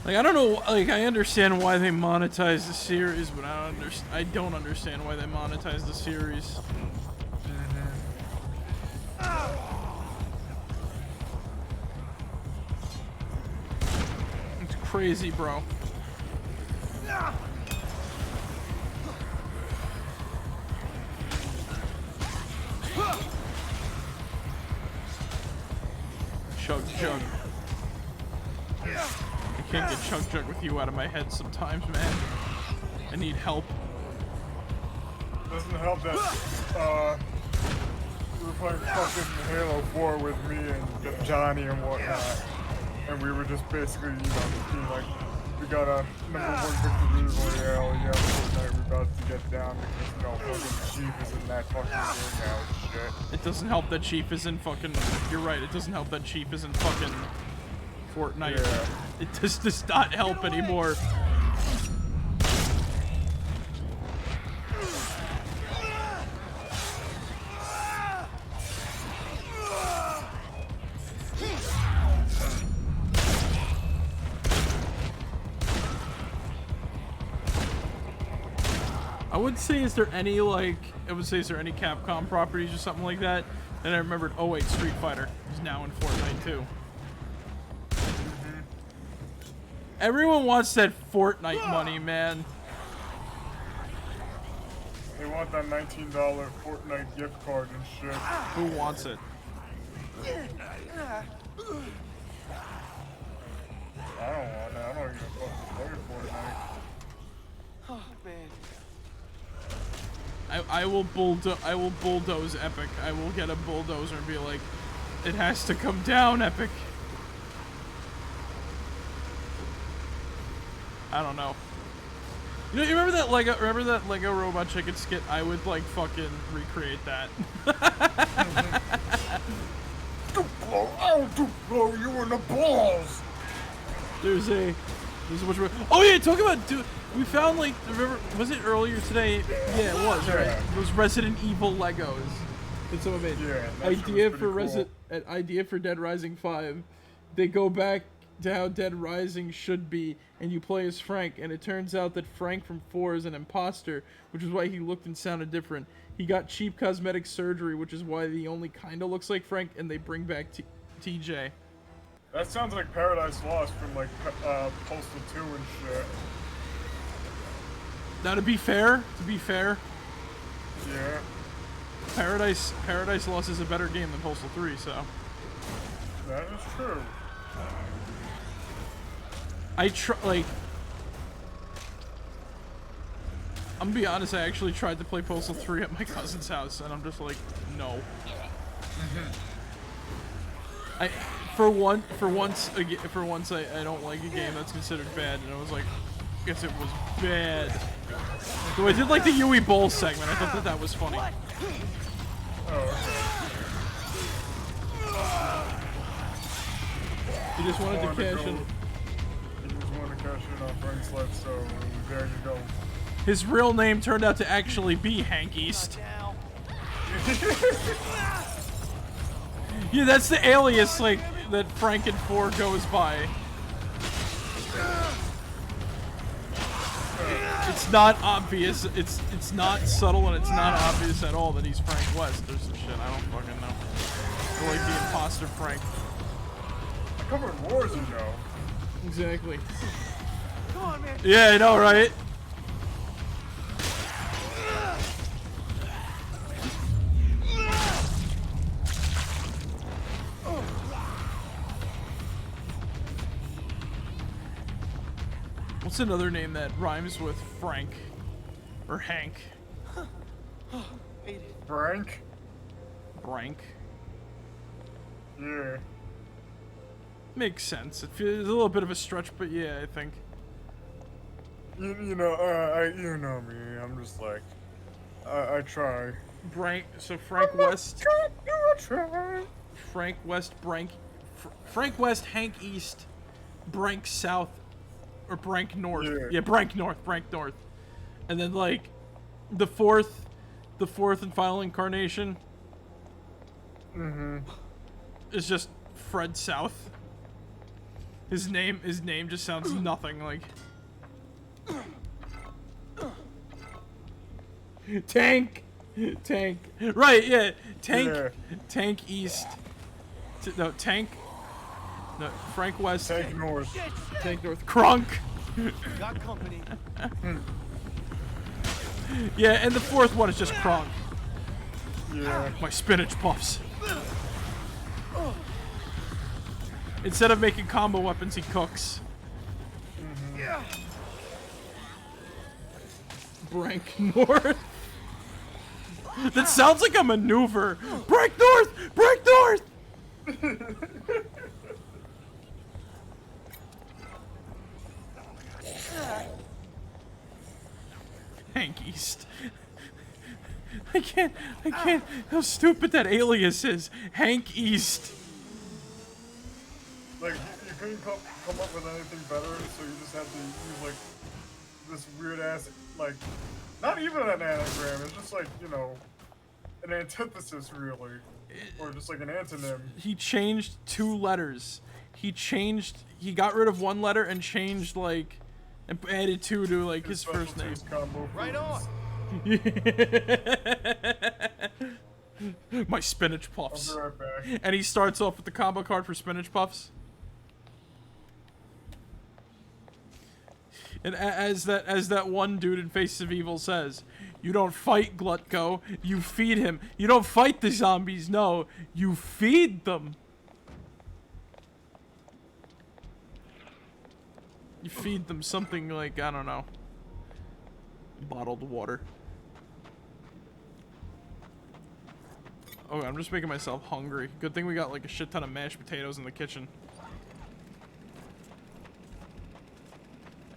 Like, I don't know, like, I understand why they monetize the series, but I don't understand why they monetize the series. It's crazy, bro. Chug chug. I can't get chug chug with you out of my head sometimes, man. I need help. Doesn't help that we were playing fucking Halo 4 with me and Johnny and whatnot, and we were just basically, you know, just being like, we got a #1 victory royale, yeah, Fortnite, we're about to get down because, you know, fucking Chief is in that fucking game now and shit. It doesn't help that Chief is in fucking. You're right. It doesn't help that Chief is in fucking Fortnite. Yeah. It just does not help anymore. I would say, is there any Capcom properties or something like that? And I remembered, oh wait, Street Fighter is now in Fortnite too. Everyone wants that Fortnite money, man. They want that $19 Fortnite gift card and shit. Who wants it? I don't want it. I don't even fucking play Fortnite. Oh, man. I will bulldoze Epic. I will get a bulldozer and be like, it has to come down, Epic. I don't know. You know, you remember that Lego Robot Chicken skit? I would like fucking recreate that. I'll blow you in the balls. There's a bunch of. Oh yeah, talk about we found like, remember, was it earlier today? Yeah, it was, right? Those Resident Evil Legos that someone made. Yeah. Idea for Dead Rising 5. They go back to how Dead Rising should be, and you play as Frank, and it turns out that Frank from 4 is an imposter, which is why he looked and sounded different. He got cheap cosmetic surgery, which is why he only kinda looks like Frank, and they bring back TJ. That sounds like Paradise Lost from like Postal 2 and shit. Now to be fair, Yeah. Paradise Lost is a better game than Postal 3, so. That is true. I'm gonna be honest, I actually tried to play Postal 3 at my cousin's house, and I'm just like, no. For once I don't like a game that's considered bad, and I was like, I guess it was bad. So I did like the Yui Bowl segment. I thought that was funny. He just wanted to cash in. He just wanted to cash in on Frank's life, so there you go. His real name turned out to actually be Hank East. Yeah, that's the alias like that Frank and 4 goes by. It's not obvious. It's not subtle, and it's not obvious at all that he's Frank West. There's some shit I don't fucking know. Or like the imposter Frank. I covered wars, you know. Exactly. Come on, man. Yeah, I know, right? What's another name that rhymes with Frank? Or Hank? Frank? Brank? Yeah. Makes sense. It feels a little bit of a stretch, but yeah, I think. You know me. I'm just like, I try. Frank West. Try. Frank West, Frank West, Hank East, Brank South, or Brank North. Yeah, Brank North. And then like the fourth and final incarnation is just Fred South. His name just sounds nothing like Tank. Right, yeah. Tank East. No, Tank. No, Frank West. Tank North. Tank North. Crunk. Got company. Yeah, and the fourth one is just Crunk. Yeah. My spinach puffs. Instead of making combo weapons, he cooks. Brank North. That sounds like a maneuver. Brank North! Brank North! Hank East. I can't. How stupid that alias is. Hank East. Like, you couldn't come up with anything better, so you just had to use, like, this weird-ass, like, not even an anagram, it's just, like, you know, an antithesis, really. Or just, like, an antonym. He changed 2 letters. He got rid of 1 letter and changed, like, and added 2 to, like, his first name. Right on. My spinach puffs. I'll be right back. And he starts off with the combo card for spinach puffs. And as that one dude in Faces of Evil says, you don't fight Glutko, you feed him. You don't fight the zombies, no, you feed them. You feed them something like, I don't know, bottled water. Oh, I'm just making myself hungry. Good thing we got like a shit ton of mashed potatoes in the kitchen.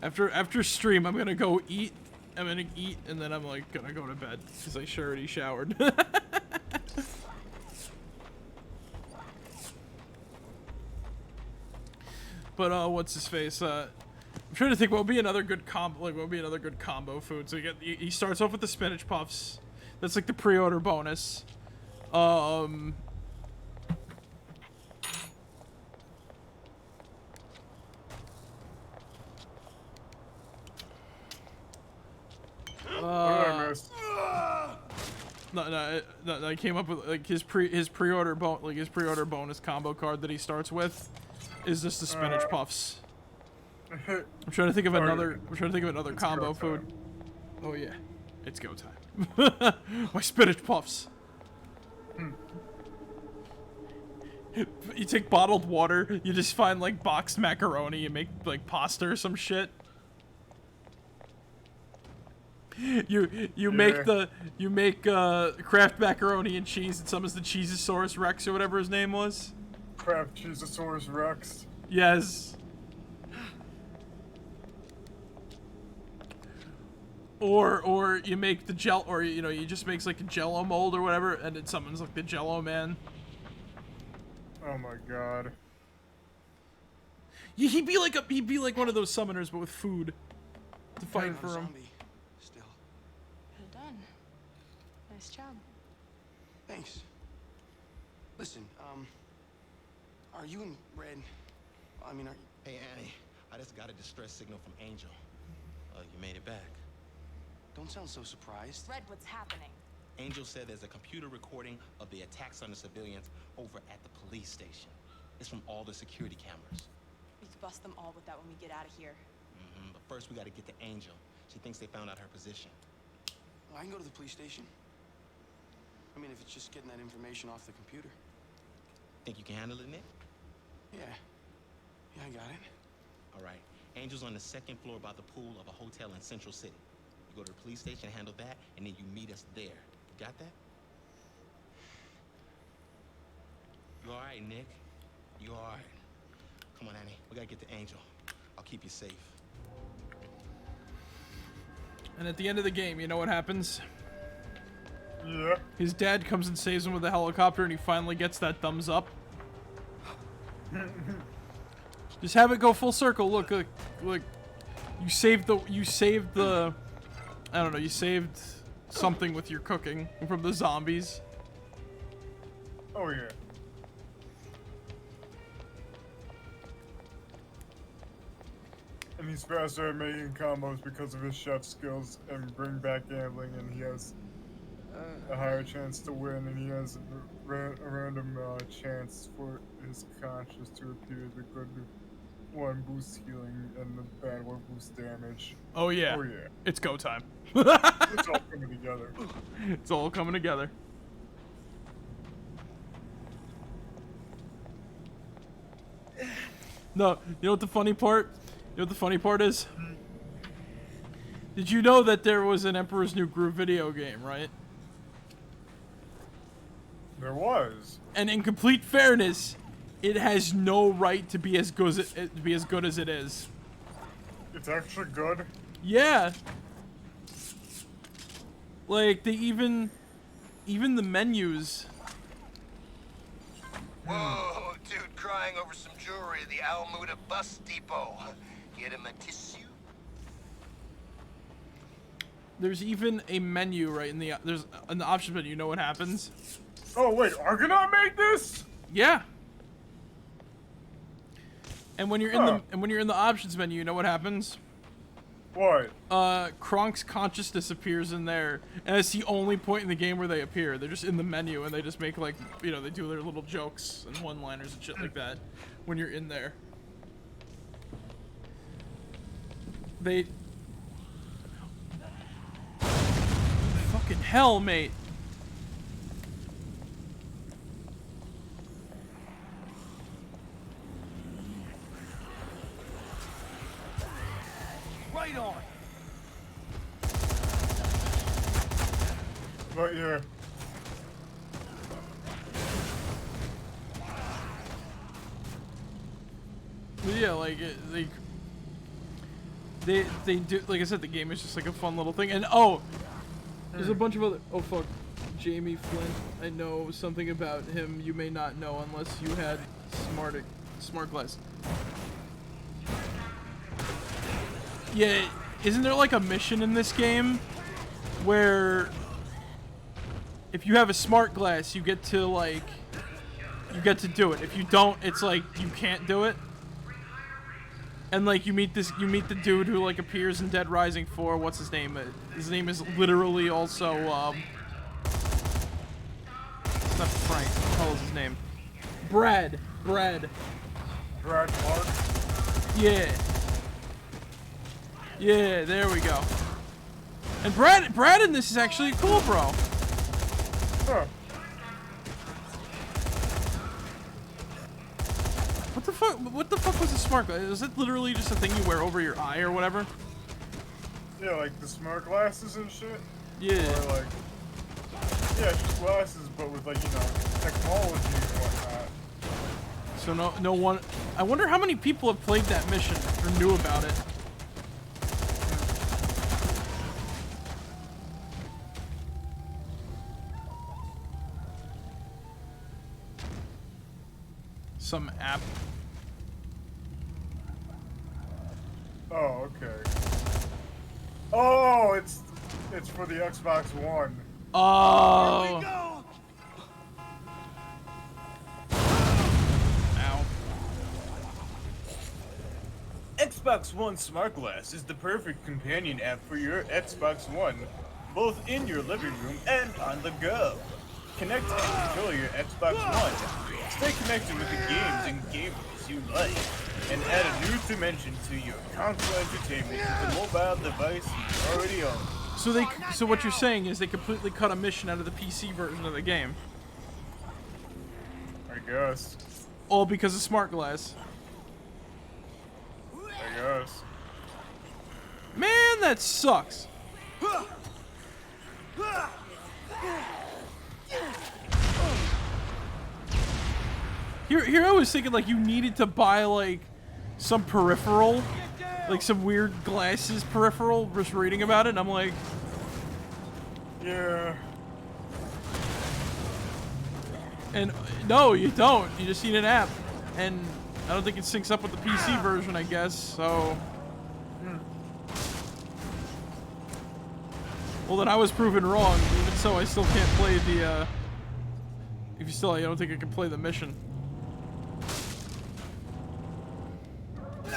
After stream, I'm gonna go eat. I'm gonna eat, and then I'm like gonna go to bed because I sure already showered. But what's his face? I'm trying to think what would be another good combo. Like, what would be another good combo food? So he starts off with the spinach puffs. That's like the pre-order bonus. No, I came up with like his pre-order bonus combo card that he starts with is just the spinach puffs. I'm trying to think of another combo food. Oh yeah, it's go time. My spinach puffs. You take bottled water, you just find like boxed macaroni, you make like pasta or some shit. You make Kraft macaroni and cheese, and some is the Cheezosaurus Rex or whatever his name was. Kraft Cheezosaurus Rex. Yes. Or you make the gel, or you just makes like a Jello mold or whatever, and it summons like the Jello Man. Oh my god. Yeah, he'd be like one of those summoners, but with food to fight for him. Well done. Nice job. Thanks. Listen, are you and Red? I mean, Hey, Annie, I just got a distress signal from Angel. You made it back. Don't sound so surprised. Red, what's happening? Angel said there's a computer recording of the attacks on the civilians over at the police station. It's from all the security cameras. We could bust them all with that when we get out of here. But first we gotta get to Angel. She thinks they found out her position. Well, I can go to the police station. I mean, if it's just getting that information off the computer. Think you can handle it, Nick? Yeah. Yeah, I got it. All right. Angel's on the 2nd floor by the pool of a hotel in Central City. You go to the police station, handle that, and then you meet us there. You got that? You all right, Nick? You all right? Come on, Annie. We gotta get to Angel. I'll keep you safe. And at the end of the game, you know what happens? Yeah. His dad comes and saves him with a helicopter, and he finally gets that thumbs up. Just have it go full circle. Look. You saved the. I don't know. You saved something with your cooking from the zombies. Oh yeah. And he's faster at making combos because of his chef skills and bring back gambling, and he has a higher chance to win, and he has a random chance for his conscience to appear. The good one boosts healing, and the bad one boosts damage. Oh yeah. Oh yeah. It's go time. It's all coming together. It's all coming together. No, you know what the funny part? You know what the funny part is? Did you know that there was an Emperor's New Groove video game, right? There was. And in complete fairness, it has no right to be as good as it is. It's actually good. Yeah. Like they even the menus. Whoa, dude crying over some jewelry at the Almuda bus depot. Get him a tissue? There's even a menu right in the option menu. You know what happens? Oh wait, Argonaut made this? Yeah. And when you're in the options menu, you know what happens? What? Kronk's consciousness appears in there, and it's the only point in the game where they appear. They're just in the menu, and they just make like, you know, they do their little jokes and one-liners and shit like that when you're in there. They... Fucking hell, mate. Right on. But yeah. But yeah, like they do, like I said, the game is just like a fun little thing. And oh, there's a bunch of other. Oh fuck, Jamie Flint. I know something about him you may not know unless you had smart glass. Yeah, isn't there like a mission in this game where if you have a smart glass, you get to do it. If you don't, it's like you can't do it. And like you meet the dude who like appears in Dead Rising 4. What's his name? His name is literally also it's not Frank. What the hell is his name? Brad Clark. Yeah. Yeah, there we go. And Brad in this is actually cool, bro. Huh. What the fuck was a smart glass? Is it literally just a thing you wear over your eye or whatever? Yeah, like the smart glasses and shit. Yeah. Or like, yeah, just glasses, but with like, you know, technology and whatnot. So no one. I wonder how many people have played that mission or knew about it. Some app. Oh, okay. Oh, it's for the Xbox One. Oh. Here we go. Ow. Xbox One Smart Glass is the perfect companion app for your Xbox One, both in your living room and on the go. Connect and control your Xbox One. Stay connected with the games and gamers you like, and add a new dimension to your console entertainment with the mobile device you already own. So what you're saying is they completely cut a mission out of the PC version of the game. I guess. All because of smart glass. I guess. Man, that sucks. Here I was thinking like you needed to buy like some peripheral, like some weird glasses peripheral, just reading about it, and I'm like, Yeah. And no, you don't. You just need an app. And I don't think it syncs up with the PC version, I guess, so... Well, then I was proven wrong. Even so, I still can't play the, If you still, I don't think I can play the mission. Did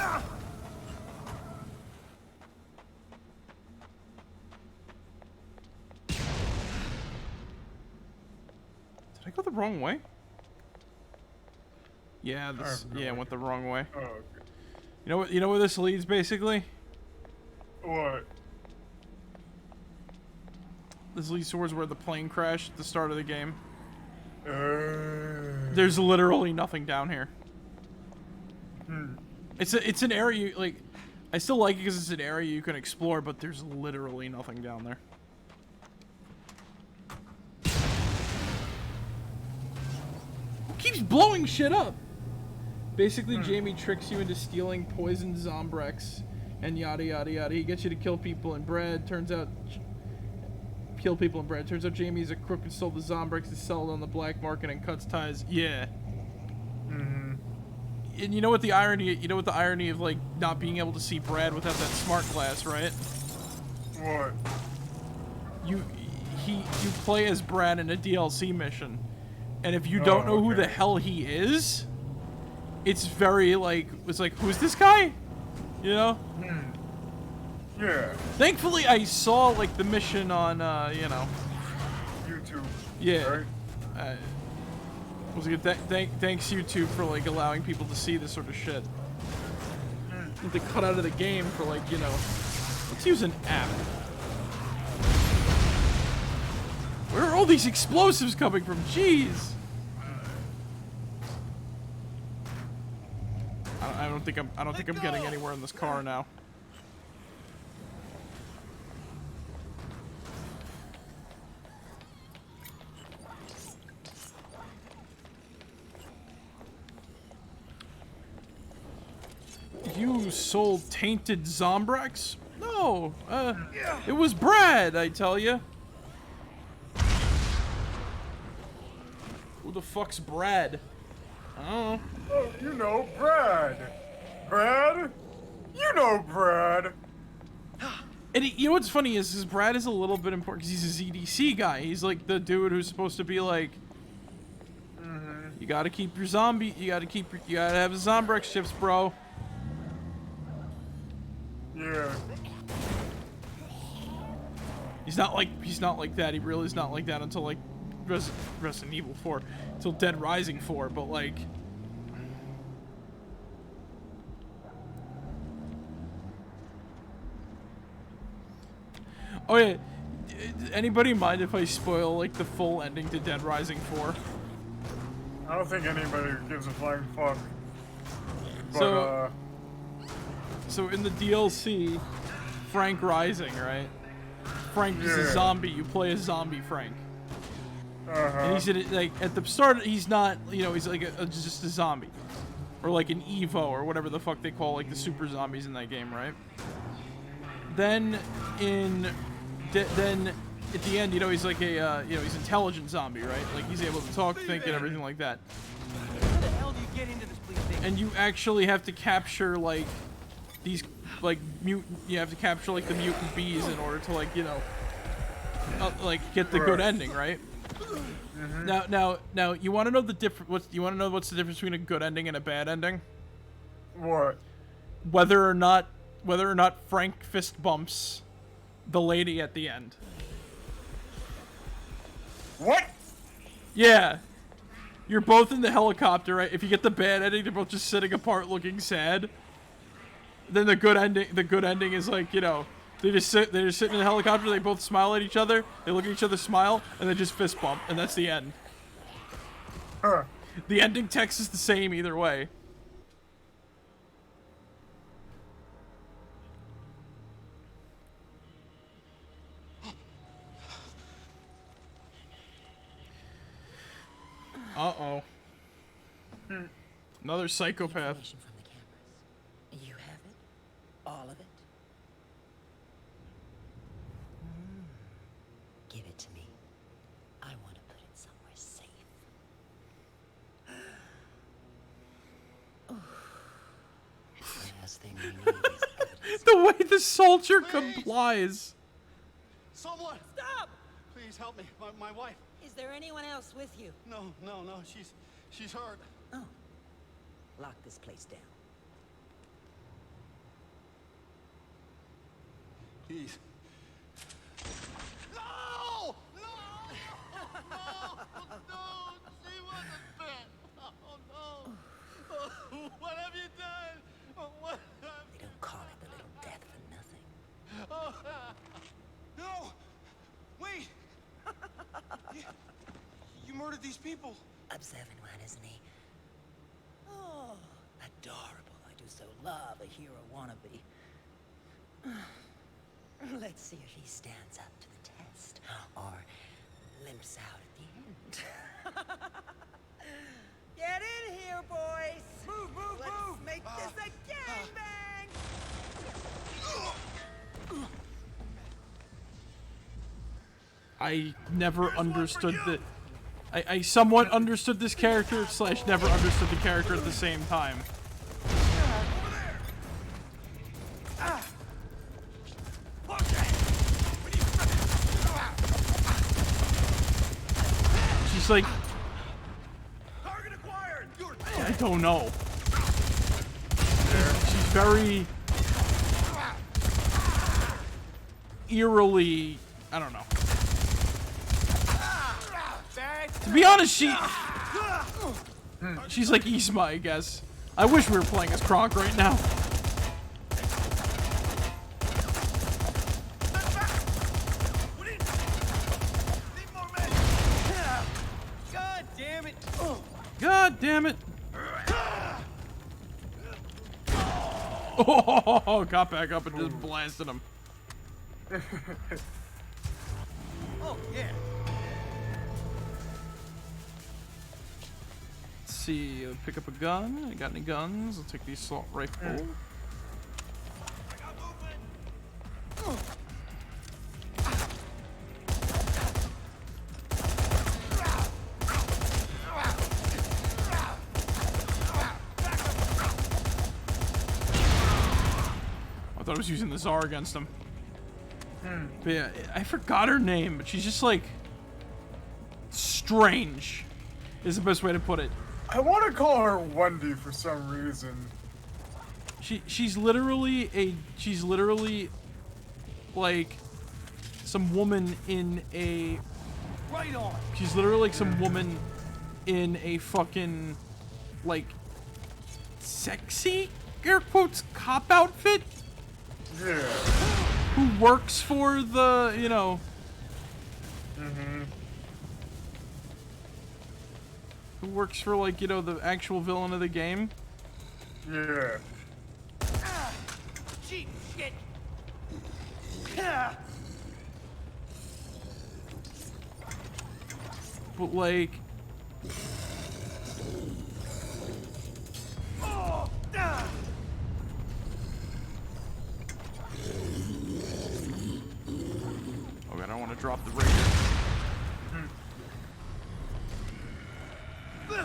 I go the wrong way? Yeah, I went the wrong way. Oh, okay. You know where this leads, basically? What? This leads towards where the plane crashed at the start of the game. There's literally nothing down here. It's an area like, I still like it because it's an area you can explore, but there's literally nothing down there. Who keeps blowing shit up? Basically, Jamie tricks you into stealing poisoned Zombrex and yada yada yada. He gets you to kill people and bread. Turns out Jamie's a crook and stole the Zombrex to sell it on the black market and cuts ties. Yeah. And you know what the irony of like not being able to see Brad without that smart glass, right? What? You play as Brad in a DLC mission, and if you don't know who the hell he is, it's very like, who's this guy? You know? Yeah. Thankfully, I saw like the mission on you know, YouTube. Yeah. Right? Was good. Thanks YouTube for like allowing people to see this sort of shit. To cut out of the game for like, you know, let's use an app. Where are all these explosives coming from? Jeez. I don't think I'm getting anywhere in this car now. You sold tainted Zombrex? No, it was Brad, I tell you. Who the fuck's Brad? I don't know. Oh, you know Brad. Brad? You know Brad. And you know what's funny is Brad is a little bit important because he's a ZDC guy. He's like the dude who's supposed to be like, you gotta keep your zombie, you gotta have the Zombrex chips, bro. Yeah. He's not like that. He really is not like that until like Resident Evil 4, until Dead Rising 4. But like, oh yeah, anybody mind if I spoil like the full ending to Dead Rising 4? I don't think anybody gives a flying fuck. But, so in the DLC, Frank Rising, right? Frank is a zombie. You play as zombie Frank. And he's like at the start. He's not, you know, he's like just a zombie, or like an Evo or whatever the fuck they call like the super zombies in that game, right? Then then at the end, you know, he's like a you know, he's intelligent zombie, right? Like he's able to talk, think, and everything like that. How the hell do you get into this place thing? And you actually have to capture like these like mutant. You have to capture like the mutant bees in order to like, you know, like get the good ending, right? Now, you want to know the difference? You want to know what's the difference between a good ending and a bad ending? What? Whether or not Frank fist bumps the lady at the end. What? Yeah. You're both in the helicopter, right? If you get the bad ending, they're both just sitting apart looking sad. Then the good ending is like, you know, they're just sitting in the helicopter, they both smile at each other, they look at each other, smile, and then just fist bump, and that's the end. The ending text is the same either way. Uh-oh. Another psychopath. From the cameras. You have it? All of it? Give it to me. I want to put it somewhere safe. last thing we need is evidence. The way the soldier complies. Someone! Stop! Please help me. My wife. Is there anyone else with you? No. She's hurt. Oh. Lock this place down. Please. No! No! She wasn't bit. Oh, no. Oh, what have you done? What have They don't call it the Little Death for nothing. Oh, no! Wait! you murdered these people. Observant one, isn't he? Oh, adorable. I do so love a hero wannabe. Let's see if he stands up to the test, or limps out at the end. Get in here, boys! Move! Let's make this a gangbang! I never understood the... I somewhat understood this character, / never understood the character at the same time. She's like... I don't know. She's very... eerily... I don't know. To be honest, she's like Isma, I guess. I wish we were playing as Kronk right now. God damn it! God damn it! Oh, got back up and just blasted him. Oh yeah. Let's see, pick up a gun. I got any guns? I'll take the assault rifle. I thought I was using the Tsar against him. But yeah, I forgot her name, but she's just like strange is the best way to put it. I want to call her Wendy for some reason. She's literally like some woman in a Right on. She's literally like some woman in a fucking like sexy air quotes cop outfit. Yeah. Who works for the, you know. Who works for, like, you know, the actual villain of the game. Yeah. Cheap shit. But, like. Oh, Okay, I don't want to drop the radio. I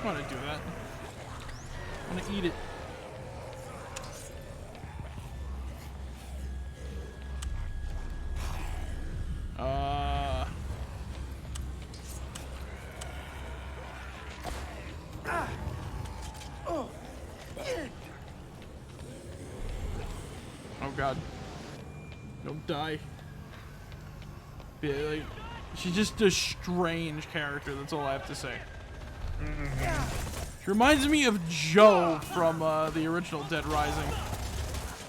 want to do that. I want to eat it. Oh God. Don't die. Yeah, like, she's just a strange character, that's all I have to say. She reminds me of Joe from the original Dead Rising.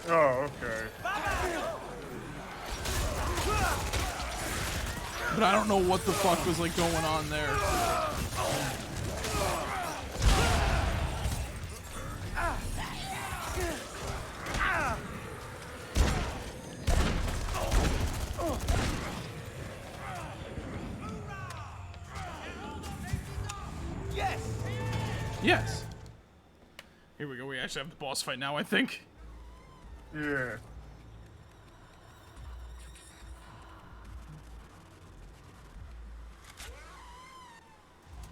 Oh, okay. But I don't know what the fuck was like going on there. Yes. Here we go. We actually have the boss fight now, I think. Yeah. Are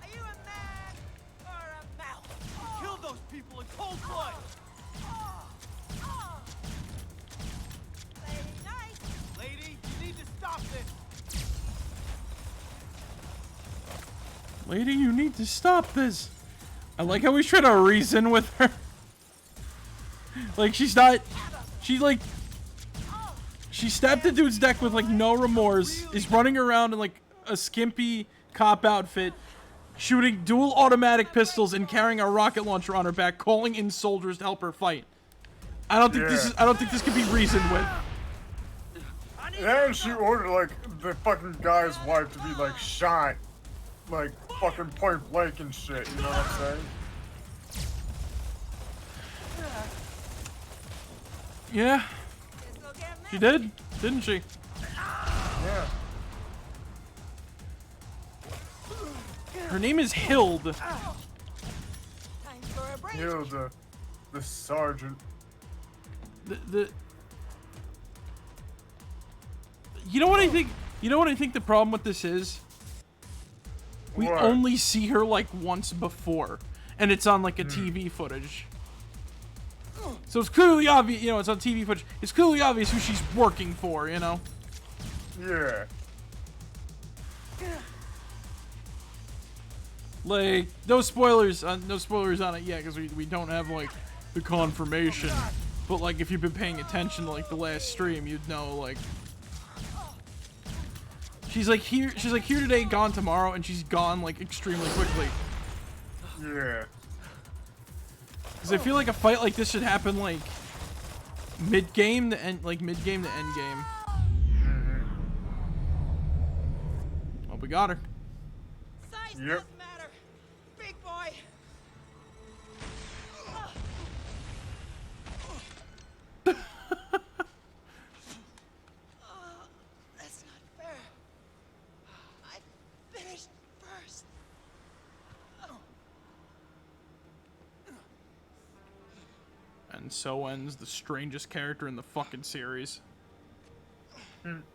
you a man or a mouse? Kill those people cold blood! Lady, you need to stop this! Lady, you need to stop this. I like how he's trying to reason with her. Like, she's not... She, like... She stabbed the dude's neck with, like, no remorse. Is running around in, like, a skimpy cop outfit. Shooting dual automatic pistols and carrying a rocket launcher on her back. Calling in soldiers to help her fight. I don't think this is... I don't think this can be reasoned with. And she ordered, like, the fucking guy's wife to be, like, shot. Like, fucking point blank and shit, you know what I'm saying? Yeah. She did, didn't she? Yeah. Her name is Hild. Hild, the sergeant. You know what I think? You know what I think the problem with this is? We What? only see her like once before, and it's on like a TV footage. So it's clearly obvious, you know, it's on TV footage. It's clearly obvious who she's working for, you know? Yeah. Like, no spoilers on it yet, because we don't have like the confirmation. But like, if you've been paying attention to like the last stream, you'd know like she's like here today, gone tomorrow, and she's gone like extremely quickly. Yeah. Because I feel like a fight like this should happen like mid-game to end, mid-game to end game. Well, we got her. Size Yep. doesn't matter. Big boy. That's not fair. I finished first. And so ends the strangest character in the fucking series. Remember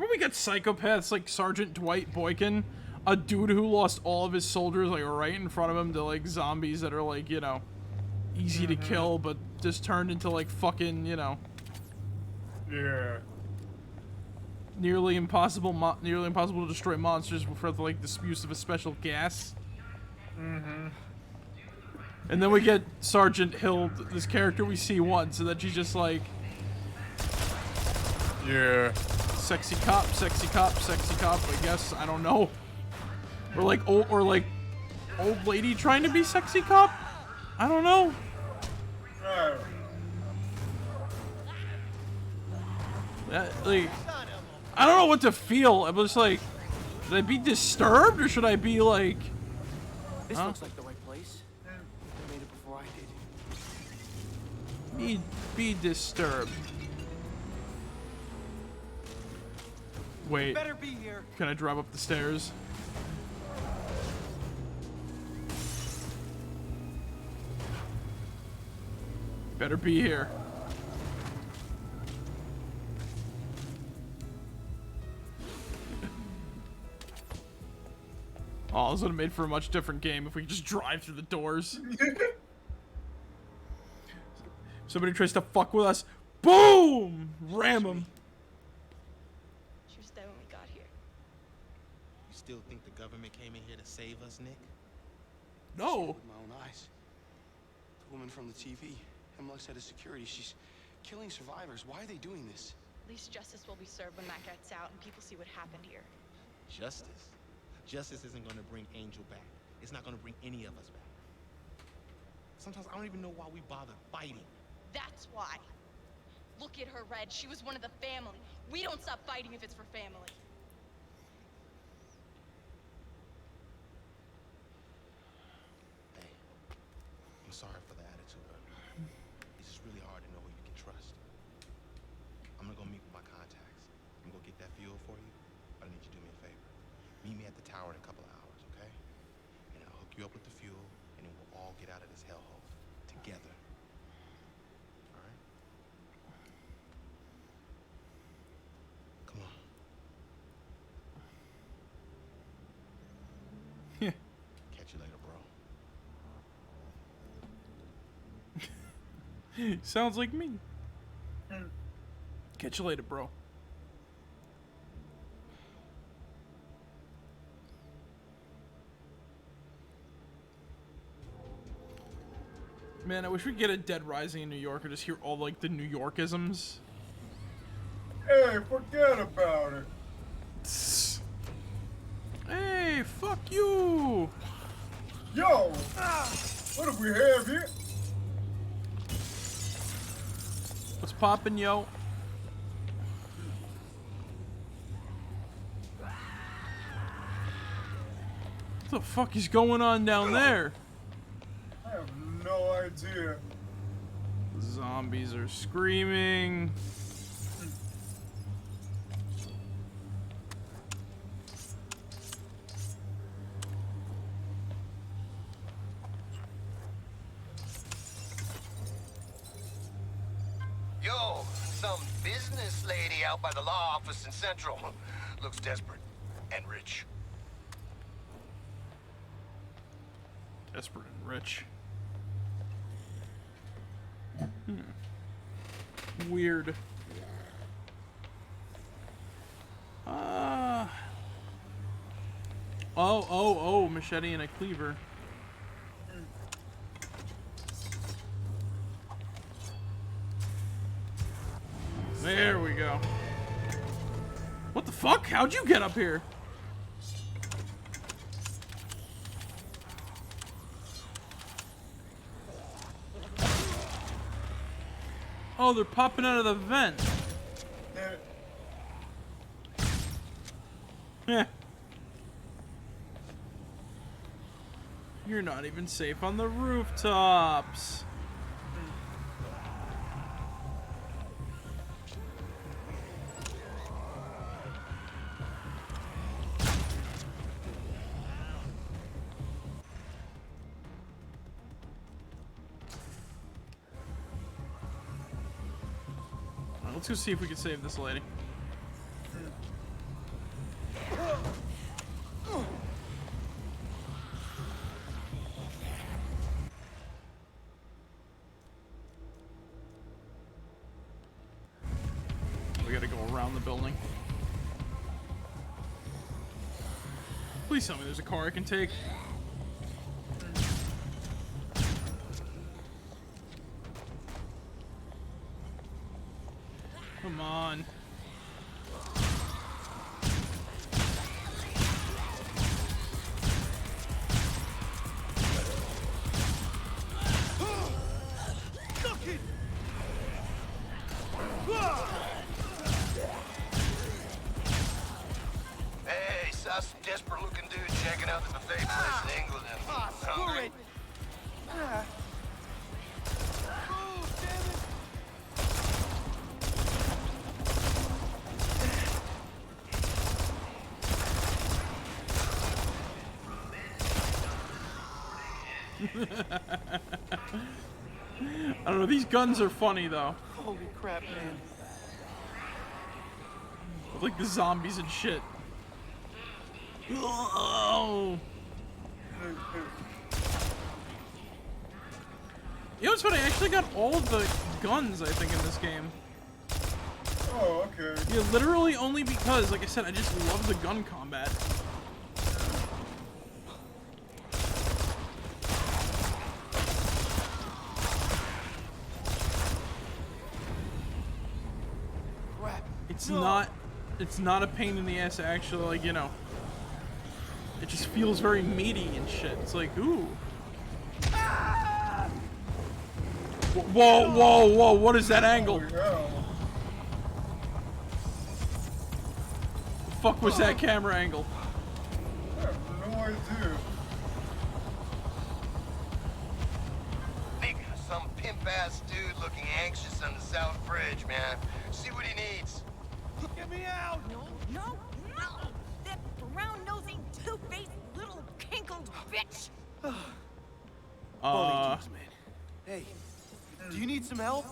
we got psychopaths like Sergeant Dwight Boykin? A dude who lost all of his soldiers like right in front of him to like zombies that are like, you know, easy to kill, but just turned into like fucking, you know, nearly impossible to destroy monsters for like the use of a special gas. And then we get Sergeant Hild, this character we see once, and then she's just like, sexy cop, sexy cop, sexy cop, I guess, I don't know. Or like old lady trying to be sexy cop? I don't know. Like, I don't know what to feel. I'm just like, should I be disturbed or should I be like, This looks like the right place. They made it before I did. be disturbed? Wait, Better be here. can I drive up the stairs? Better be here. Oh, this would have made for a much different game if we could just drive through the doors. Somebody tries to fuck with us. Boom! Ram him. She was dead when we got here. You still think the government came in here to save us, Nick? No. With my own eyes. The woman from the TV. Hemlock's head of security. She's killing survivors. Why are they doing this? At least justice will be served when Matt gets out and people see what happened here. Justice? Justice isn't going to bring Angel back. It's not going to bring any of us back. Sometimes I don't even know why we bother fighting. That's why. Look at her, Red. She was one of the family. We don't stop fighting if it's for family. Hey, I'm sorry for the attitude earlier. It's just really hard to know who you can trust. I'm gonna go meet with my contacts. I'm gonna go get that fuel for you, but I need you to do me a favor. Meet me at the tower in a couple of hours, okay? And I'll hook you up with the fuel, and then we'll all get out of this hellhole together. All right? Come on. Yeah. Catch you later, bro. Sounds like me. Catch you later, bro. Man, I wish we could get a Dead Rising in New York or just hear all like the New Yorkisms. Hey, forget about it. Hey, fuck you. Yo, what do we have here? What's poppin', yo? What the fuck is going on down there? I have no idea. Zombies are screaming. Yo, some business lady out by the law office in Central. Looks desperate and rich. Desperate and rich. Weird. Oh, machete and a cleaver. There we go. What the fuck? How'd you get up here? Oh, they're popping out of the vent. Heh. You're not even safe on the rooftops. Alright, let's go see if we can save this lady. We gotta go around the building. Please tell me there's a car I can take. Come on. Hey, saw some desperate-looking dude checking out the buffet place in England. Hungry? I don't know, these guns are funny though. Holy crap, man. Like the zombies and shit. Oh. You know what's funny? I actually got all of the guns, I think, in this game. Oh, okay. Yeah, literally only because, like I said, I just love the gun combat. It's not a pain in the ass to actually, like, you know, it just feels very meaty and shit. It's like, ooh. Whoa, whoa, whoa, what is that angle? The fuck was that camera angle? I have no idea. Think some pimp-ass dude looking anxious on the South Bridge, man. See what he needs. Get me out! No, no, no! That brown-nosing, two-faced little kinkled bitch! Holy juice, man. Hey, do you need some help?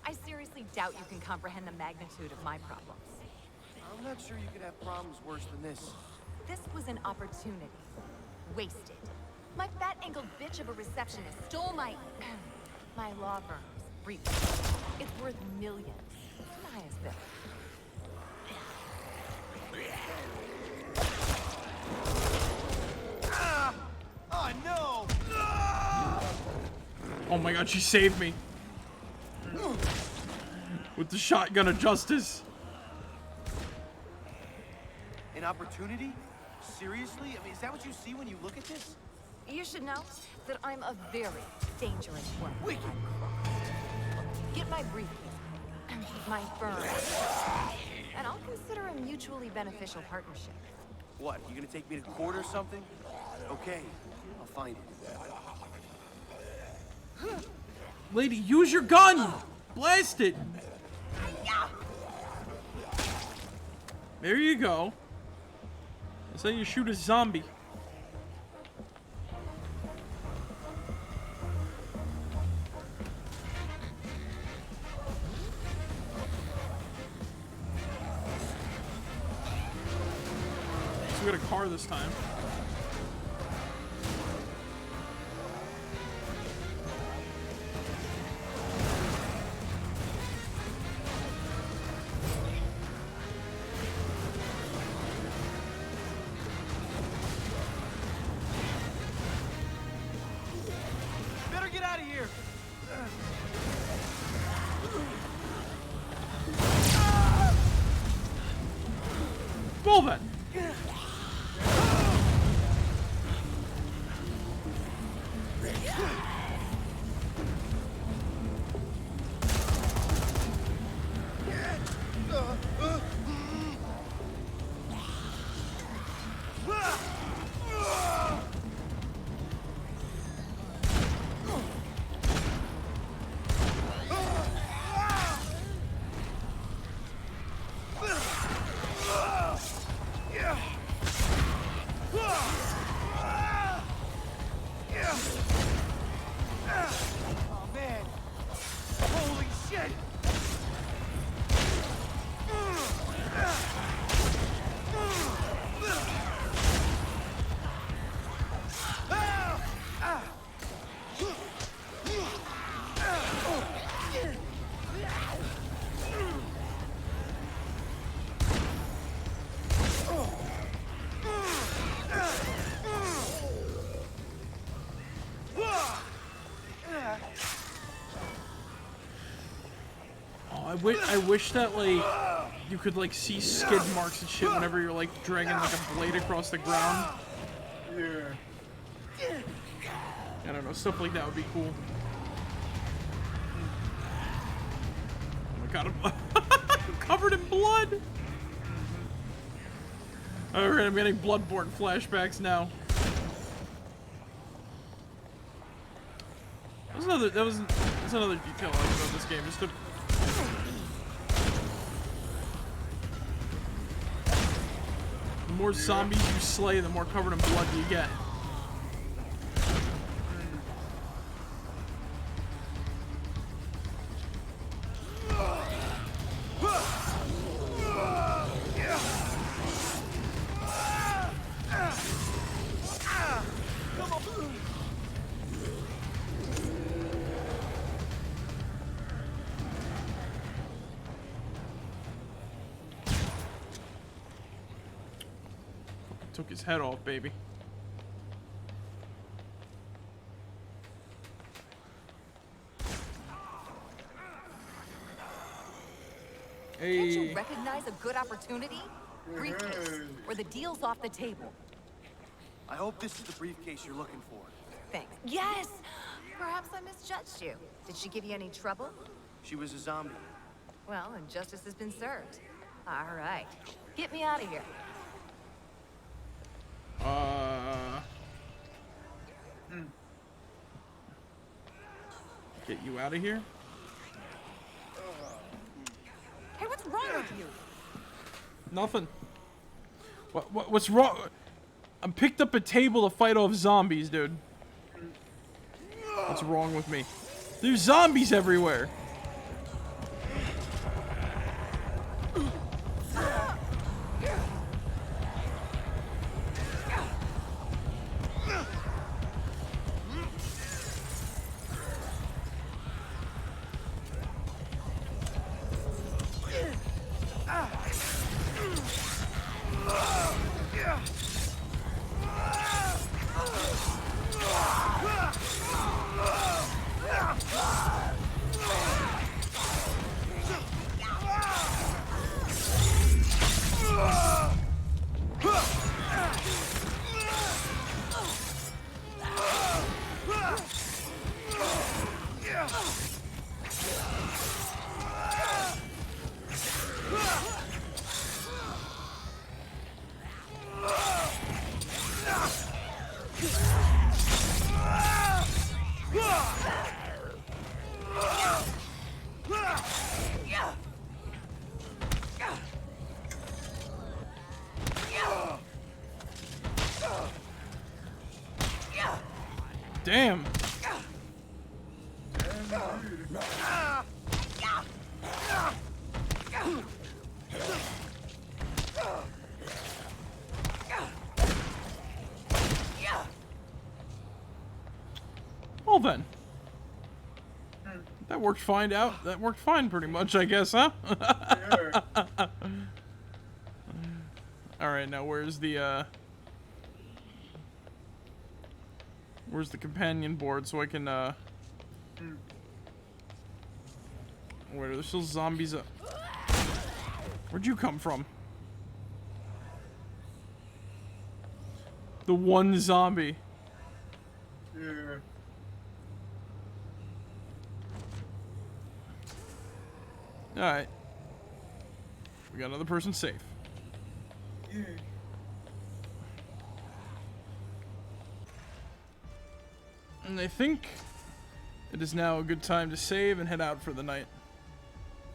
I seriously doubt you can comprehend the magnitude of my problems. I'm not sure you could have problems worse than this. This was an opportunity. Wasted. My fat-ankled bitch of a receptionist stole my... My law firm's briefcase. It's worth millions. It's the highest bill. Oh no! Oh my god, she saved me. With the shotgun of justice. An opportunity? Seriously? I mean, is that what you see when you look at this? You should know that I'm a very dangerous woman. Wicked. Get my briefcase, my firm, and I'll consider a mutually beneficial partnership. What, you gonna take me to court or something? Okay, I'll find it. Lady, use your gun! Blast it! There you go. That's how you shoot a zombie. So we got a car this time. Better get out of here! Well then. Oh man! Holy shit! I wish that, like, you could, like, see skid marks and shit whenever you're, like, dragging, like, a blade across the ground. Yeah. I don't know, stuff like that would be cool. Oh my god, I'm covered in blood! Alright, I'm getting Bloodborne flashbacks now. That's another detail I like about this game, just the more zombies you slay, the more covered in blood you get. Took his head off, baby. Hey. Can't you recognize a good opportunity? Briefcase, or the deal's off the table. I hope this is the briefcase you're looking for. Thanks. Yes! Perhaps I misjudged you. Did she give you any trouble? She was a zombie. Well, and justice has been served. All right. Get me out of here. Get you out of here? Hey, what's wrong with you? Nothing. What's wrong? I picked up a table to fight off zombies, dude. What's wrong with me? There's zombies everywhere. Damn. Well then. That worked fine out. That worked fine pretty much, I guess, huh? Alright, now where's the companion board so I can wait, are there still zombies up? Where'd you come from? The one zombie. Yeah. Alright. We got another person safe. Yeah. And I think it is now a good time to save and head out for the night.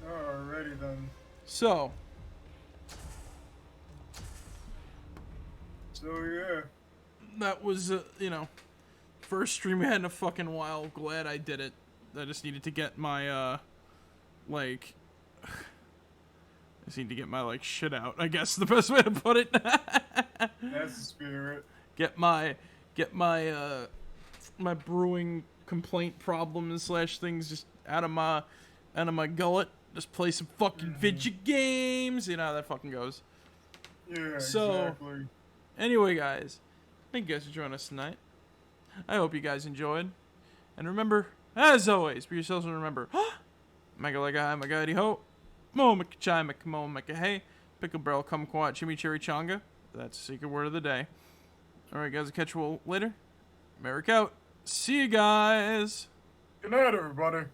Alrighty then. So Yeah. that was, you know, first stream I had in a fucking while. Glad I did it. I just needed to get my, like, I just need to get my, like, shit out, I guess the best way to put it. That's the spirit. Get my, my brewing complaint problems slash things just out of my gullet. Just play some fucking video games. You know how that fucking goes. Yeah, so, exactly. Anyway, guys, thank you guys for joining us tonight. I hope you guys enjoyed. And remember, as always, be yourselves and remember, mega like I, my guy, ho, mo mika chai, mika mo mika hey, pickle barrel kumquat, chimichurri chonga. That's the secret word of the day. Alright, guys, I'll catch you all later. Marek out. See you guys. Good night, everybody.